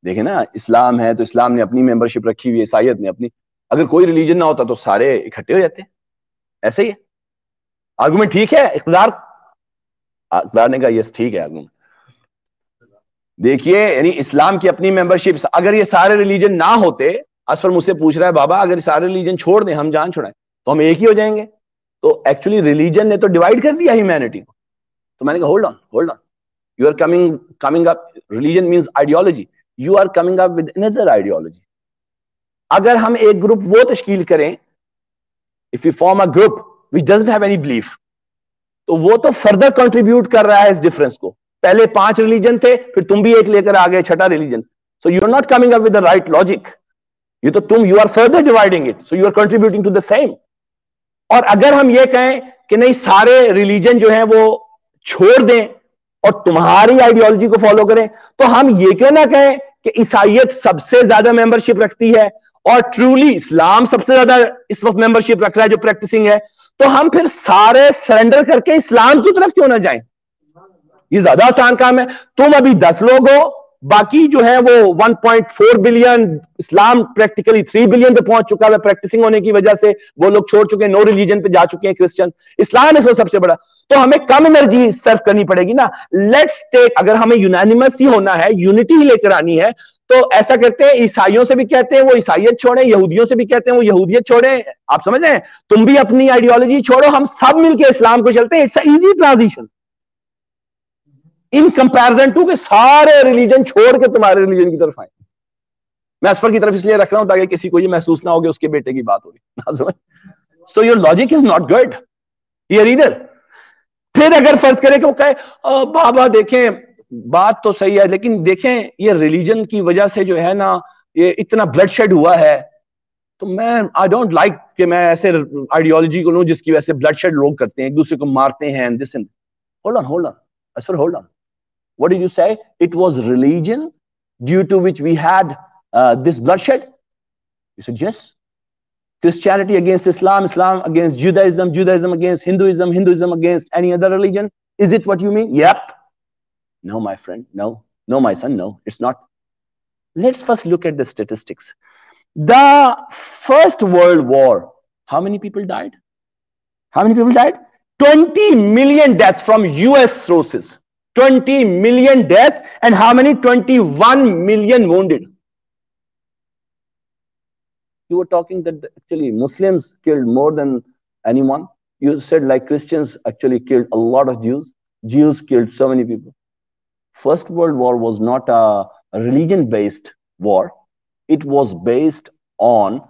دیکھیں نا، اسلام ہے تو اسلام نے اپنی ممبرشپ رکھی ہوئی ہے، عیسائیت نے اپنی. اگر کوئی ریلیجن نہ ہوتا تو سارے اکٹھے ہو جاتے. ایسے ہی ہے. آرگومنٹ ٹھیک ہے؟ اقتدار نے کہا یس ٹھیک ہے آرگومنٹ. دیکھیے یعنی اسلام کی اپنی ممبرشپ، اگر یہ سارے ریلیجن نہ ہوتے، اصفر مجھ سے پوچھ رہا ہے بابا اگر سارے ریلیجن چھوڑ دیں، ہم جان چھوڑائیں تو ہم ایک ہی ہو جائیں گے. تو ایکچولی ریلیجن نے تو ڈیوائڈ کر دیا ہیومینٹی کو. تو میں نے کہا hold on you are coming up. Religion means ideology. You are coming up with another ideology. اگر ہم ایک گروپ وہ تشکیل کریں، if we form a group which doesn't have any belief، تو وہ تو فردر کنٹریبیوٹ کر رہا ہے اس ڈفرنس کو. پہلے 5 ریلیجن تھے، پھر تم بھی ایک لے کر آگے 6واں religion. So you are not coming up with the right logic. یہ تو تم you are further dividing it, so you are contributing to the same. اور اگر ہم یہ کہیں کہ نہیں سارے ریلیجن جو ہیں وہ چھوڑ دیں اور تمہاری آئیڈیالوجی کو فالو کریں، تو ہم یہ کیوں نہ کہیں کہ عیسائیت سب سے زیادہ ممبرشپ رکھتی ہے اور ٹرولی اسلام سب سے زیادہ اس وقت ممبرشپ رکھ رہا ہے جو پریکٹسنگ ہے، تو ہم پھر سارے سرنڈر کر کے اسلام کی طرف کیوں نہ جائیں؟ یہ زیادہ آسان کام ہے. تم ابھی 10 لوگ ہو، باقی جو ہے وہ 1.4 بلین، اسلام پریکٹیکلی 3 بلین پہ پہنچ چکا ہے پریکٹسنگ ہونے کی وجہ سے. وہ لوگ چھوڑ چکے ہیں، 9 ریلیجن پہ جا چکے ہیں کرسچن. اسلام اس کو سب سے بڑا. تو ہمیں کم انرجی صرف کرنی پڑے گی نا. لیٹس ٹیک، اگر ہمیں یونانیمس ہی ہونا ہے، یونٹی ہی لے کر آنی ہے، تو ایسا کرتے ہیں عیسائیوں سے بھی کہتے ہیں وہ عیسائیت چھوڑیں، یہودیوں سے بھی کہتے ہیں وہ یہودیت چھوڑیں. آپ سمجھ رہے ہیں؟ تم بھی اپنی آئیڈیالوجی چھوڑو، ہم سب مل کے اسلام کو چلتے ہیں. It's a easy transition in comparison to کہ سارے ریلیجن چھوڑ کے تمہارے ریلیجن کی طرف آئیں. میں اصفر کی طرف اس لیے رکھ رہا ہوں تاکہ کسی کو یہ محسوس نہ ہو کہ اس کے بیٹے کی بات ہو رہی. So your logic is not good here either. پھر اگر فرض کرے کہ وہ کہے بابا دیکھیں بات تو صحیح ہے، لیکن دیکھیں یہ ریلیجن کی وجہ سے جو ہے نا یہ اتنا بلڈ شیڈ ہوا ہے، تو میں آئی ڈونٹ لائک کہ میں ایسے آئیڈیالوجی کو لوں جس کی وجہ سے بلڈ شیڈ لوگ کرتے ہیں، ایک دوسرے کو مارتے ہیں. hold on Asfar hold on. What did you say? It was religion due to which we had this bloodshed? You said yes. Christianity against Islam, Islam against Judaism, Judaism against Hinduism, Hinduism against any other religion. Is it what you mean? Yep. No, my friend. No. No, my son. No, it's not. Let's first look at the statistics. The First World War, how many people died? How many people died? 20 million deaths from US sources. 20 million deaths, and how many? 21 million wounded. You were talking that actually Muslims killed more than anyone. You said like Christians actually killed a lot of Jews. Jews killed so many people. First World War was not a religion-based war. It was based on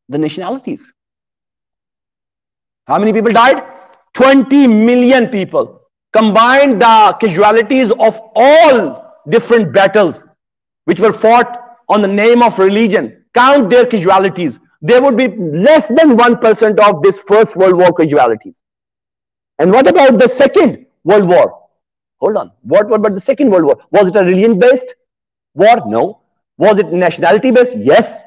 the nationalities. How many people died? 20 million people. Combined the casualties of all different battles which were fought on the name of religion, count their casualties, they would be less than 1% of this First World War casualties. And what about the Second World War? Hold on. What about the Second World War? Was it a religion-based war? No. Was it nationality-based? Yes.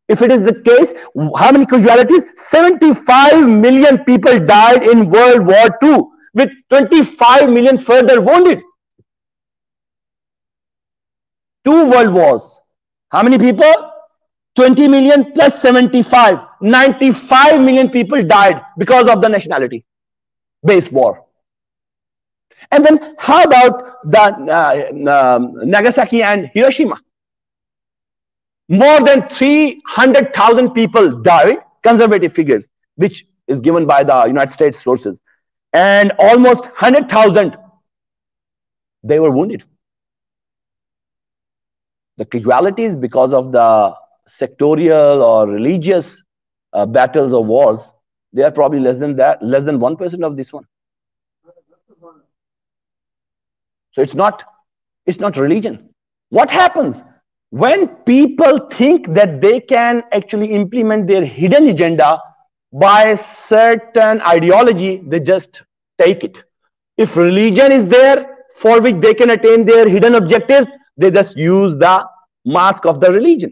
If it is the case, how many casualties? 75 million people died in World War II, with 25 million further wounded. 2 world wars. How many people? 20 million plus 75. 95 million people died because of the nationality-based war. And then how about the Nagasaki and Hiroshima? More than 300,000 people died, conservative figures, which is given by the United States sources. and almost 100,000 they were wounded. The casualties because of the sectorial or religious battles or wars, they are probably less than 1% of this one. So it's not religion. What happens when people think that they can actually implement their hidden agenda by certain ideology? They just take it. If religion is there for which they can attain their hidden objectives, they just use the mask of the religion.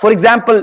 for example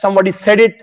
somebody said it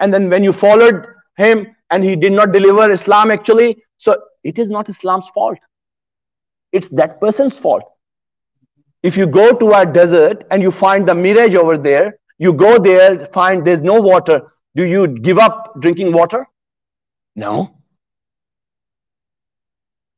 and then when you followed him and he did not deliver Islam actually, so it is not Islam's fault, it's that person's fault. If you go to a desert and you find the mirage over there, you go there, find there's no water, do you give up drinking water? No.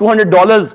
$200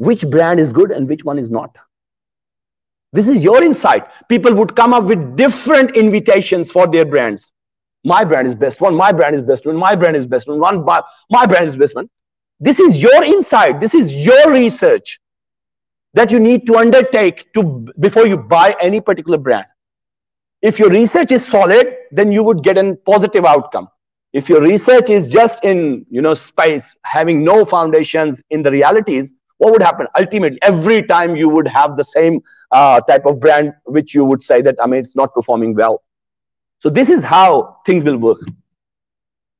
which brand is good and which one is not. This is your insight. People would come up with different invitations for their brands. My brand is best one, my brand is best one, my brand is best one, my brand is best one. This is your insight. This is your research that you need to undertake before you buy any particular brand. If your research is solid, then you would get a positive outcome. If your research is just in space, having no foundations in the realities, what would happen? Ultimately, every time you would have the same type of brand which you would say that, it's not performing well. So this is how things will work.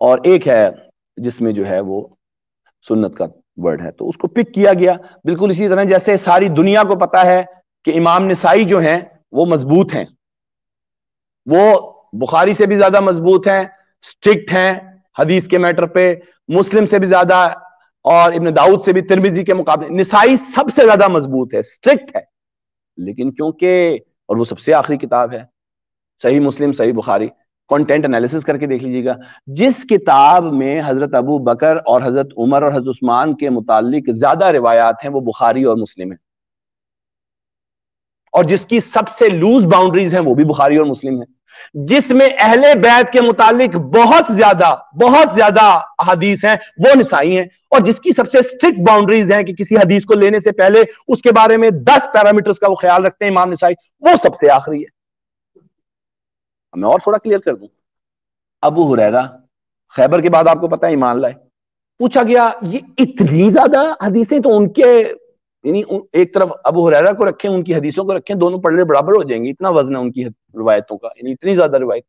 اور ایک ہے جس میں جو ہے وہ سنت کا ورڈ ہے, تو اس کو پک کیا گیا. بالکل اسی طرح جیسے ساری دنیا کو پتا ہے کہ امام نسائی جو ہیں وہ مضبوط ہیں, وہ بخاری سے بھی زیادہ مضبوط ہیں, اسٹرکٹ ہیں حدیث کے میٹر پہ, مسلم سے بھی زیادہ اور ابن داؤد سے بھی, ترمذی کے مقابلے نسائی سب سے زیادہ مضبوط ہے, اسٹرکٹ ہے. لیکن کیونکہ, اور وہ سب سے آخری کتاب ہے صحیح مسلم صحیح بخاری, کنٹینٹ انالیسس کر کے دیکھ لیجیے گا, جس کتاب میں حضرت ابو بکر اور حضرت عمر اور حضرت عثمان کے متعلق زیادہ روایات ہیں وہ بخاری اور مسلم ہیں, اور جس کی سب سے لوز باؤنڈریز ہیں وہ بھی بخاری اور مسلم ہیں. جس میں اہل بیت کے متعلق بہت زیادہ احادیث ہیں وہ نسائی ہیں, اور جس کی سب سے اسٹرکٹ باؤنڈریز ہیں کہ کسی حدیث کو لینے سے پہلے اس کے بارے میں 10 پیرامیٹرز کا وہ خیال رکھتے ہیں امام نسائی, وہ سب سے آخری ہے. میں اور تھوڑا کلیئر کر دوں, ابو ہریرہ خیبر کے بعد آپ کو پتا ہے ایمان لائے, پوچھا گیا یہ اتنی زیادہ حدیثیں, تو ان کے یعنی ایک طرف ابو ہریرہ کو رکھیں, ان کی حدیثوں کو رکھیں, دونوں پڑھنے برابر ہو جائیں گے, اتنا وزن ہے ان کی روایتوں کا, یعنی اتنی زیادہ روایت.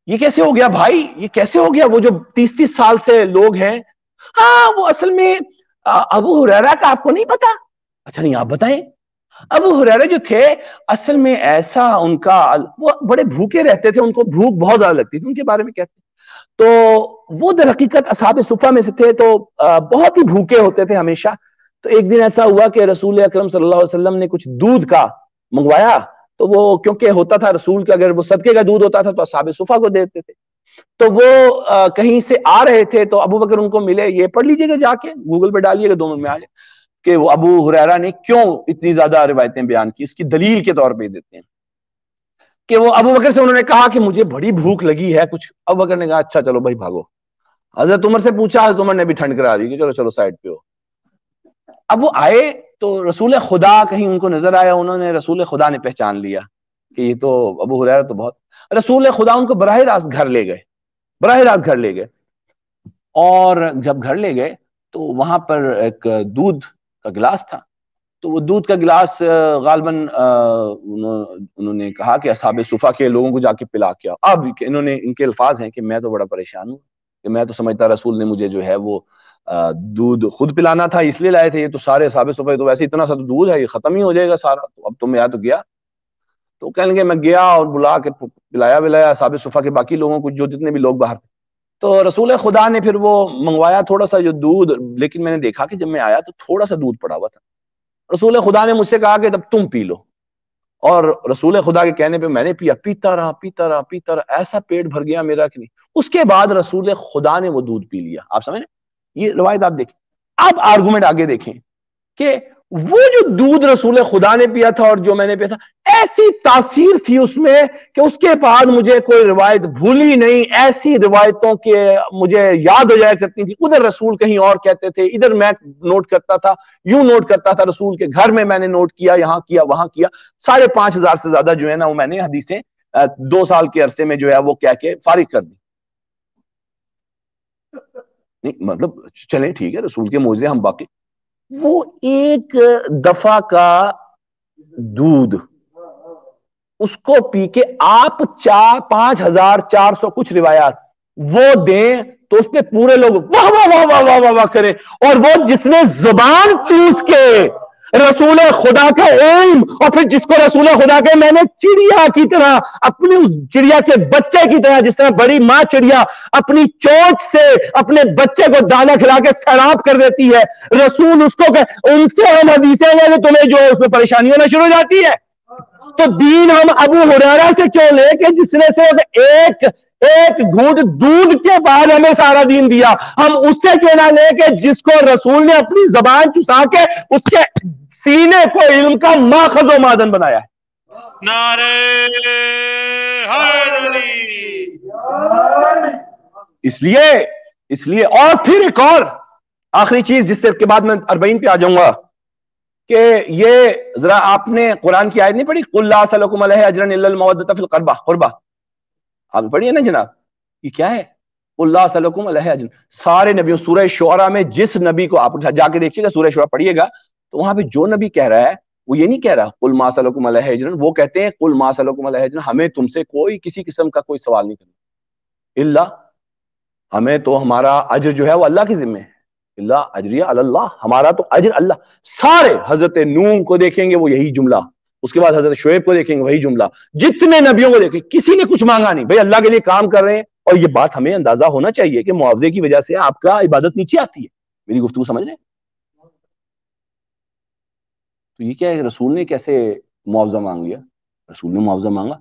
یہ کیسے ہو گیا بھائی, یہ کیسے ہو گیا؟ وہ جو 30 سال سے لوگ ہیں, ہاں وہ اصل میں ابو ہریرہ کا آپ کو نہیں پتا؟ اچھا نہیں آپ بتائیں. ابو ہریرہ جو تھے اصل میں ایسا ان کا, وہ بڑے بھوکے رہتے تھے, ان کو بھوک بہت زیادہ لگتی تھی, ان کے بارے میں کہتے ہیں. تو وہ در حقیقت اصحاب صفہ میں سے تھے, تو بہت ہی بھوکے ہوتے تھے ہمیشہ. تو ایک دن ایسا ہوا کہ رسول اکرم صلی اللہ علیہ وسلم نے کچھ دودھ کا منگوایا, تو وہ کیونکہ ہوتا تھا رسول کا, اگر وہ صدقے کا دودھ ہوتا تھا تو اصحاب صفہ کو دیتے تھے. تو وہ کہیں سے آ رہے تھے, تو ابو بکر ان کو ملے, یہ پڑھ لیجئے گا جا کے, گوگل پہ ڈالیے گا 2 منٹ میں آ جائے, کہ وہ ابو ہریرہ نے کیوں اتنی زیادہ روایتیں بیان کی. اس کی دلیل کے طور پہ دیتے ہیں کہ وہ ابو بکر سے انہوں نے کہا کہ مجھے بڑی بھوک لگی ہے کچھ. ابو بکر نے کہا اچھا چلو بھائی بھاگو. حضرت عمر سے پوچھا, حضرت عمر نے بھی ٹھنڈ کرا دی کہ چلو چلو سائڈ پہ ہو. اب وہ آئے تو رسول خدا کہیں ان کو نظر آیا, انہوں نے رسول خدا نے پہچان لیا کہ یہ تو ابو ہریرہ تو بہت. رسول خدا ان کو براہ راست گھر لے گئے, اور جب گھر لے گئے تو وہاں پر ایک دودھ کا گلاس تھا. تو وہ دودھ کا گلاس غالباً انہوں نے کہا کہ اصحاب صفہ کے لوگوں کو جا کے پلا کے آؤ. اب انہوں نے, ان کے الفاظ ہیں کہ میں تو بڑا پریشان ہوں, کہ میں تو سمجھتا رسول نے مجھے جو ہے وہ دودھ خود پلانا تھا اس لیے لائے تھے, یہ تو سارے اصحاب صفہ تو ویسے اتنا سا دودھ ہے, یہ ختم ہی ہو جائے گا سارا, تو اب تو میں تو گیا. تو کہنے لگے میں گیا اور بلا کے پلایا اصحاب صفہ کے باقی لوگوں کو, جو جتنے بھی لوگ باہر تھے. تو رسول خدا نے پھر وہ منگوایا تھوڑا سا جو دودھ, لیکن میں نے دیکھا کہ جب میں آیا تو تھوڑا سا دودھ پڑا ہوا تھا. رسول خدا نے مجھ سے کہا کہ تب تم پی لو, اور رسول خدا کے کہنے پہ میں نے پیا, پیتا رہا, ایسا پیٹ بھر گیا میرا کہ نہیں. اس کے بعد رسول خدا نے وہ دودھ پی لیا. آپ سمجھ, یہ روایت آپ دیکھیں. اب آرگومنٹ آگے دیکھیں کہ وہ جو دودھ رسول خدا نے پیا تھا اور جو میں نے پیا تھا, ایسی تاثیر تھی اس میں کہ اس کے بعد مجھے کوئی روایت بھولی نہیں. ایسی روایتوں کے مجھے یاد ہو جایا کرتی تھی, ادھر رسول کہیں اور کہتے تھے, ادھر میں نوٹ کرتا تھا, یوں نوٹ کرتا تھا, رسول کے گھر میں نے نوٹ کیا, یہاں کیا, وہاں کیا. 5,500 سے زیادہ جو ہے نا وہ میں نے حدیثیں 2 سال کے عرصے میں جو ہے وہ کہہ کے فارغ کر دی. نہیں مطلب چلیں ٹھیک ہے, رسول کے معجزے ہم باقی, وہ ایک دفعہ کا دودھ اس کو پی کے آپ 5,400 کچھ روایات وہ دیں تو اس پہ پورے لوگ واہ واہ واہ واہ واہ واہ واہ کریں. اور وہ جس نے زبان چوس کے رسول خدا کا علم, اور پھر جس کو رسول خدا کے میں نے چڑیا کی طرح, اپنی اس چڑیا کے بچے کی طرح, جس طرح بڑی ماں چڑیا اپنی چونچ سے اپنے بچے کو دانا کھلا کے سیراب کر دیتی ہے, رسول اس کو ان سے ہم حدیثیں ہیں کہ تمہیں جو ہے اس میں پریشانی ہونا شروع ہو جاتی ہے. تو دین ہم ابو ہریرہ سے کیوں لے کہ جس نے صرف ایک گھونٹ دودھ کے بعد ہمیں سارا دین دیا, ہم اس سے کیوں نہ لے کہ جس کو رسول نے اپنی زبان چسا کے اس کے سینے کو علم کا ماخذ و معدن بنایا ہے. نعرہ حیدری. اس لیے اور پھر ایک اور آخری چیز جس سے کے بعد میں اربعین پہ آ جاؤں گا, کہ یہ ذرا آپ نے قرآن کی آیت نہیں پڑھی, قُلْ لَا أَسْأَلُكُمْ عَلَيْهِ أَجْرًا إِلَّا الْمَوَدَّةَ فِي الْقُرْبَى, آپ نے پڑھی ہے نا جناب, یہ کیا ہے؟ قُلْ لَا أَسْأَلُكُمْ عَلَيْهِ أَجْرًا. سارے نبیوں, سورہ شعراء میں جس نبی کو آپ جا کے دیکھیے گا, سورہ شعراء پڑھیے گا, تو وہاں پہ جو نبی کہہ رہا ہے وہ یہ نہیں کہہ رہا قل ما اسألکم علیہ اجرا، وہ کہتے ہیں قل ما اسألکم علیہ اجرا، ہمیں تم سے کوئی کسی قسم کا کوئی سوال نہیں کرنا، الا ہمیں تو ہمارا اجر جو ہے وہ اللہ کے ذمہ ہے، الا اجریہ علی اللہ، ہمارا تو اجر اللہ. سارے حضرت نوح کو دیکھیں گے وہ یہی جملہ، اس کے بعد حضرت شعیب کو دیکھیں گے وہی جملہ، جتنے نبیوں کو دیکھیں کسی نے کچھ مانگا نہیں، بھائی اللہ کے لیے کام کر رہے ہیں. اور یہ بات ہمیں اندازہ ہونا چاہیے کہ معاوضے کی وجہ سے آپ کا عبادت نیچے آتی ہے. میری گفتگو سمجھ رہے ہیں؟ تو یہ کیا ہے، رسول نے کیسے معاوضہ مانگ لیا؟ رسول نے معاوضہ مانگا.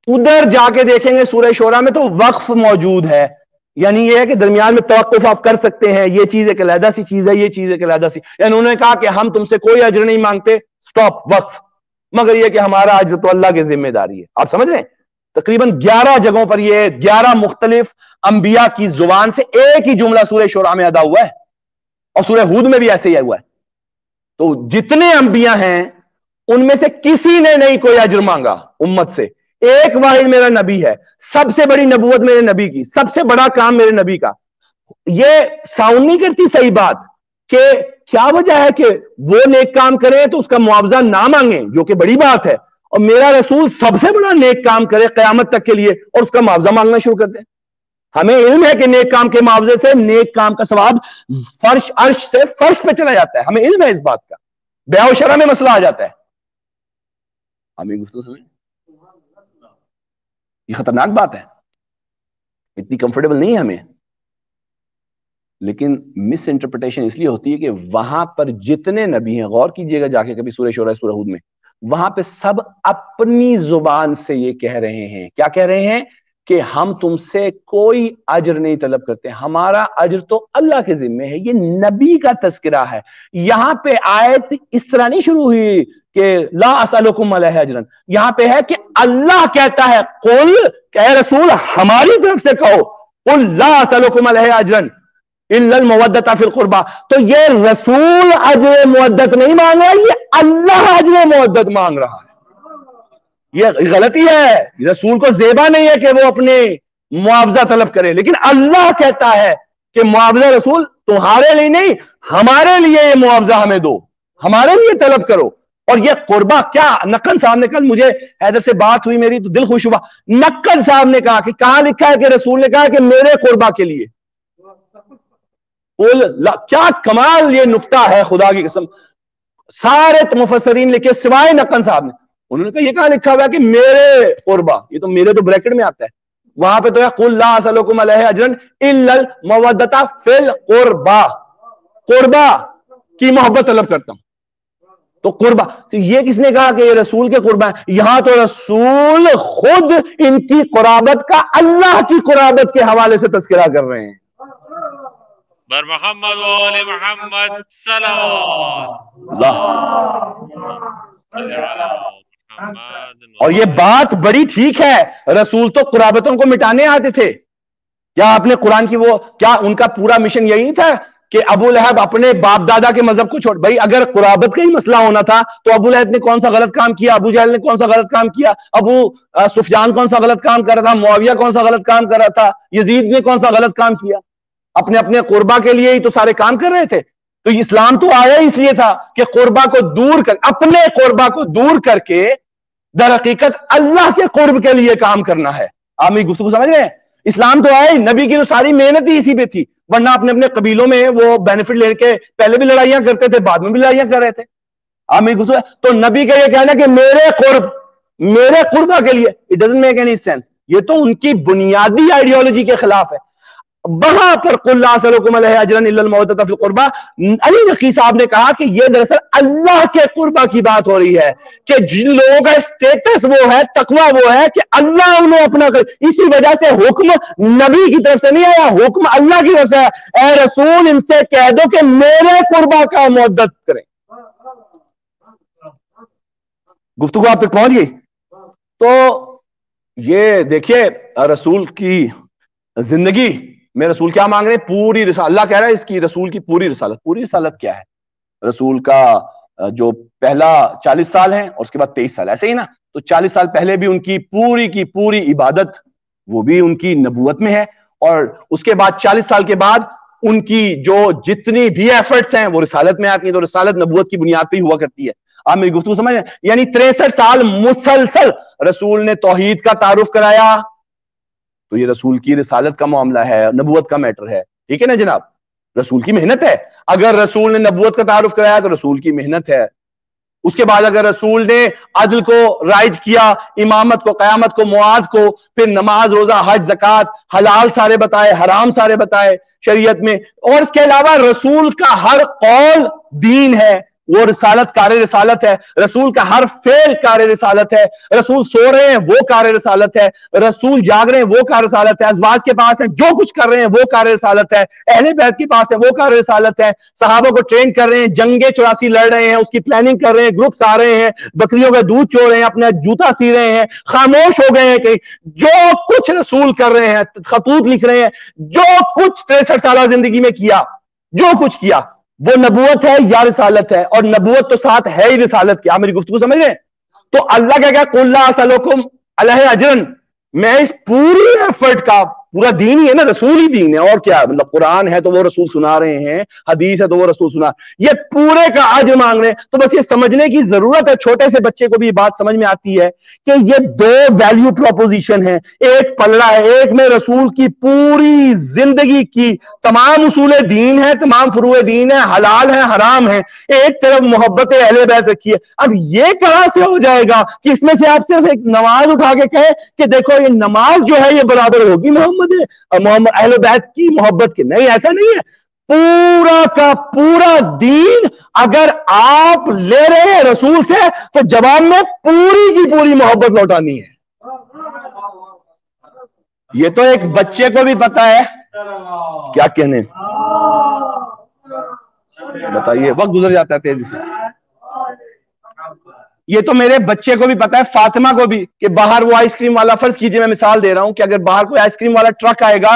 ادھر جا کے دیکھیں گے سورہ شورا میں تو وقف موجود ہے، یعنی یہ ہے کہ درمیان میں توقف آپ کر سکتے ہیں، یہ چیز ایک علیحدہ سی چیز ہے، یہ چیز ایک علیحدہ سی، یعنی انہوں نے کہا کہ ہم تم سے کوئی اجر نہیں مانگتے، سٹاپ، وقف، مگر یہ کہ ہمارا اجر تو اللہ کی ذمہ داری ہے. آپ سمجھ رہے ہیں؟ تقریباً 11 جگہوں پر یہ 11 مختلف انبیاء کی زبان سے ایک ہی جملہ سورہ شورا میں ادا ہوا ہے، اور سورہ ہود میں بھی ایسے ہی ہوا ہے. تو جتنے انبیاء ہیں ان میں سے کسی نے نہیں کوئی اجر مانگا امت سے، ایک واحد میرا نبی ہے، سب سے بڑی نبوت میرے نبی کی، سب سے بڑا کام میرے نبی کا. یہ ساؤنڈ نہیں کرتی صحیح بات کہ کیا وجہ ہے کہ وہ نیک کام کریں تو اس کا معاوضہ نہ مانگیں، جو کہ بڑی بات ہے، اور میرا رسول سب سے بڑا نیک کام کرے قیامت تک کے لیے اور اس کا معاوضہ مانگنا شروع کر دیں. ہمیں علم ہے کہ نیک کام کے معاوضے سے نیک کام کا ثواب فرش عرش سے فرش پہ چلا جاتا ہے، ہمیں علم ہے اس بات کا، بیع و شرع میں مسئلہ آ جاتا ہے. ہمیں گفتگو سمجھ، یہ خطرناک بات ہے، اتنی کمفرٹیبل نہیں ہے ہمیں. لیکن مس انٹرپریٹیشن اس لیے ہوتی ہے کہ وہاں پر جتنے نبی ہیں، غور کیجئے گا جا کے کبھی سورہ شورہ سورہ ہود میں، وہاں پہ سب اپنی زبان سے یہ کہہ رہے ہیں، کیا کہہ رہے ہیں؟ کہ ہم تم سے کوئی اجر نہیں طلب کرتے، ہمارا اجر تو اللہ کے ذمہ ہے. یہ نبی کا تذکرہ ہے. یہاں پہ آیت اس طرح نہیں شروع ہوئی کہ لا اسألکم علیہ اجرا، یہاں پہ ہے کہ اللہ کہتا ہے قل، کہ اے رسول ہماری طرف سے کہو، قل لا اسألکم علیہ اجرا الا المودۃ فی القربى. تو یہ رسول اجر مودت نہیں مانگ رہا، یہ اللہ اجر مودت مانگ رہا ہے. یہ غلطی ہے، رسول کو زیبا نہیں ہے کہ وہ اپنے معاوضہ طلب کرے، لیکن اللہ کہتا ہے کہ معاوضہ رسول تمہارے لیے نہیں، ہمارے لیے یہ معاوضہ ہمیں دو، ہمارے لیے طلب کرو. اور یہ قربہ کیا، نقل صاحب نے، کل مجھے حیدر سے بات ہوئی میری تو دل خوش ہوا، نقل صاحب نے کہا کہ کہاں لکھا ہے کہ رسول نے کہا کہ میرے قربہ کے لیے. کیا کمال یہ نقطہ ہے، خدا کی قسم. سارے مفسرین لکھے سوائے نقل صاحب نے، انہوں نے کہا یہ کہاں لکھا ہوا ہے کہ میرے قربہ، یہ تو میرے تو بریکٹ میں آتا ہے، وہاں پہ تو ہے قل لا اسألکم علیہ اجرا الا المودۃ فی القربى، قربہ کی محبت طلب کرتا ہوں. تو قربہ، تو یہ کس نے کہا کہ یہ رسول کے قربہ ہیں؟ یہاں تو رسول خود ان کی قرابت کا اللہ کی قرابت کے حوالے سے تذکرہ کر رہے ہیں. بر محمد و آل محمد صلوات. اور یہ بات بڑی ٹھیک ہے، رسول تو قرابتوں کو مٹانے آتے تھے. کیا آپ نے قرآن کی وہ، کیا ان کا پورا مشن یہی تھا کہ ابو لہب اپنے باپ دادا کے مذہب کو چھوڑ؟ بھائی اگر قرابت کا ہی مسئلہ ہونا تھا تو ابو لہب نے کون سا غلط کام کیا، ابو جہل نے کون سا غلط کام کیا، ابو سفیان کون سا غلط کام کر رہا تھا، معاویہ کون سا غلط کام کر رہا تھا، یزید نے کون سا غلط کام کیا؟ اپنے اپنے قربہ کے لیے ہی تو سارے کام کر رہے تھے. تو اسلام تو آیا اس لیے تھا کہ قربہ کو دور کر، اپنے قربہ کو دور کر کے در حقیقت اللہ کے قرب کے لیے کام کرنا ہے. آپ میری گفتگو سمجھ رہے ہیں؟ اسلام تو آیا، نبی کی تو ساری محنت ہی اسی پہ تھی، ورنہ اپنے اپنے قبیلوں میں وہ بینیفٹ لے کے پہلے بھی لڑائیاں کرتے تھے، بعد میں بھی لڑائیاں کر رہے تھے. آپ میری گفتگو، تو نبی کا یہ کہنا کہ میرے قربہ کے لیے، it doesn't make any sense. یہ تو ان کی بنیادی آئیڈیالوجی کے خلاف ہے. وہاں پر قل لا اسألکم علیہ اجرا الا المودۃ فی القربى، علی نقی صاحب نے کہا کہ یہ دراصل اللہ کے قربہ کی بات ہو رہی ہے، کہ جن لوگوں کا اسٹیٹس وہ ہے، تقویٰ وہ ہے کہ اللہ انہیں اپنا کر. اسی وجہ سے حکم نبی کی طرف سے نہیں آیا، حکم اللہ کی طرف سے آیا، اے رسول ان سے کہہ دو کہ میرے قربہ کا مودت کریں. گفتگو آپ تک پہنچ گئی؟ تو یہ دیکھیے رسول کی زندگی میں رسول کیا مانگ رہے ہیں؟ پوری رسالت. اللہ کہہ رہا ہے اس کی رسول کی پوری رسالت. پوری رسالت کیا ہے؟ رسول کا جو پہلا 40 سال ہے اور اس کے بعد 23 سال، ایسے ہی نا. تو 40 سال پہلے بھی ان کی پوری عبادت وہ بھی ان کی نبوت میں ہے، اور اس کے بعد 40 سال کے بعد ان کی جو جتنی بھی ایفرٹس ہیں وہ رسالت میں آتی ہیں. تو رسالت نبوت کی بنیاد پہ ہی ہوا کرتی ہے. آپ میری گفتگو سمجھ رہے ہیں؟ یعنی 63 سال مسلسل رسول نے توحید کا تعارف کرایا، تو یہ رسول کی رسالت کا معاملہ ہے، نبوت کا میٹر ہے، ٹھیک ہے نا جناب؟ رسول کی محنت ہے. اگر رسول نے نبوت کا تعارف کرایا تو رسول کی محنت ہے. اس کے بعد اگر رسول نے عدل کو رائج کیا، امامت کو، قیامت کو، معاد کو، پھر نماز، روزہ، حج، زکات، حلال سارے بتائے، حرام سارے بتائے شریعت میں، اور اس کے علاوہ رسول کا ہر قول دین ہے، وہ رسالت، کار رسالت ہے. رسول کا ہر فعل کار رسالت ہے. رسول سو رہے ہیں وہ کار رسالت ہے، رسول جاگ رہے ہیں وہ کار رسالت ہے، ازواج کے پاس ہیں جو کچھ کر رہے ہیں وہ کار رسالت ہے، اہل بیت کے پاس ہے وہ کار رسالت ہے، صحابہ کو ٹرین کر رہے ہیں، جنگیں 84 لڑ رہے ہیں، اس کی پلاننگ کر رہے ہیں، گروپس آ رہے ہیں، بکریوں کا دودھ چو رہے ہیں، اپنا جوتا سی رہے ہیں، خاموش ہو گئے ہیں کہ جو کچھ رسول کر رہے ہیں، خطوط لکھ رہے ہیں، جو کچھ 63 سالہ زندگی میں کیا، جو کچھ کیا وہ نبوت ہے یا رسالت ہے؟ اور نبوت تو ساتھ ہے ہی رسالت کی. آپ میری گفتگو سمجھ رہے ہیں؟ تو اللہ کیا قُلْ لَا أَسْأَلُكُمْ عَلَيْهِ أَجْرًا، میں اس پوری ایفرٹ کا، پورا دین ہی ہے نا، رسول ہی دین ہے، اور کیا مطلب؟ قرآن ہے تو وہ رسول سنا رہے ہیں، حدیث ہے تو وہ رسول سنا، یہ پورے کا اجر مانگ رہے ہیں. تو بس یہ سمجھنے کی ضرورت ہے، چھوٹے سے بچے کو بھی یہ بات سمجھ میں آتی ہے کہ یہ دو ویلیو پروپوزیشن ہے، ایک پلڑا ہے، ایک میں رسول کی پوری زندگی کی تمام اصول دین ہے، تمام فروع دین ہے، حلال ہے، حرام ہے، ایک طرف محبت اہل بیت رکھی ہے. اب یہ کہاں سے ہو جائے گا کہ اس میں سے آپ صرف ایک نماز اٹھا کے کہے کہ دیکھو یہ نماز جو ہے یہ برابر ہوگی محمد اہل بیت کی محبت کے؟ نہیں، ایسا نہیں ہے. پورا کا پورا دین اگر آپ لے رہے ہیں رسول سے تو جواب میں پوری کی پوری محبت لوٹانی ہے. یہ تو ایک بچے کو بھی پتا ہے. کیا کہنے، بتائیے، وقت گزر جاتا ہے تیزی سے. یہ تو میرے بچے کو بھی پتا ہے، فاطمہ کو بھی، کہ باہر وہ آئس کریم والا، فرض کیجئے میں مثال دے رہا ہوں کہ اگر باہر کوئی آئس کریم والا ٹرک آئے گا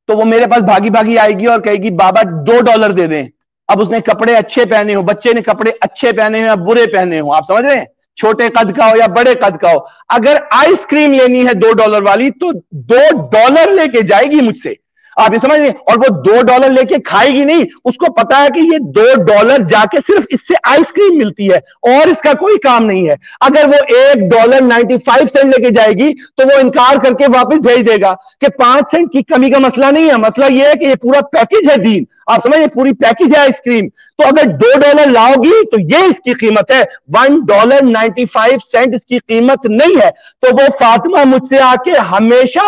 تو وہ میرے پاس بھاگی بھاگی آئے گی اور کہے گی بابا $2 دے دیں. اب اس نے کپڑے اچھے پہنے ہوں، بچے نے کپڑے اچھے پہنے ہوں یا برے پہنے ہوں، آپ سمجھ رہے ہیں، چھوٹے قد کا ہو یا بڑے قد کا ہو، اگر آئس کریم لینی ہے $2 والی تو $2 لے کے جائے گی مجھ سے. آپ یہ سمجھ رہے ہیں؟ اور وہ $2 لے کے کھائے گی نہیں، اس کو پتا ہے کہ یہ $2 جا کے صرف اس سے آئس کریم ملتی ہے اور اس کا کوئی کام نہیں ہے. اگر وہ $1.95 لے کے جائے گی تو وہ انکار کر کے واپس بھیج دے گا کہ 5 سینٹ کی کمی کا مسئلہ نہیں ہے، مسئلہ یہ ہے کہ یہ پورا پیکج ہے دین. آپ سمجھ، یہ پوری پیکج ہے آئس کریم. تو اگر $2 لاؤ گی تو یہ اس کی قیمت ہے، $1.95 اس کی قیمت نہیں ہے. تو وہ فاطمہ مجھ سے آ کے ہمیشہ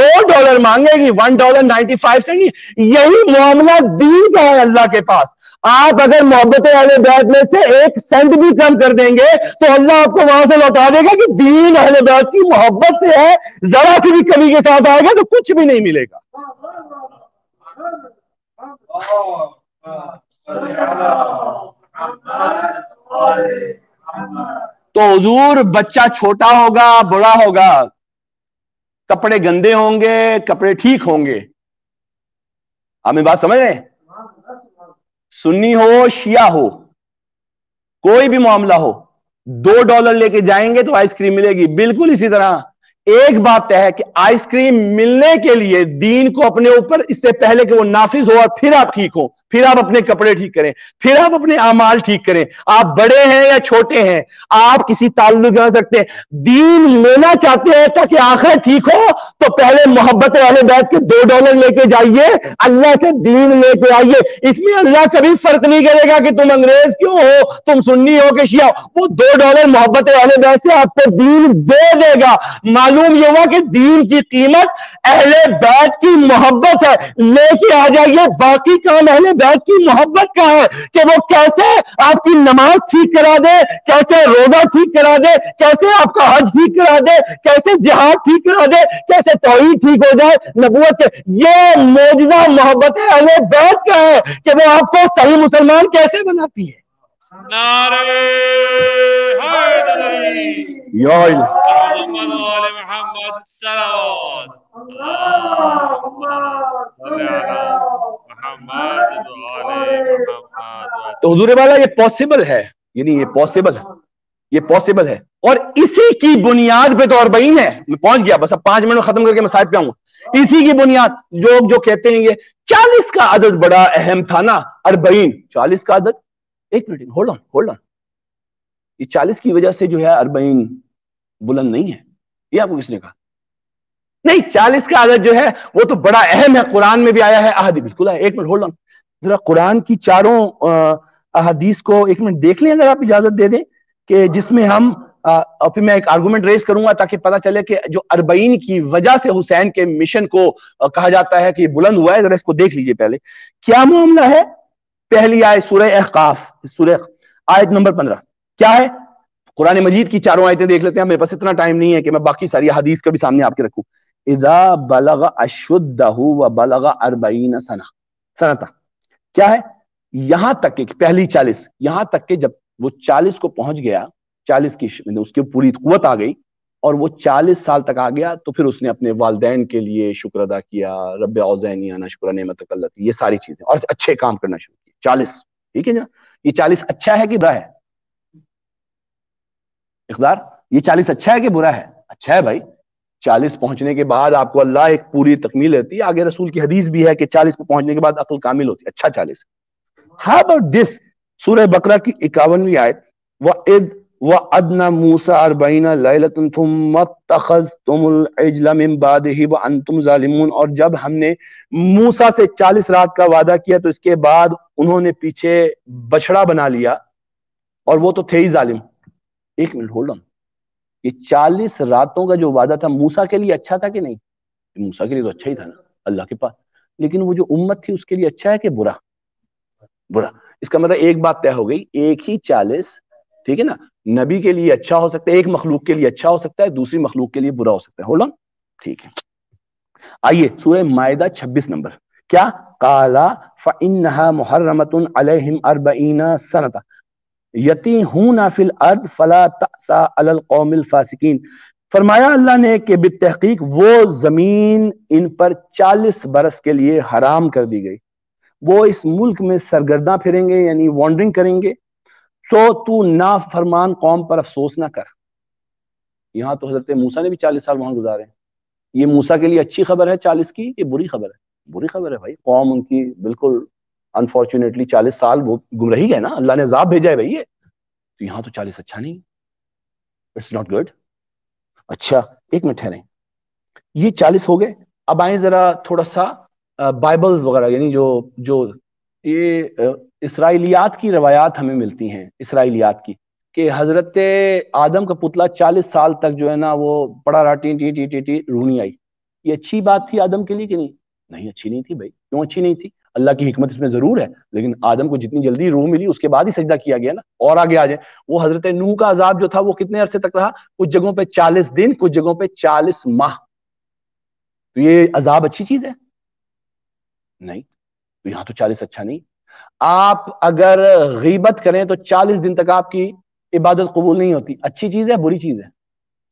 $2 مانگے گی، $1.95. یہی معاملہ دین کا ہے اللہ کے پاس. آپ اگر محبت اہل بیت میں سے 1 سینٹ بھی کم کر دیں گے تو اللہ آپ کو وہاں سے لوٹا دے گا کہ دین اہل بیت کی محبت سے ہے. ذرا سی بھی کمی کے ساتھ آئے گا تو کچھ بھی نہیں ملے گا. تو حضور بچہ چھوٹا ہوگا، بڑا ہوگا، کپڑے گندے ہوں گے، کپڑے ٹھیک ہوں گے. آپ میں بات سمجھ رہے ہیں؟ سنی ہو، شیعہ ہو، کوئی بھی معاملہ ہو، $2 لے کے جائیں گے تو آئس کریم ملے گی. بالکل اسی طرح ایک بات طے ہے کہ آئس کریم ملنے کے لیے دین کو اپنے اوپر اس سے پہلے کہ وہ نافذ ہو اور پھر آپ ٹھیک ہو، پھر آپ اپنے کپڑے ٹھیک کریں، پھر آپ اپنے اعمال ٹھیک کریں. آپ بڑے ہیں یا چھوٹے ہیں، آپ کسی تعلق کر سکتے ہیں. دین لینا چاہتے ہیں تاکہ آخرت ٹھیک ہو تو پہلے محبت اہل بیت کے $2 لے کے جائیے، اللہ سے دین لے کے آئیے. اس میں اللہ کبھی فرق نہیں کرے گا کہ تم انگریز کیوں ہو، تم سنی ہو کہ شیعہ ہو. وہ $2 محبت اہل بیت سے آپ کو دین دے دے گا. معلوم یہ ہوا کہ دین کی قیمت اہل بیت کی محبت ہے. لے کے آ جائیے. باقی کام اہل بیت کی محبت کا ہے کہ وہ کیسے آپ کی نماز ٹھیک کرا دے، کیسے روزہ ٹھیک کرا دے، کیسے آپ کا حج ٹھیک کرا دے، کیسے جہاد ٹھیک کرا دے، کیسے توحید ٹھیک ہو جائے. نبوت کے یہ معجزہ محبت اہل بیت کا ہے کہ وہ آپ کو صحیح مسلمان کیسے بناتی ہے. نعرہ حیدری، یا محمد وآل محمد صلوات، اللہم صلی علی محمد وآل محمد. تو حضور والا یہ پاسبل ہے، یعنی یہ پاسبل ہے، یہ پاسبل ہے. اور اسی کی بنیاد پہ تو اربعین ہے. میں پہنچ گیا، بس اب 5 منٹ میں ختم کر کے میں صاحب پہ آؤں گا. اسی کی بنیاد جو کہتے ہیں یہ 40 کا عدد بڑا اہم تھا نا، اربعین 40 کا عدد. ایک منٹ، ہولڈ آن. یہ 40 کی وجہ سے جو ہے اربعین بلند نہیں ہے. یہ آپ کو کس نے کہا؟ نہیں، 40 کا عدد جو ہے وہ تو بڑا اہم ہے، قرآن میں بھی آیا ہے، احادیث بالکل ہے. ایک منٹ ہولڈ آن، ذرا قرآن کی چاروں احادیث کو ایک منٹ دیکھ لیں اگر آپ اجازت دے دیں، کہ جس میں ہم اور پھر میں ایک آرگومنٹ ریز کروں گا تاکہ پتہ چلے کہ جو اربعین کی وجہ سے حسین کے مشن کو کہا جاتا ہے کہ یہ بلند ہوا ہے. ذرا اس کو دیکھ لیجئے پہلے کیا معاملہ ہے. پہلی آیت سورہ احقاف، سورہ آیت نمبر 15 کیا ہے؟ قرآن مجید کی چاروں آیتیں دیکھ لیتے ہیں. میرے پاس اتنا ٹائم نہیں ہے کہ میں باقی ساری حدیث کا بھی سامنے آپ کے رکھوں. اذا بلغ اشدہ وبلغ 40 سنہ کیا ہے؟ یہاں تک کہ پہلی 40، یہاں تک کہ جب وہ 40 کو پہنچ گیا، 40 کی اس کی پوری قوت آ گئی اور وہ 40 سال تک آ گیا، تو پھر اس نے اپنے والدین کے لیے شکر ادا کیا، رب اوزعنی ان اشکر نعمتک التی، یہ ساری چیزیں، اور اچھے کام کرنا شروع کیے. 40 ٹھیک ہے نا. یہ 40 اچھا ہے کہ برا ہے؟ اقدار، یہ 40 اچھا ہے کہ برا ہے؟ اچھا ہے بھائی. 40 پہنچنے کے بعد آپ کو اللہ ایک پوری تکمیل دیتی ہے. آگے رسول کی حدیث بھی ہے کہ 40 پہ پہنچنے کے بعد عقل کامل ہوتی ہے. اچھا 40. How about this؟ سورہ بقرہ کی 51ویں آیت، وَإِذْ وَعَدْنَا مُوسَىٰ 40 لَيْلَةً ثُمَّ اتَّخَذْتُمُ الْعِجْلَ مِن بَعْدِهِ وَأَنْتُمْ ظَالِمُونَ. اور جب ہم نے موسیٰ سے 40 رات کا وعدہ کیا تو اس کے بعد انہوں نے پیچھے بچڑا بنا لیا اور وہ تو تھے ہی ظالم. ایک منٹ ہولڈ آن، یہ 40 راتوں کا جو وعدہ تھا موسیٰ کے لیے اچھا تھا کہ نہیں؟ موسیٰ کے لیے تو اچھا ہی تھا نا اللہ کے پاس، لیکن وہ جو امت تھی اس کے لیے اچھا ہے کہ برا؟ برا. اس کا مطلب ایک بات طے ہو گئی، ایک ہی 40 ٹھیک ہے نا نبی کے لیے اچھا ہو سکتا ہے، ایک مخلوق کے لیے اچھا ہو سکتا ہے، دوسری مخلوق کے لیے برا ہو سکتا ہے. ہولڈ آن، ٹھیک ہے. آئیے سورہ مائدہ 26 نمبر کیا؟ قَالَ فَإِنَّهَا مُحَرَّمَةٌ عَلَيْهِمْ 40 سَنَةً یتیہون فی الارض فلا تأسا علی القوم الفاسقین. فرمایا اللہ نے کہ بالتحقیق وہ زمین ان پر 40 برس کے لیے حرام کر دی گئی، وہ اس ملک میں سرگرداں پھریں گے یعنی وانڈرنگ کریں گے. سو تو نافرمان قوم پر افسوس نہ کر. یہاں تو حضرت موسیٰ نے بھی 40 سال وہاں گزارے. یہ موسیٰ کے لیے اچھی خبر ہے 40 کی کہ بری خبر ہے؟ بری خبر ہے بھائی. قوم ان کی بالکل انفارچونیٹلی 40 سال وہ گمراہی گئے نا، اللہ نے عذاب بھیجا ہے بھائی. تو یہاں تو 40 اچھا نہیں، اٹس ناٹ گڈ. اچھا ایک منٹ ٹھہریں، یہ 40 ہو گئے. اب آئیں ذرا تھوڑا سا بائبلز وغیرہ، یعنی جو یہ اسرائیلیات کی روایات ہمیں ملتی ہیں، اسرائیلیات کی، کہ حضرت آدم کا پتلا 40 سال تک جو ہے نا وہ پڑا رہا، T T T T T روح نہیں آئی. یہ اچھی بات تھی آدم کے لیے کہ نہیں؟ نہیں اچھی نہیں تھی بھائی. کیوں اچھی نہیں تھی؟ اللہ کی حکمت اس میں ضرور ہے، لیکن آدم کو جتنی جلدی روح ملی اس کے بعد ہی سجدہ کیا گیا نا. اور آگے آ جائیں، وہ حضرت نوح کا عذاب جو تھا وہ کتنے عرصے تک رہا؟ کچھ جگہوں پہ 40 دن، کچھ جگہوں پہ 40 ماہ. تو یہ عذاب اچھی چیز ہے؟ نہیں. تو یہاں تو 40 اچھا نہیں. آپ اگر غیبت کریں تو 40 دن تک آپ کی عبادت قبول نہیں ہوتی. اچھی چیز ہے بری چیز ہے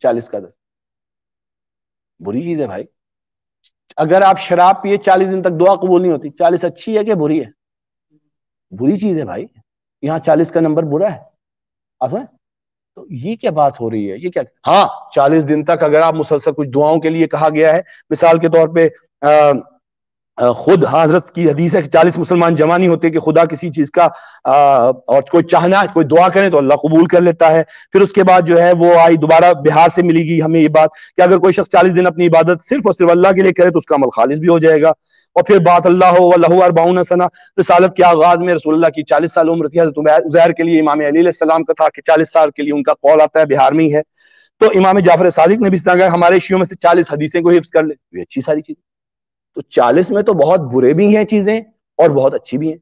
40 کا در؟ بری چیز ہے بھائی. اگر آپ شراب پیے 40 دن تک دعا قبول نہیں ہوتی. 40 اچھی ہے کہ بری ہے؟ بری چیز ہے بھائی. یہاں 40 کا نمبر برا ہے. تو یہ کیا بات ہو رہی ہے؟ یہ کیا؟ ہاں 40 دن تک اگر آپ مسلسل کچھ دعاؤں کے لیے کہا گیا ہے، مثال کے طور پہ خود حضرت کی حدیث ہے کہ 40 مسلمان جمع نہیں ہوتے کہ خدا کسی چیز کا اور کوئی چاہنا کوئی دعا کرے تو اللہ قبول کر لیتا ہے. پھر اس کے بعد جو ہے وہ آئی دوبارہ بہار سے ملے گی ہمیں یہ بات کہ اگر کوئی شخص 40 دن اپنی عبادت صرف اور صرف اللہ کے لیے کرے تو اس کا عمل خالص بھی ہو جائے گا. اور پھر بات اللہ ہو لہو 40 سنہ، رسالت کے آغاز میں رسول اللہ کی 40 سال عمر تھی. حضرت عزیر کے لیے امام علی علیہ السلام کا تھا کہ 40 سال کے لیے ان کا قول آتا ہے، بہار میں ہی ہے. تو امام جعفر صادق نے بھی اس طرح کہا ہمارے شیعوں میں سے 40 حدیثیں کو حفظ کر لے. یہ اچھی ساری چیز. تو 40 میں تو بہت برے بھی ہیں چیزیں اور بہت اچھی بھی ہیں.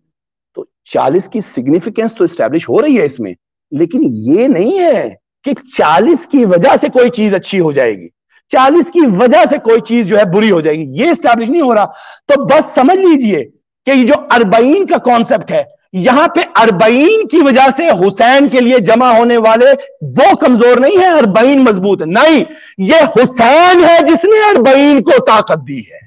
تو 40 کی سگنیفیکینس تو اسٹیبلش ہو رہی ہے اس میں، لیکن یہ نہیں ہے کہ 40 کی وجہ سے کوئی چیز اچھی ہو جائے گی، 40 کی وجہ سے کوئی چیز جو ہے بری ہو جائے گی. یہ اسٹیبلش نہیں ہو رہا. تو بس سمجھ لیجئے کہ یہ جو 40 کا کانسیپٹ ہے، یہاں پہ 40 کی وجہ سے حسین کے لیے جمع ہونے والے وہ کمزور نہیں ہے، 40 مضبوط ہے. نہیں، یہ حسین ہے جس نے 40 کو طاقت دی ہے.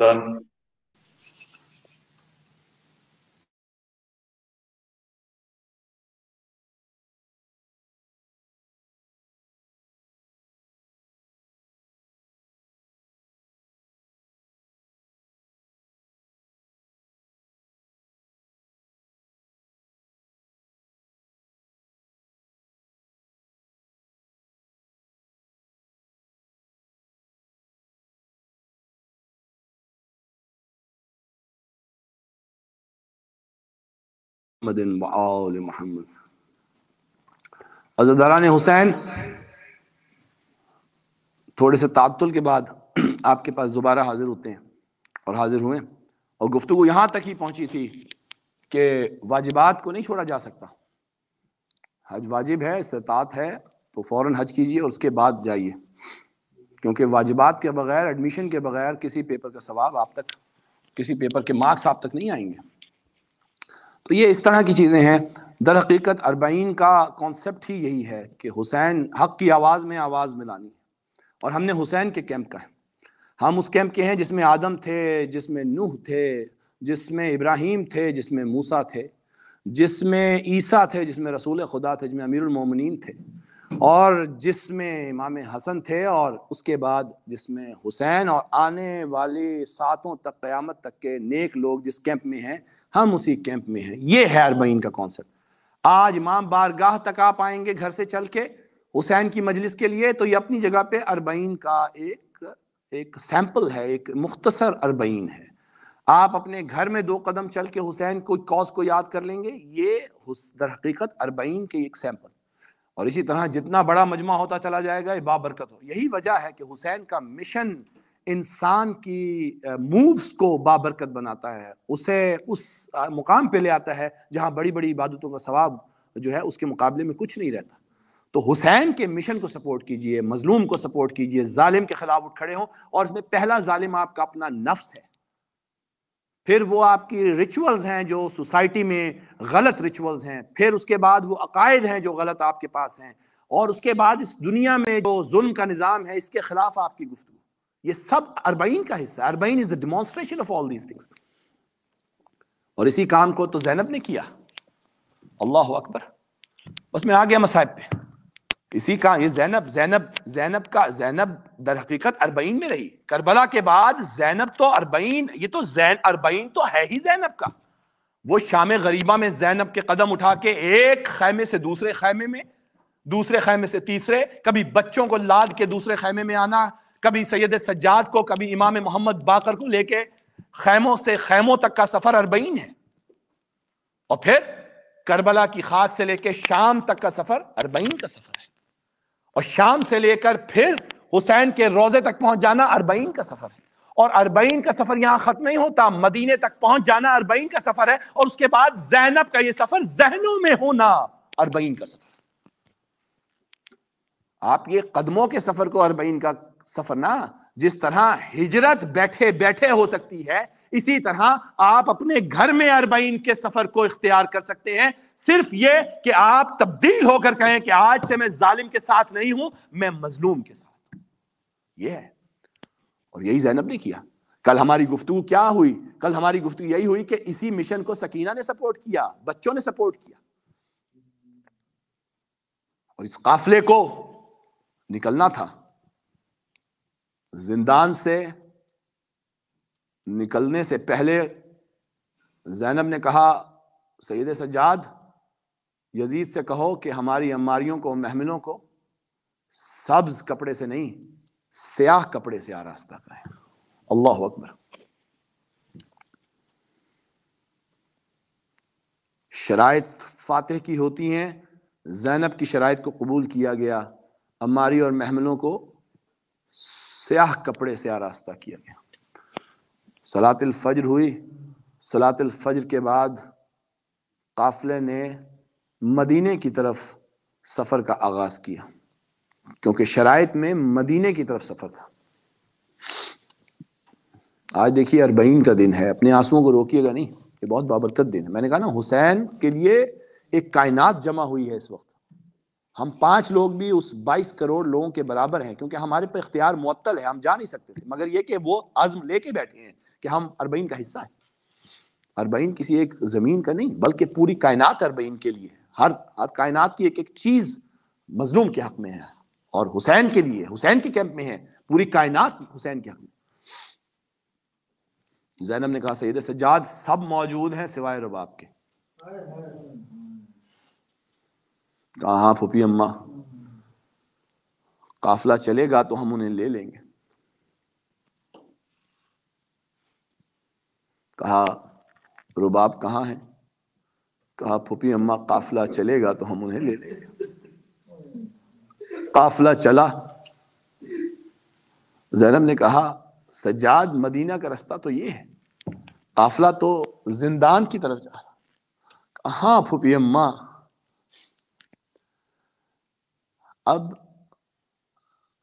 Done. محمد وآل محمد. عزیزان حسین، تھوڑے سے تعطل کے بعد آپ کے پاس دوبارہ حاضر ہوتے ہیں اور حاضر ہوئے، اور گفتگو یہاں تک ہی پہنچی تھی کہ واجبات کو نہیں چھوڑا جا سکتا. حج واجب ہے، استطاعت ہے تو فوراً حج کیجیے اور اس کے بعد جائیے، کیونکہ واجبات کے بغیر، ایڈمیشن کے بغیر کسی پیپر کا ثواب آپ تک، کسی پیپر کے مارکس آپ تک نہیں آئیں گے. تو یہ اس طرح کی چیزیں ہیں. در حقیقت اربعین کا کانسیپٹ ہی یہی ہے کہ حسین حق کی آواز میں آواز ملانی ہے، اور ہم نے حسین کے کیمپ کا ہے. ہم اس کیمپ کے ہیں جس میں آدم تھے، جس میں نوح تھے، جس میں ابراہیم تھے، جس میں موسیٰ تھے، جس میں عیسیٰ تھے، جس میں رسول خدا تھے، جس میں امیر المومنین تھے، اور جس میں امام حسن تھے، اور اس کے بعد جس میں حسین، اور آنے والی ساتوں تک، قیامت تک کے نیک لوگ جس کیمپ میں ہیں ہم اسی کیمپ میں ہیں. یہ ہے اربعین کا کانسیپٹ. آج امام بارگاہ تک آپ آئیں گے گھر سے چل کے حسین کی مجلس کے لیے، تو یہ اپنی جگہ پہ اربعین کا ایک سیمپل ہے، ایک مختصر اربعین ہے. آپ اپنے گھر میں 2 قدم چل کے حسین کو کاز کو یاد کر لیں گے، یہ در حقیقت اربعین کے ایک سیمپل. اور اسی طرح جتنا بڑا مجمع ہوتا چلا جائے گا یہ بابرکت ہو. یہی وجہ ہے کہ حسین کا مشن انسان کی مووز کو بابرکت بناتا ہے، اسے اس مقام پہ لے آتا ہے جہاں بڑی بڑی عبادتوں کا ثواب جو ہے اس کے مقابلے میں کچھ نہیں رہتا. تو حسین کے مشن کو سپورٹ کیجئے، مظلوم کو سپورٹ کیجئے، ظالم کے خلاف اٹھ کھڑے ہوں. اور اس میں پہلا ظالم آپ کا اپنا نفس ہے، پھر وہ آپ کی ریچولز ہیں جو سوسائٹی میں غلط ریچولز ہیں، پھر اس کے بعد وہ عقائد ہیں جو غلط آپ کے پاس ہیں، اور اس کے بعد اس دنیا میں جو ظلم کا نظام ہے اس کے خلاف آپ کی گفتگو. یہ سب اربعین کا حصہ ہے. اربعین از the demonstration of all these things. اور اسی کام کو تو زینب نے کیا. اللہ اکبر. بس میں آ گیا مصائب پہ. اسی کا یہ زینب در حقیقت اربعین میں رہی. کربلا کے بعد زینب تو اربعین، یہ تو اربعین تو ہے ہی زینب کا. وہ شام غریبہ میں زینب کے قدم اٹھا کے ایک خیمے سے دوسرے خیمے میں، دوسرے خیمے سے تیسرے، کبھی بچوں کو لاد کے دوسرے خیمے میں آنا، کبھی سید سجاد کو، کبھی امام محمد باقر کو لے کے خیموں سے خیموں تک کا سفر اربعین ہے. اور پھر کربلا کی خاک سے لے کے شام تک کا سفر اربعین کا سفر ہے. اور شام سے لے کر پھر حسین کے روضے تک پہنچ جانا اربعین کا سفر ہے. اور اربعین کا سفر یہاں ختم نہیں ہوتا، مدینے تک پہنچ جانا اربعین کا سفر ہے. اور اس کے بعد زینب کا یہ سفر ذہنوں میں ہونا اربعین کا سفر. آپ یہ قدموں کے سفر کو اربعین کا سفر نہ، جس طرح ہجرت بیٹھے بیٹھے ہو سکتی ہے، اسی طرح آپ اپنے گھر میں اربعین کے سفر کو اختیار کر سکتے ہیں. صرف یہ کہ آپ تبدیل ہو کر کہیں کہ آج سے میں ظالم کے ساتھ نہیں ہوں، میں مظلوم کے ساتھ. یہ ہے، اور یہی زینب نے کیا. کل ہماری گفتگو کیا ہوئی؟ کل ہماری گفتگو یہی ہوئی کہ اسی مشن کو سکینہ نے سپورٹ کیا، بچوں نے سپورٹ کیا. اور اس قافلے کو نکلنا تھا. زندان سے نکلنے سے پہلے زینب نے کہا، سید سجاد یزید سے کہو کہ ہماری عماریوں کو، محملوں کو سبز کپڑے سے نہیں، سیاہ کپڑے سے آراستہ کریں. اللہ اکبر. شرائط فاتح کی ہوتی ہیں، زینب کی شرائط کو قبول کیا گیا. عماری اور محملوں کو سیاہ کپڑے سے آراستہ کیا گیا. صلاۃ الفجر ہوئی. صلاۃ الفجر کے بعد قافلے نے مدینے کی طرف سفر کا آغاز کیا، کیونکہ شرائط میں مدینے کی طرف سفر تھا. آج دیکھیے اربعین کا دن ہے، اپنے آنسوؤں کو روکیے گا نہیں، یہ بہت بابرکت دن ہے. میں نے کہا نا، حسین کے لیے ایک کائنات جمع ہوئی ہے اس وقت. ہم 5 لوگ بھی اس 22 کروڑ لوگوں کے برابر ہیں، کیونکہ ہمارے پہ اختیار معطل ہے، ہم جا نہیں سکتے تھے. مگر یہ کہ وہ عزم لے کے بیٹھے ہیں کہ ہم اربعین کا حصہ ہیں. اربعین کسی ایک زمین کا نہیں بلکہ پوری کائنات اربعین کے لیے. ہر کائنات کی ایک ایک چیز مظلوم کے حق میں ہے اور حسین کے لیے، حسین کے کیمپ میں ہے. پوری کائنات حسین کے حق میں. زینب نے کہا سید سجاد سب موجود ہیں سوائے رباب کے. کہا ہاں پھوپھی اماں، قافلہ چلے گا تو ہم انہیں لے لیں گے. کہا رباب کہاں ہے؟ کہا پھوپھی اماں قافلہ چلے گا تو ہم انہیں لے لیں گے. قافلہ چلا. زینب نے کہا سجاد مدینہ کا رستہ تو یہ ہے، قافلہ تو زندان کی طرف جا رہا. ہاں پھوپھی اماں. اب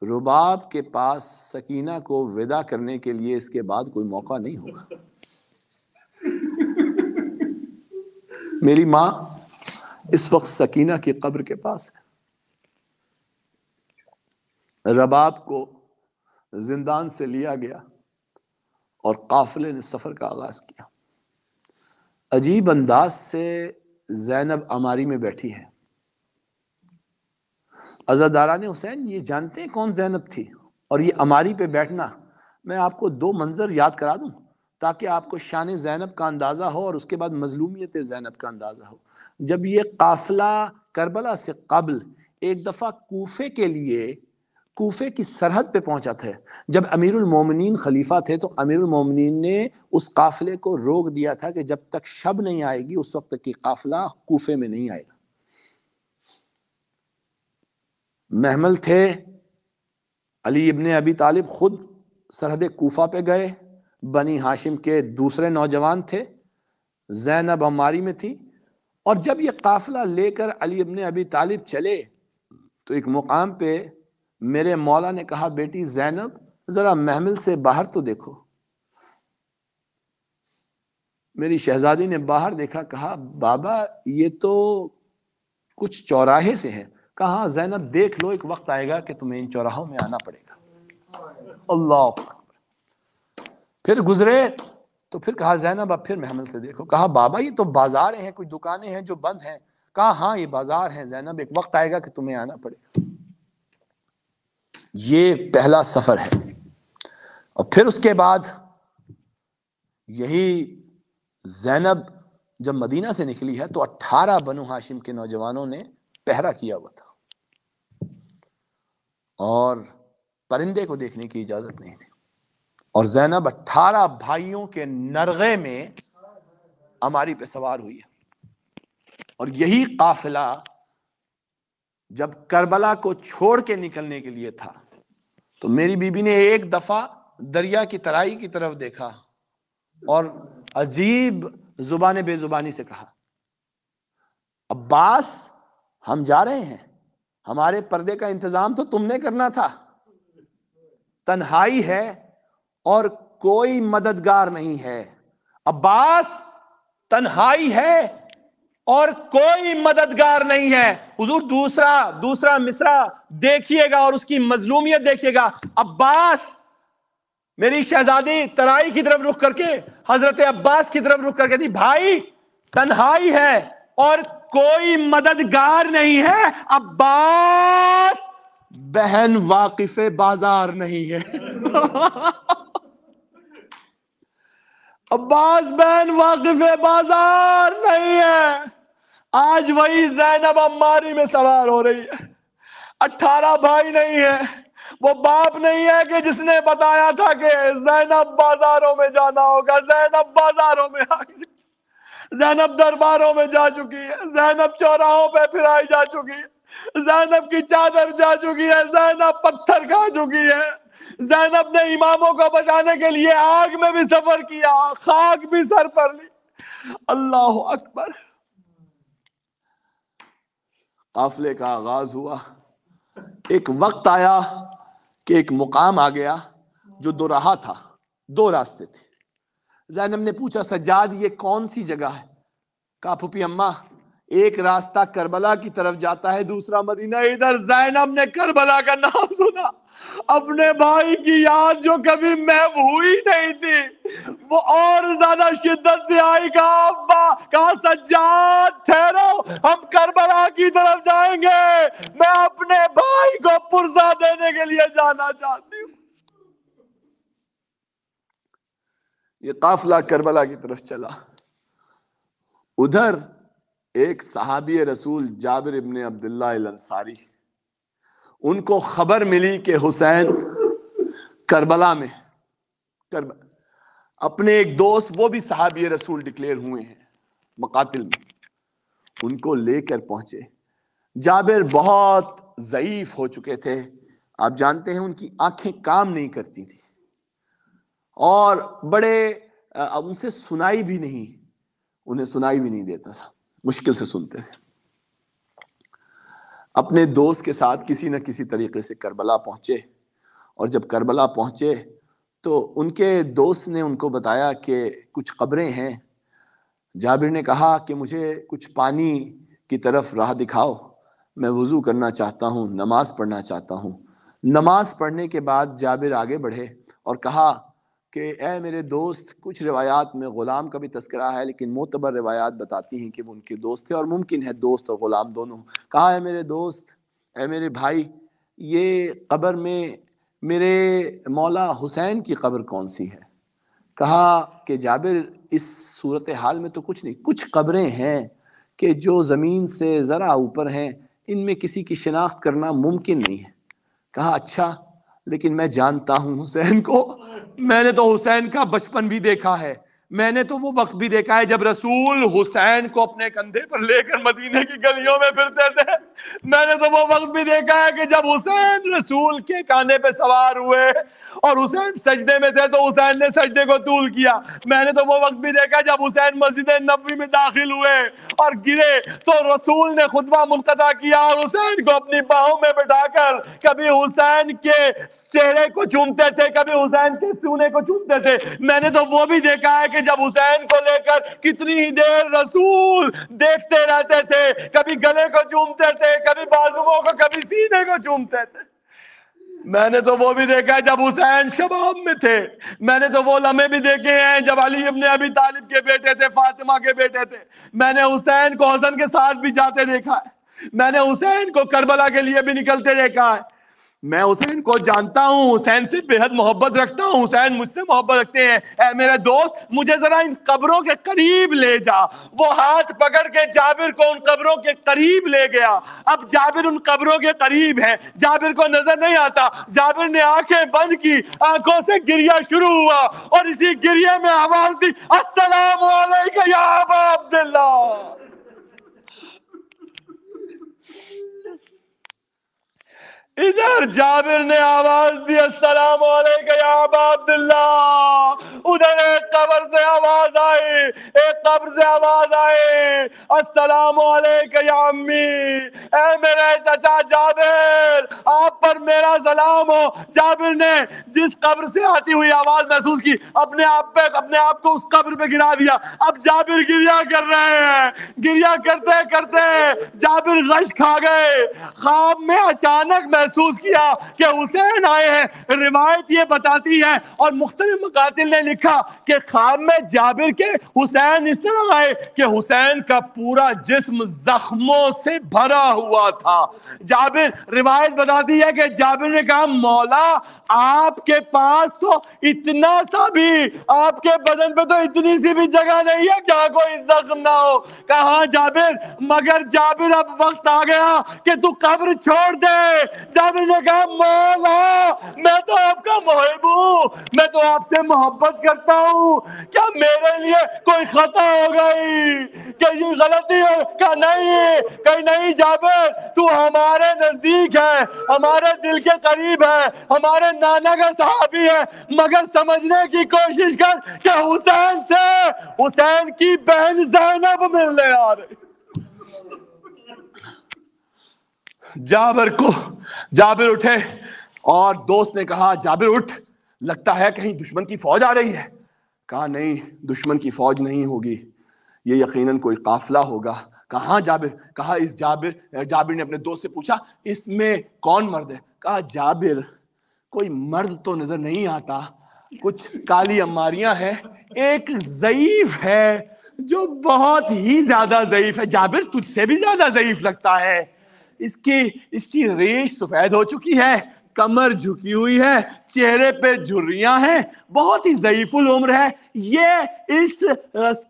رباب کے پاس سکینہ کو ودا کرنے کے لیے اس کے بعد کوئی موقع نہیں ہوگا. میری ماں اس وقت سکینہ کی قبر کے پاس ہے. رباب کو زندان سے لیا گیا اور قافلے نے سفر کا آغاز کیا. عجیب انداز سے زینب عماری میں بیٹھی ہے. عزاداران حسین یہ جانتے ہیں کون زینب تھی اور یہ عماری پہ بیٹھنا. میں آپ کو دو منظر یاد کرا دوں تاکہ آپ کو شان زینب کا اندازہ ہو اور اس کے بعد مظلومیت زینب کا اندازہ ہو. جب یہ قافلہ کربلا سے قبل ایک دفعہ کوفے کے لیے کوفے کی سرحد پہ پہنچا تھا، جب امیر المومنین خلیفہ تھے تو امیر المومنین نے اس قافلے کو روک دیا تھا کہ جب تک شب نہیں آئے گی اس وقت تک کہ قافلہ کوفے میں نہیں آئے گا. محمل تھے، علی ابن ابی طالب خود سرحد کوفہ پہ گئے، بنی ہاشم کے دوسرے نوجوان تھے، زینب عماری میں تھی. اور جب یہ قافلہ لے کر علی ابن ابی طالب چلے تو ایک مقام پہ میرے مولا نے کہا بیٹی زینب ذرا محمل سے باہر تو دیکھو. میری شہزادی نے باہر دیکھا، کہا بابا یہ تو کچھ چوراہے سے ہے. کہا زینب دیکھ لو، ایک وقت آئے گا کہ تمہیں ان چوراہوں میں آنا پڑے گا. اللہ اکبر. پھر گزرے تو پھر کہا زینب اب پھر محمل سے دیکھو. کہا بابا یہ تو بازار ہیں، کوئی دکانیں ہیں جو بند ہیں. کہا ہاں یہ بازار ہیں زینب، ایک وقت آئے گا کہ تمہیں آنا پڑے گا. یہ پہلا سفر ہے. اور پھر اس کے بعد یہی زینب جب مدینہ سے نکلی ہے تو 18 بنو ہاشم کے نوجوانوں نے پہرا کیا ہوا تھا اور پرندے کو دیکھنے کی اجازت نہیں تھی. اور زینب 18 بھائیوں کے نرغے میں عماری پہ سوار ہوئی ہے. اور یہی قافلہ جب کربلا کو چھوڑ کے نکلنے کے لیے تھا تو میری بیوی نے ایک دفعہ دریا کی ترائی کی طرف دیکھا اور عجیب زبان بے زبانی سے کہا عباس ہم جا رہے ہیں، ہمارے پردے کا انتظام تو تم نے کرنا تھا. تنہائی ہے اور کوئی مددگار نہیں ہے. عباس تنہائی ہے اور کوئی مددگار نہیں ہے. حضور دوسرا مصرع دیکھیے گا اور اس کی مظلومیت دیکھیے گا. عباس، میری شہزادی ترائی کی طرف رخ کر کے حضرت عباس کی طرف رخ کر کے دی بھائی تنہائی ہے اور کوئی مددگار نہیں ہے. عباس بہن واقف بازار نہیں ہے. عباس بہن واقف بازار نہیں ہے. آج وہی زینب عماری میں سوار ہو رہی ہے. 18 بھائی نہیں ہے. وہ باپ نہیں ہے کہ جس نے بتایا تھا کہ زینب بازاروں میں جانا ہوگا. زینب بازاروں میں آ گئی. زینب درباروں میں جا چکی ہے. زینب چوراہوں پہ پھرائی جا چکی ہے. زینب کی چادر جا چکی ہے. زینب پتھر کھا چکی ہے. زینب نے اماموں کو بچانے کے لیے آگ میں بھی سفر کیا، خاک بھی سر پر لی. اللہ اکبر. قافلے کا آغاز ہوا. ایک وقت آیا کہ ایک مقام آ گیا جو دو راہ تھا، دو راستے تھے. زینب نے پوچھا سجاد یہ کون سی جگہ ہے؟ کہا پھوپھی اماں ایک راستہ کربلا کی طرف جاتا ہے، دوسرا مدینہ. ادھر زینب نے کربلا کا نام سنا، اپنے بھائی کی یاد جو کبھی محو ہوئی نہیں تھی وہ اور زیادہ شدت سے آئی. کہا ابا، کہا سجاد ٹھہرو، ہم کربلا کی طرف جائیں گے، میں اپنے بھائی کو پرزہ دینے کے لیے جانا چاہتی ہوں. یہ قافلہ کربلا کی طرف چلا. ادھر ایک صحابی رسول جابر ابن عبداللہ الانصاری، ان کو خبر ملی کہ حسین کربلا میں، اپنے ایک دوست وہ بھی صحابی رسول ڈکلیئر ہوئے ہیں مقاتل میں، ان کو لے کر پہنچے. جابر بہت ضعیف ہو چکے تھے، آپ جانتے ہیں ان کی آنکھیں کام نہیں کرتی تھی اور بڑے ان سے سنائی بھی نہیں، انہیں سنائی بھی نہیں دیتا تھا، مشکل سے سنتے تھے. اپنے دوست کے ساتھ کسی نہ کسی طریقے سے کربلا پہنچے، اور جب کربلا پہنچے تو ان کے دوست نے ان کو بتایا کہ کچھ قبریں ہیں. جابر نے کہا کہ مجھے کچھ پانی کی طرف راہ دکھاؤ، میں وضو کرنا چاہتا ہوں، نماز پڑھنا چاہتا ہوں. نماز پڑھنے کے بعد جابر آگے بڑھے اور کہا کہ اے میرے دوست، کچھ روایات میں غلام کا بھی تذکرہ ہے لیکن معتبر روایات بتاتی ہیں کہ وہ ان کے دوست تھے، اور ممکن ہے دوست اور غلام دونوں. کہا اے میرے دوست، اے میرے بھائی، یہ قبر میں میرے مولا حسین کی قبر کون سی ہے؟ کہا کہ جابر، اس صورتحال میں تو کچھ نہیں، کچھ قبریں ہیں کہ جو زمین سے ذرا اوپر ہیں، ان میں کسی کی شناخت کرنا ممکن نہیں ہے. کہا اچھا، لیکن میں جانتا ہوں حسین کو، میں نے تو حسین کا بچپن بھی دیکھا ہے، میں نے تو وہ وقت بھی دیکھا ہے جب رسول حسین کو اپنے کندھے پر لے کر مدینے کی گلیوں میں پھرتے تھے. میں نے تو وہ وقت بھی دیکھا ہے کہ جب حسین رسول کے کاندھے پہ سوار ہوئے اور حسین سجدے میں تھے تو حسین نے سجدے کو طول کیا. میں نے تو وہ وقت بھی دیکھا جب حسین مسجد نبوی میں داخل ہوئے اور گرے تو رسول نے خطبہ منقطع کیا اور حسین کو اپنی باہوں میں بٹھا کر کبھی حسین کے چہرے کو چومتے تھے، کبھی حسین کے سینے کو چومتے تھے. میں نے تو وہ بھی دیکھا ہے کہ جب حسین کو لے کر کتنی ہی دیر رسول دیکھتے رہتے تھے، کبھی گلے کو چومتے تھے، کبھی بازوؤں کو، کبھی سینے کو چومتے تھے. میں نے تو وہ بھی دیکھا ہے جب حسین شباب میں تھے. میں نے تو وہ لمحے بھی دیکھے ہیں جب علی ابن ابی طالب کے بیٹے تھے، فاطمہ کے بیٹے تھے. میں نے حسین کو حسن کے ساتھ بھی جاتے دیکھا ہے، میں نے حسین کو کربلا کے لیے بھی نکلتے دیکھا ہے. میں حسین کو جانتا ہوں، حسین سے بے حد محبت رکھتا ہوں، حسین مجھ سے محبت رکھتے ہیں. اے میرے دوست، مجھے ذرا ان قبروں کے قریب لے جا. وہ ہاتھ پکڑ کے جابر کو ان قبروں کے قریب لے گیا. اب جابر ان قبروں کے قریب ہے، جابر کو نظر نہیں آتا. جابر نے آنکھیں بند کی، آنکھوں سے گریہ شروع ہوا اور اسی گریہ میں آواز دی، السلام علیکم یا ابا عبداللہ. ادھر جابر نے آواز دی، السلام علیکم یا ابا عبداللہ. ادھر ایک قبر سے آواز آئی، ایک قبر سے آواز آئی، السلام علیکم یا امی. اے میرے چچا جابر، آپ پر میرا سلام ہو. جابر نے جس قبر سے آتی ہوئی آواز محسوس کی، اپنے آپ کو اس قبر پہ گرا دیا. اب جابر گریہ کر رہے ہیں. گریہ کرتے کرتے جابر غش کھا گئے. خواب میں اچانک محسوس کیا کہ حسین آئے ہیں. روایت یہ بتاتی ہے اور مختلف مقاتل نے لکھا کہ خواب میں جابر کے حسین اس طرح آئے کہ حسین کا پورا جسم زخموں سے بھرا ہوا تھا. جابر، روایت بتاتی ہے کہ جابر نے کہا، مولا آپ کے پاس تو اتنا سا بھی، آپ کے بدن پہ تو اتنی سی بھی جگہ نہیں ہے کیا کوئی زخم نہ ہو. کہا جابر، مگر جابر اب وقت آ گیا کہ تو قبر چھوڑ دے. جابر نے کہا، مولا میں تو آپ کا محب ہوں، میں تو آپ سے محبت کرتا ہوں، کیا میرے لیے کوئی خطا ہو گئی، کہ یہ غلطی ہو؟ کہا نہیں جابر، تو ہمارے نزدیک ہے، ہمارے دل کے قریب ہے، ہمارے نانا کا صحابی ہے، مگر سمجھنے کی کوشش کر کہ حسین کی بہن زینب ملنے آ رہی. جابر اٹھے اور دوست نے کہا، جابر اٹھ، لگتا ہے کہیں دشمن کی فوج آ رہی ہے. کہا نہیں، دشمن کی فوج نہیں ہوگی، یہ یقیناً کوئی قافلہ ہوگا. کہاں جابر؟ کہا اس جابر نے اپنے دوست سے پوچھا اس میں کون مرد ہے؟ کہا جابر کوئی مرد تو نظر نہیں آتا، کچھ کالی اماریاں ہیں، ایک ضعیف ہے جو بہت ہی زیادہ ضعیف ہے، جابر تجھ سے بھی زیادہ ضعیف لگتا ہے، اس کی ریش سفید ہو چکی ہے، کمر جھکی ہوئی ہے، چہرے پہ جھریاں ہیں، بہت ہی ضعیف العمر ہے، یہ اس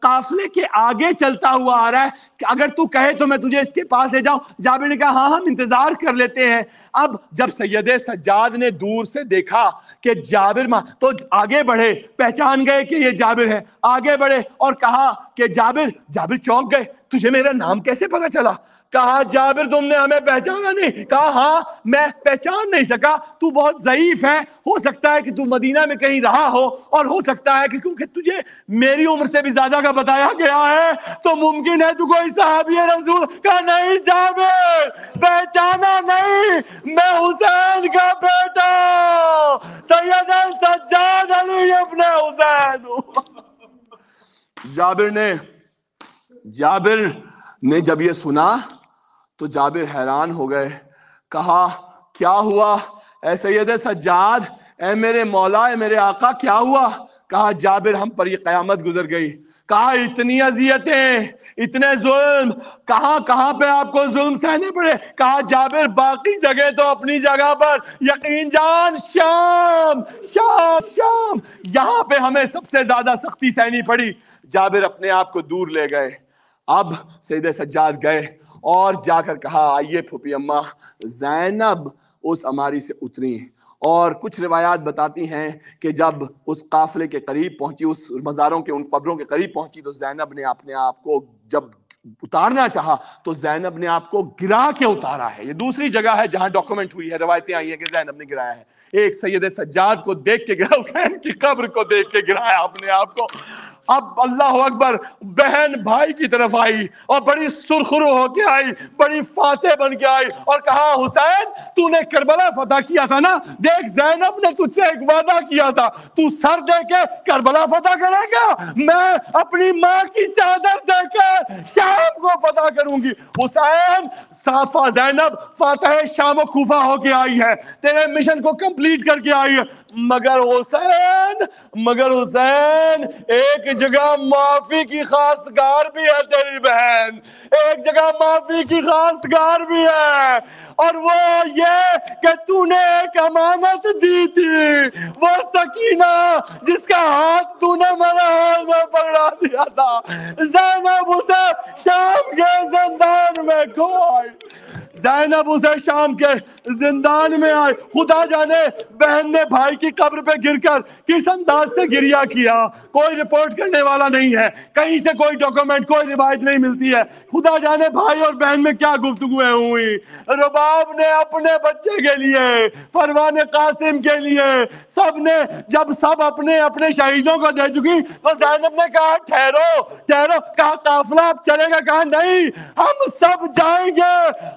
قافلے کے آگے چلتا ہوا آ رہا ہے، کہ اگر تو کہے تو میں تجھے اس کے پاس لے جاؤں۔ جابر نے کہا ہاں ہم انتظار کر لیتے ہیں۔ اب جب سید سجاد نے دور سے دیکھا کہ جابر تو آگے بڑھے، پہچان گئے کہ یہ جابر ہے، آگے بڑھے اور کہا کہ جابر چونک گئے، تجھے میرا نام کیسے پتا چلا؟ کہا جابر تم نے ہمیں پہچانا نہیں؟ کہا ہاں میں پہچان نہیں سکا، تو بہت ضعیف ہے، ہو سکتا ہے کہ تو مدینہ میں کہیں رہا ہو، اور ہو سکتا ہے کہ کیونکہ تجھے میری عمر سے بھی زیادہ کا بتایا گیا ہے تو ممکن ہے تو کوئی صحابی رسول۔ کہا نہیں جابر پہچانا نہیں، میں حسین کا بیٹا سید سجاد علی ابن حسین ہوں۔ جابر نے جب یہ سنا تو جابر حیران ہو گئے، کہا کیا ہوا اے سید سجاد، اے میرے مولا، اے میرے آقا کیا ہوا؟ کہا جابر ہم پر یہ قیامت گزر گئی۔ کہا اتنی اذیتیں، اتنے ظلم، کہاں پہ آپ کو ظلم سہنے پڑے؟ کہا جابر باقی جگہ تو اپنی جگہ پر، یقین جان شام یہاں پہ ہمیں سب سے زیادہ سختی سہنی پڑی۔ جابر اپنے آپ کو دور لے گئے۔ اب سید سجاد گئے اور جا کر کہا آئیے پھوپھی اماں، زینب اس اماری سے اتری، اور کچھ روایات بتاتی ہیں کہ جب اس قافلے کے قریب پہنچی، اس مزاروں کے ان قبروں کے قریب پہنچی تو زینب نے اپنے آپ کو جب اتارنا چاہا تو زینب نے آپ کو گرا کے اتارا ہے۔ یہ دوسری جگہ ہے جہاں ڈاکومنٹ ہوئی ہے، روایتیں آئی ہیں کہ زینب نے گرایا ہے۔ ایک سید سجاد کو دیکھ کے گرا، حسین کی قبر کو دیکھ کے گرایا اپنے آپ کو۔ اب اللہ اکبر، بہن بھائی کی طرف آئی اور بڑی سرخرو ہو کے آئی، بڑی فاتح بن کے آئی اور کہا حسین تو نے کربلا فتح کیا تھا نا، دیکھ زینب نے تجھ سے ایک وعدہ کیا تھا، تو سر دے کے کربلا فتح کرے گا، میں اپنی ماں کی چادر دے کے شام کو فتح کروں گی۔ حسین زینب فاتح شام و کوفہ ہو کے آئی ہے، تیرے مشن کو کمپلیٹ کر کے آئی ہے، مگر حسین ایک جگہ معافی کی خواستگار بھی ہے تیری بہن، ایک جگہ معافی کی خواستگار بھی ہے، اور وہ یہ کہ تو نے ایک امانت دی تھی، وہ سکینہ جس کا ہاتھ تو نے میرے ہاتھ میں پکڑا دیا تھا، زینب اسے شام کے زندان میں کھو آئی، زینب اسے شام کے زندان میں آئی۔ خدا جانے بہن نے بھائی کی قبر پہ گر کر کس انداز سے گریہ کیا، کوئی رپورٹ کرنے والا نہیں ہے، کہیں سے کوئی ڈاکومنٹ، کوئی روایت نہیں ملتی ہے۔ خدا جانے بھائی اور بہن میں کیا گفتگویں ہوئی۔ رباب نے اپنے بچے کے لیے، فروان قاسم کے لیے، سب نے جب سب اپنے اپنے شہیدوں کو دے چکی تو زینب نے کہا ٹھہرو، کہا قافلہ اب چلے گا؟ کہا نہیں، ہم سب جائیں گے،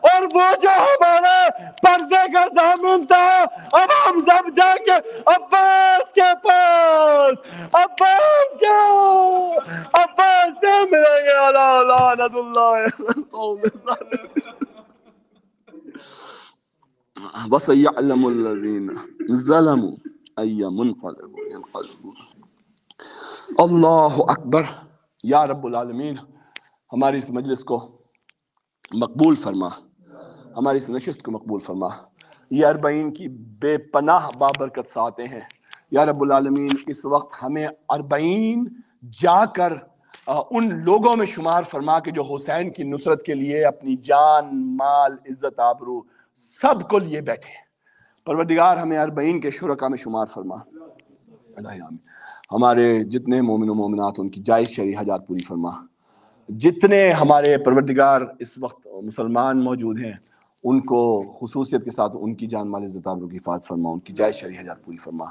اور وہ جو ہمارے پردے کا ضامن تھا اب ہم سب جائیں گے عباس کے پاس، عباس سے ملیں گے، لعنت اللہ وَسَيَعْلَمُ الَّذِينَ ظَلَمُوا أَيَّ مُنْقَلَبٍ يَنْقَلِبُونَ۔ اللہ اکبر۔ یا رب العالمین ہماری اس مجلس کو مقبول فرما، ہماری اس نشست کو مقبول فرما۔ یہ اربعین کی بے پناہ بابرکت ساعتیں ہیں، یا رب العالمین اس وقت ہمیں اربعین جا کر ان لوگوں میں شمار فرما کہ جو حسین کی نصرت کے لیے اپنی جان، مال، عزت، آبرو سب کو لیے بیٹھے۔ پروردگار ہمیں اربعین کے شرکا میں شمار فرما۔ الہی آمین۔ ہمارے جتنے مومن و مومنات ان کی جائز شرعی حاجات پوری فرما، جتنے ہمارے پروردگار اس وقت مسلمان موجود ہیں ان کو خصوصیت کے ساتھ ان کی جان، مال، عزت، آبرو کی حفاظت فرما، ان کی جائز شرعی حاجات پوری فرما۔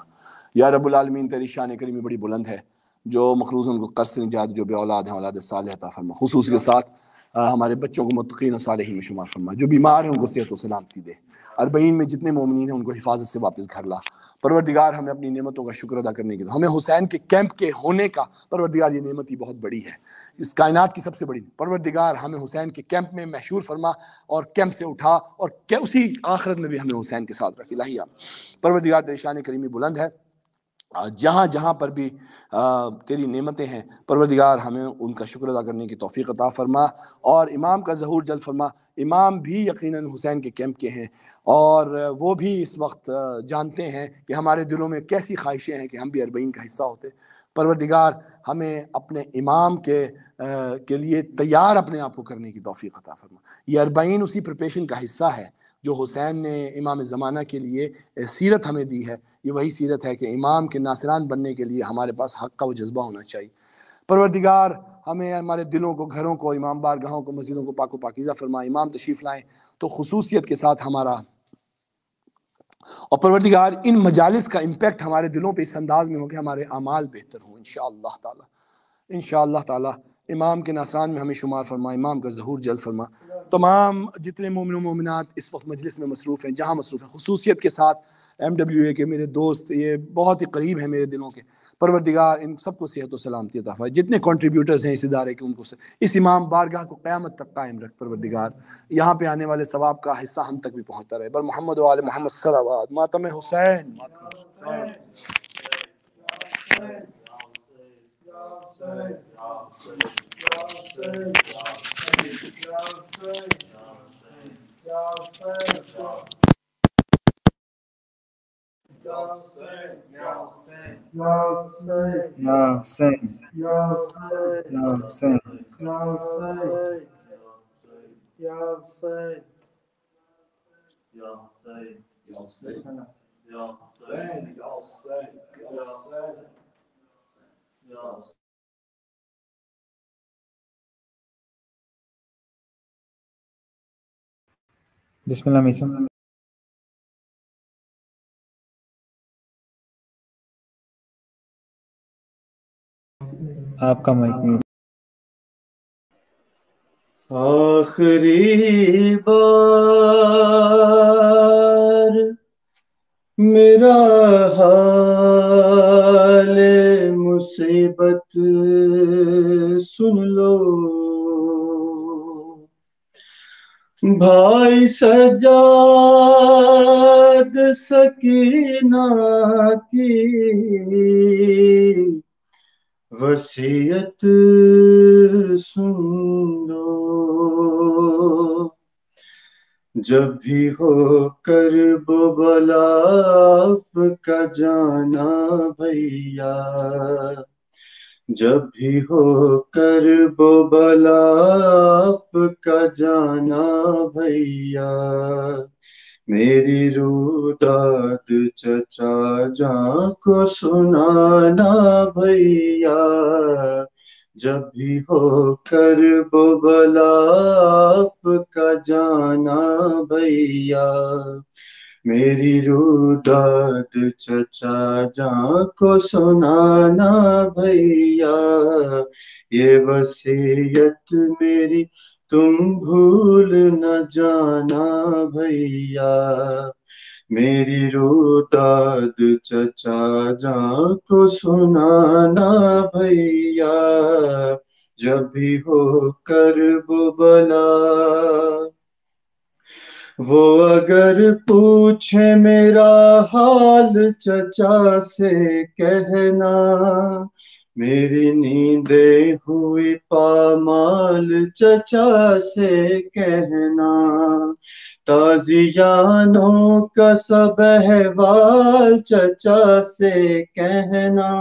یا رب العالمین تیری شان کریمی بڑی بلند ہے، جو مخلوق ان کو قرض سے نجات، جو بے اولاد ہیں اولاد صالح عطا فرما، خصوص کے ساتھ ہمارے بچوں کو متقین و صالحین میں شمار فرما، جو بیمار ہیں ان کو صحت و سلامتی دے۔ اربعین میں جتنے مومنین ہیں ان کو حفاظت سے واپس گھر لا۔ پروردگار ہمیں اپنی نعمتوں کا شکر ادا کرنے کی ہمیں حسین کے کیمپ کے ہونے کا پروردگار یہ نعمت ہی بہت بڑی ہے، اس کائنات کی سب سے بڑی۔ پروردگار ہمیں حسین کے کیمپ میں محشور فرما اور کیمپ سے اٹھا، اور اسی آخرت میں بھی ہمیں حسین کے ساتھ رکھ۔ الہی آمین۔ پروردگار تیری شان کریمی بلند ہے، جہاں جہاں پر بھی تیری نعمتیں ہیں پروردگار ہمیں ان کا شکر ادا کرنے کی توفیق عطا فرما، اور امام کا ظہور جلد فرما۔ امام بھی یقیناً حسین کے کیمپ کے ہیں، اور وہ بھی اس وقت جانتے ہیں کہ ہمارے دلوں میں کیسی خواہشیں ہیں کہ ہم بھی اربعین کا حصہ ہوتے۔ پروردگار ہمیں اپنے امام کے لیے تیار اپنے آپ کو کرنے کی توفیق عطا فرما۔ یہ اربعین اسی پریپریشن کا حصہ ہے جو حسین نے امام زمانہ کے لیے سیرت ہمیں دی ہے۔ یہ وہی سیرت ہے کہ امام کے ناصران بننے کے لیے ہمارے پاس حق کا وہ جذبہ ہونا چاہیے۔ پروردگار ہمیں ہمارے دلوں کو، گھروں کو، امام بارگاہوں کو، مسجدوں کو پاک و پاکیزہ فرما۔ امام تشریف لائیں تو خصوصیت کے ساتھ ہمارا، اور پروردگار ان مجالس کا امپیکٹ ہمارے دلوں پہ اس انداز میں ہو کہ ہمارے اعمال بہتر ہوں انشاءاللہ تعالی، انشاءاللہ تعالی۔ امام کے ناصران میں ہمیں شمار فرما، امام کا ظہور جلد فرما۔ تمام جتنے مومن و مومنات اس وقت مجلس میں مصروف ہیں، جہاں مصروف ہیں، خصوصیت کے ساتھ MWA کے میرے دوست، یہ بہت ہی قریب ہیں میرے دلوں کے، پروردگار ان سب کو صحت و سلامتی عطا فرما۔ جتنے کنٹریبیوٹرز ہیں اس ادارے کے، ان کو اس امام بارگاہ کو قیامت تک قائم رکھ پروردگار۔ یہاں پہ آنے والے ثواب کا حصہ ہم تک بھی پہنچتا رہے۔ بر محمد و آل محمد صلوات۔ ماتم حسین، بسم اللہ میسم۔ آپ کا مائک میوٹ۔ آخری بار میرا حال مصیبت سن لو، بھائی سجاد سکینہ کی وصیت سن لو، جب بھی ہو کرب و بلا آپ کا جانا بھیا، جب بھی ہو کرب و بلا آپ کا جانا بھیا، میری روداد چچا جان کو سنانا بھیا، جب بھی ہو کرب و بلا آپ کا جانا بھیا، میری روداد چچا جان کو سنانا بھیا، یہ وصیت میری تم بھول نہ جانا بھیا، میری روداد چچا جان کو سنانا بھیا، جب بھی ہو کرب و بلا، وہ اگر پوچھے میرا حال چچا سے کہنا، میری نیندیں ہوئی پامال چچا سے کہنا، تازیانوں کا سب احوال چچا سے کہنا،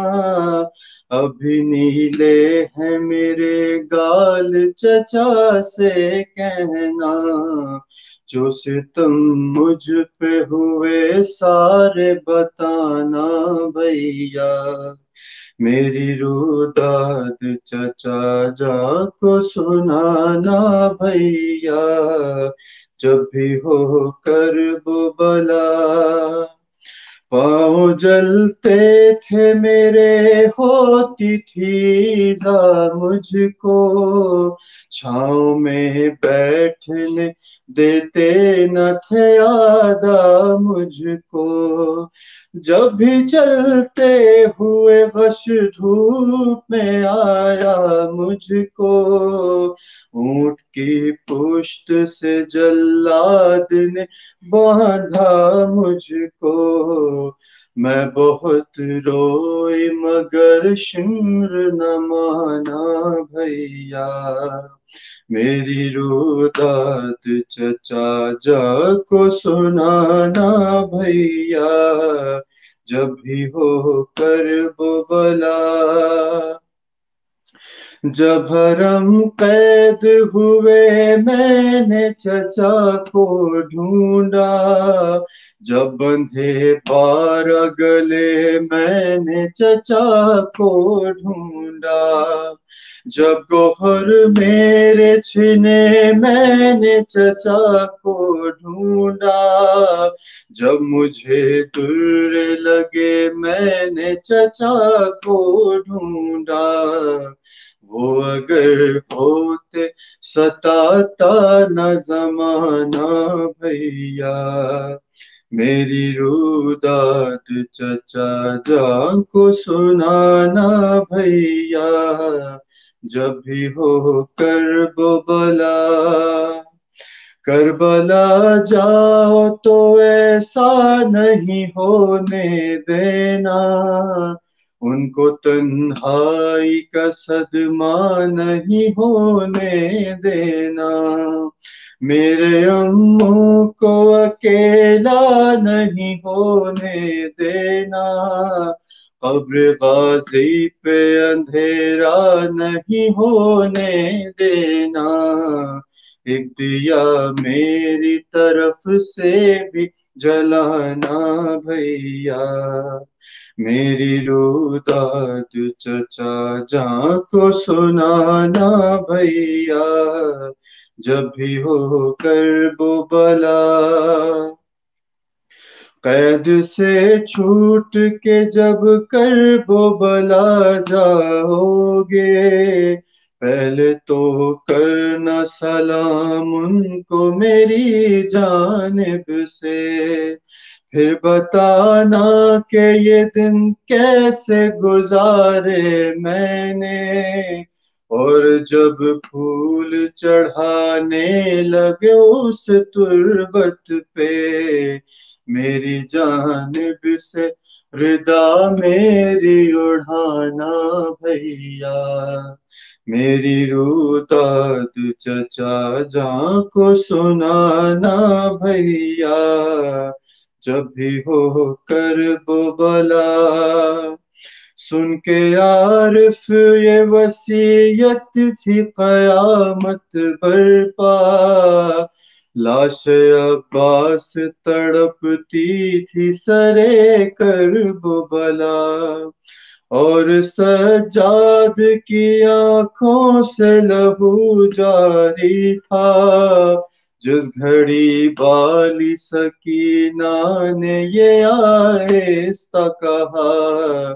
ابھی نیلے ہیں میرے گال چچا سے کہنا، جو ستم مجھ پہ ہوئے سارے بتانا بھیا، میری روداد چچا جان کو سنانا بھیا، جب بھی ہو کرب و بلا، پاؤں جلتے تھے میرے ہوتی تھی ایذا مجھ کو چھاؤں میں بیٹھنے دیتے نہ تھے آدھا مجھ کو جب بھی چلتے ہوئے غش دھوپ میں آیا مجھ کو اونٹ کی پشت سے جلاد نے باندھا مجھ کو میں بہت روئی مگر شمر نہ مانا بھیا میری روداد چچا جان کو سنانا بھیا جب بھی ہو کرب و بلا جب حرم قید ہوئے میں نے چچا کو ڈھونڈا جب بندھے پارا گلے میں نے چچا کو ڈھونڈا جب گوہر میرے چھنے میں نے چچا کو ڈھونڈا جب مجھے در لگے میں نے چچا کو ڈھونڈا وہ اگر ہوتے ستاتا نہ زمانہ بھیا میری روداد چچا جان کو سنانا بھیا جب بھی ہو کرب و بلا کربلا جاؤ تو ایسا نہیں ہونے دینا ان کو تنہائی کا صدمہ نہیں ہونے دینا میرے اموں کو اکیلا نہیں ہونے دینا قبر غازی پہ اندھیرا نہیں ہونے دینا ایک دیا میری طرف سے بھی جلانا بھیا میری روداد چچا جان کو سنانا بھیا جب بھی ہو کرب و بلا قید سے چھوٹ کے جب کرب و بلا جاؤ گے پہلے تو کرنا سلام ان کو میری جانب سے پھر بتانا کہ یہ دن کیسے گزارے میں نے اور جب پھول چڑھانے لگے اس تربت پہ میری جانب سے ردا میری اڑھانا بھیا میری روداد چچا جان کو سنانا بھیا جب بھی ہو کرب و بلا سن کے عارف یہ وصیت تھی قیامت برپا لاش عباس تڑپتی تھی سرے کرب و بلا اور سجاد کی آنکھوں سے لہو جاری تھا جس گھڑی بالی سکینہ نے یہ آہستہ کہا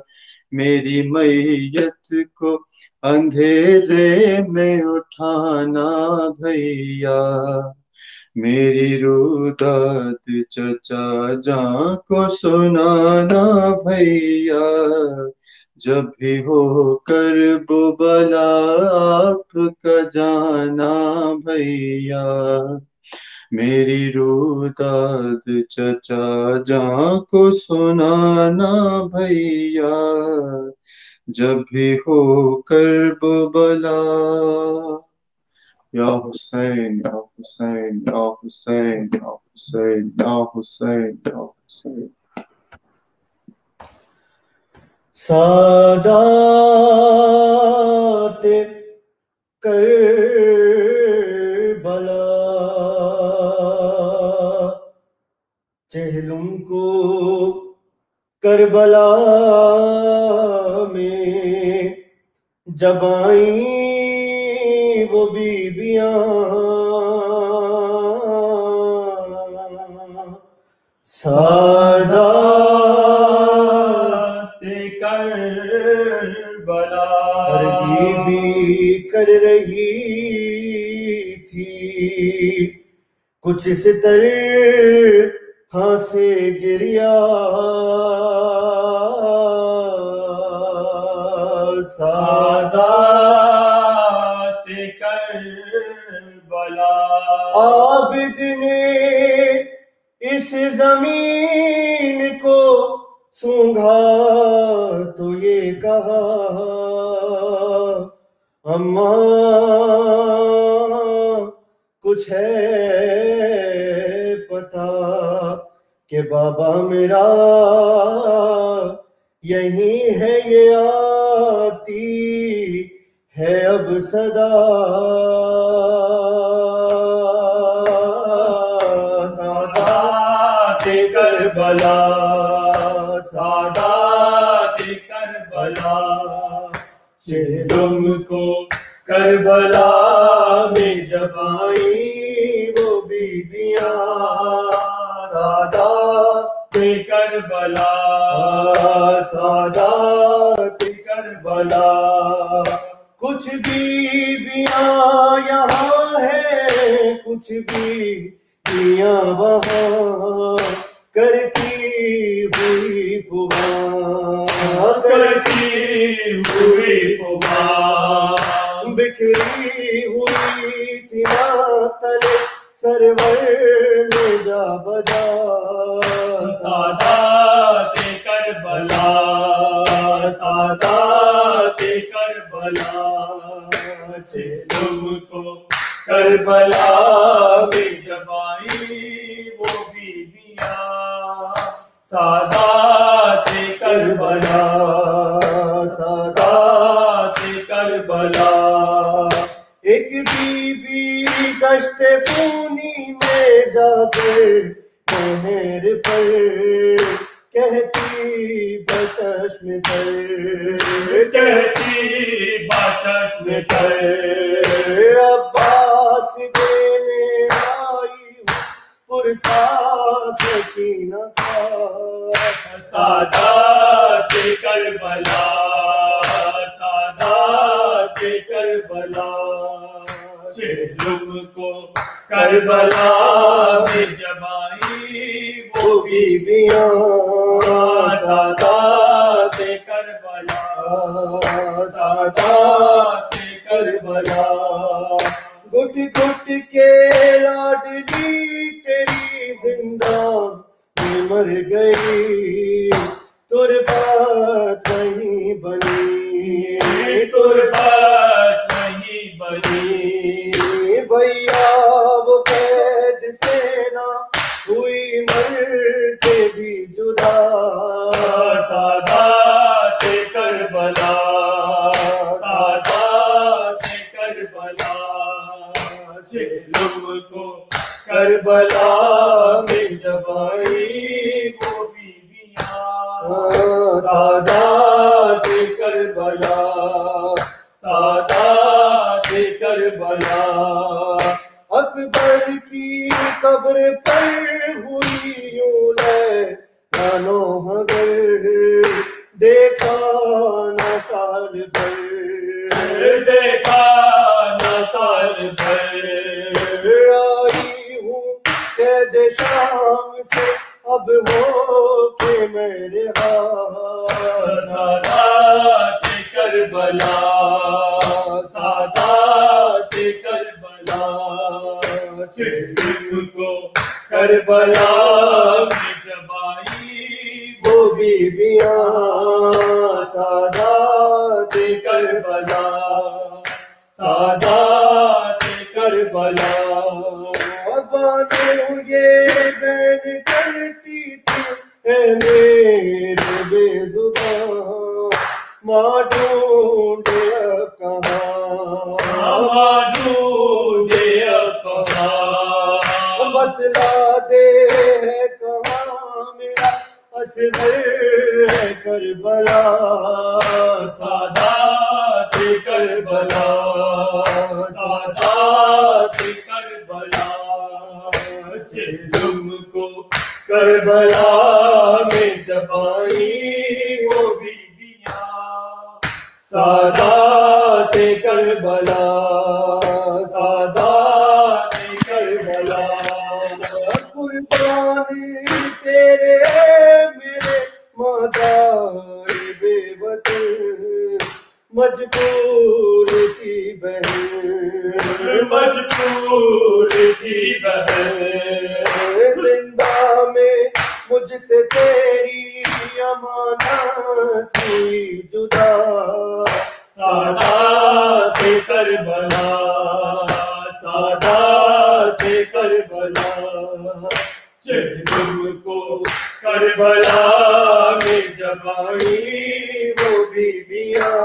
میری میت کو اندھیرے میں اٹھانا بھیا میری روداد چچا جان کو سنانا بھیا جب بھی ہو کرب و بلا آپ کا جانا بھیا میری روداد چچا جان کو سنانا بھیا جب بھی ہو کرب و بلا یا حسین یا حسین یا حسین یا حسین یا حسین یا حسین سادات کربلا چہلم کو کربلا میں جب آئیں وہ بیبیاں سادات رہی تھی، کچھ اس طرح سے گریا سادات کربلا. عابد نے اس زمین کو سونگھا تو یہ کہا اماں کچھ ہے پتا کہ بابا میرا یہی ہے، یہ آتی ہے اب صدا. سادات کربلا، سادات کربلا، تم کو کربلا میں جب آئیں وہ بیبیاں سادات کربلا، سادات کربلا. کچھ بیبیاں یہاں ہیں، کچھ بیبیاں وہاں، کرتی ہوئی فغاں، کرتی ہوئی فغاں. بکھری ہوئی تھی تلے سرور میں جا بجا سادات کربلا، سادات کربلا. تم کو کربلا میں جب آئیں وہ بیبیاں سادات کربلا، سادات کربلا. ایک بی بی دشت خونی میں جا کر نہر پر کہتی بچشم تر، کہتی بچشم تر، عباس دینے آئی ہوں پرسا سکینہ کا. سادات کربلا، سادات کربلا. تم کو کربلا میں جب آئیں وہ بیبیاں سادات کربلا، سادات کربلا. گٹ گٹ کے لاڈلی تیری زندان میں مر گئی، تربت نہیں بنی، تربت نہیں بنی. بھیا وہ قید سے نہ ہوئی مر کے بھی جدا. سادات کربلا، سادات کربلا. تم کو کربلا میں جب آئیں وہ بیبیاں سادات کربلا، سادات کربلا. اکبر کی قبر پر ہوئی یوں لانو مگر، دیکھا نہ سال پر، دیکھا نہ سال بھر. آئی ہوں قید شام سے اب ہو کے میں رہا. سادات کربلا، سادات کربلا. تم کو کربلا میں جب آئیں وہ بیبیاں سادات کربلا، سادات کربلا. بانو یہ بین کرتی تھی اے میرے بے زبان، ماں ڈھونڈے اب کہاں، ڈھونڈے اب کہاں. بتلا دے ہے کہاں میرا اصغر ہے کربلا. سادات کربلا، سادات کربلا. تم کو کربلا میں جب آئیں وہ بیبیاں سادات کربلا، دور تھی بہن، زندہ میں مجھ سے تیری امانت تھی جدا، سادات کربلا، سادات کربلا، چہلم کو کربلا میں جب آئی وہ بیویاں،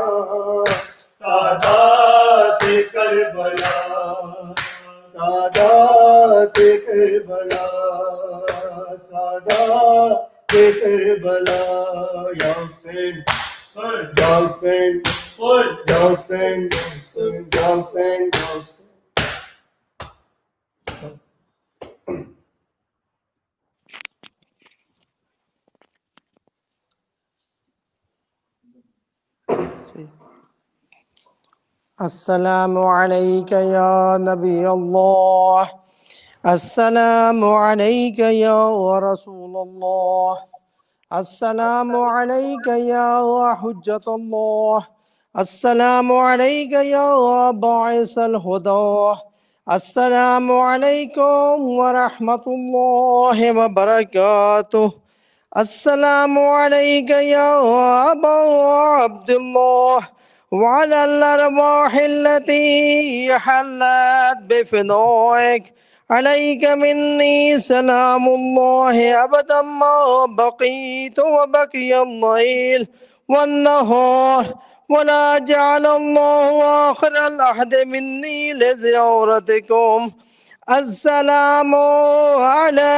سادات کربلا، سادات کربلا، سادات کربلا، یا حسین یا حسین یا حسین یا حسین یا حسین. السلام علیک یا نبی اللہ، السلام علیک یا رسول اللہ، السلام علیک یا حجت اللہ، السلام علیک یا باعث الہدی، السلام علیکم ورحمۃ اللہ وبرکاتہ، السلام علیک یا ابا عبداللہ وعلى الأرواح التي حلت بفنائك، عليك مني سلام الله أبدا ما بقيت وبقي الليل والنهار، ولا جعل الله آخر العهد مني لزيارتكم. السلام على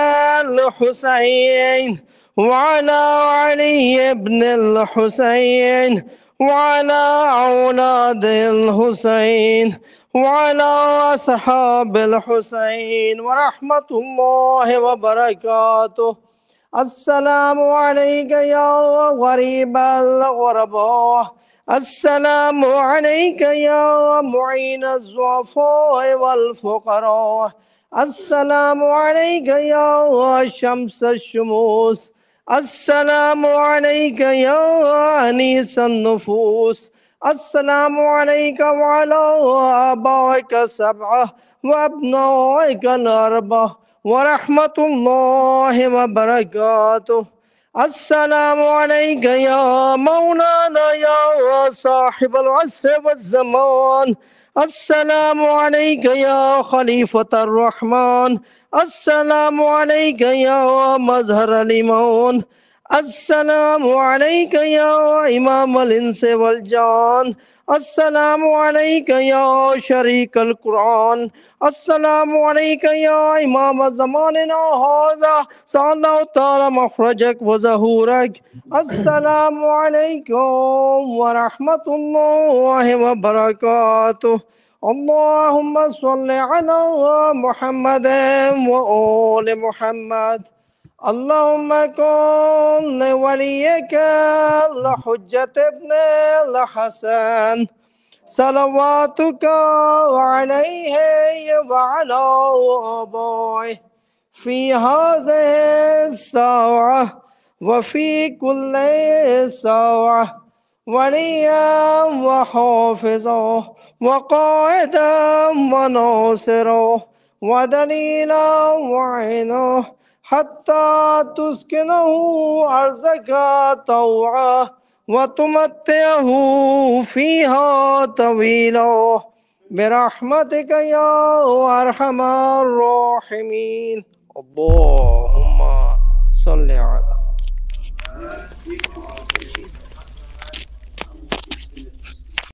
الحسين وعلى علي بن الحسين وعلى أولاد الحسين وعلى أصحاب الحسين ورحمة الله وبركاته. السلام عليك يا غريب الغرباء، السلام عليك يا معين الضعفاء والفقراء، السلام عليك يا شمس الشموس، السلام عليك يا أنيس النفوس، السلام عليك وعلى آبائك السبعة وأبنائك الأربعة ورحمة الله وبركاته. السلام عليك يا مولانا يا صاحب العصر والزمان، السلام عليك يا خليفة الرحمن، السلام عليك يا مظهر الإيمان، السلام عليك يا إمام الإنس والجان، السلام عليك يا شريك القرآن، السلام عليك يا إمام زماننا هذا، سأل الله تعالى مخرجك وظهورك. السلام عليكم ورحمة الله وبركاته. اللهم صل على محمد وآل محمد. اللهم كن لوليك الحجة ابن الحسن صلواتك عليه وعلى آبائه في هذه الساعة وفي كل ساعة، وليا وحافظا وقائدا وناصرا ودليلا وعينا، حتى تسكنه أرضك طوعا وتمتعه فيها طويلا برحمتك يا أرحم الراحمين. اللهم صل على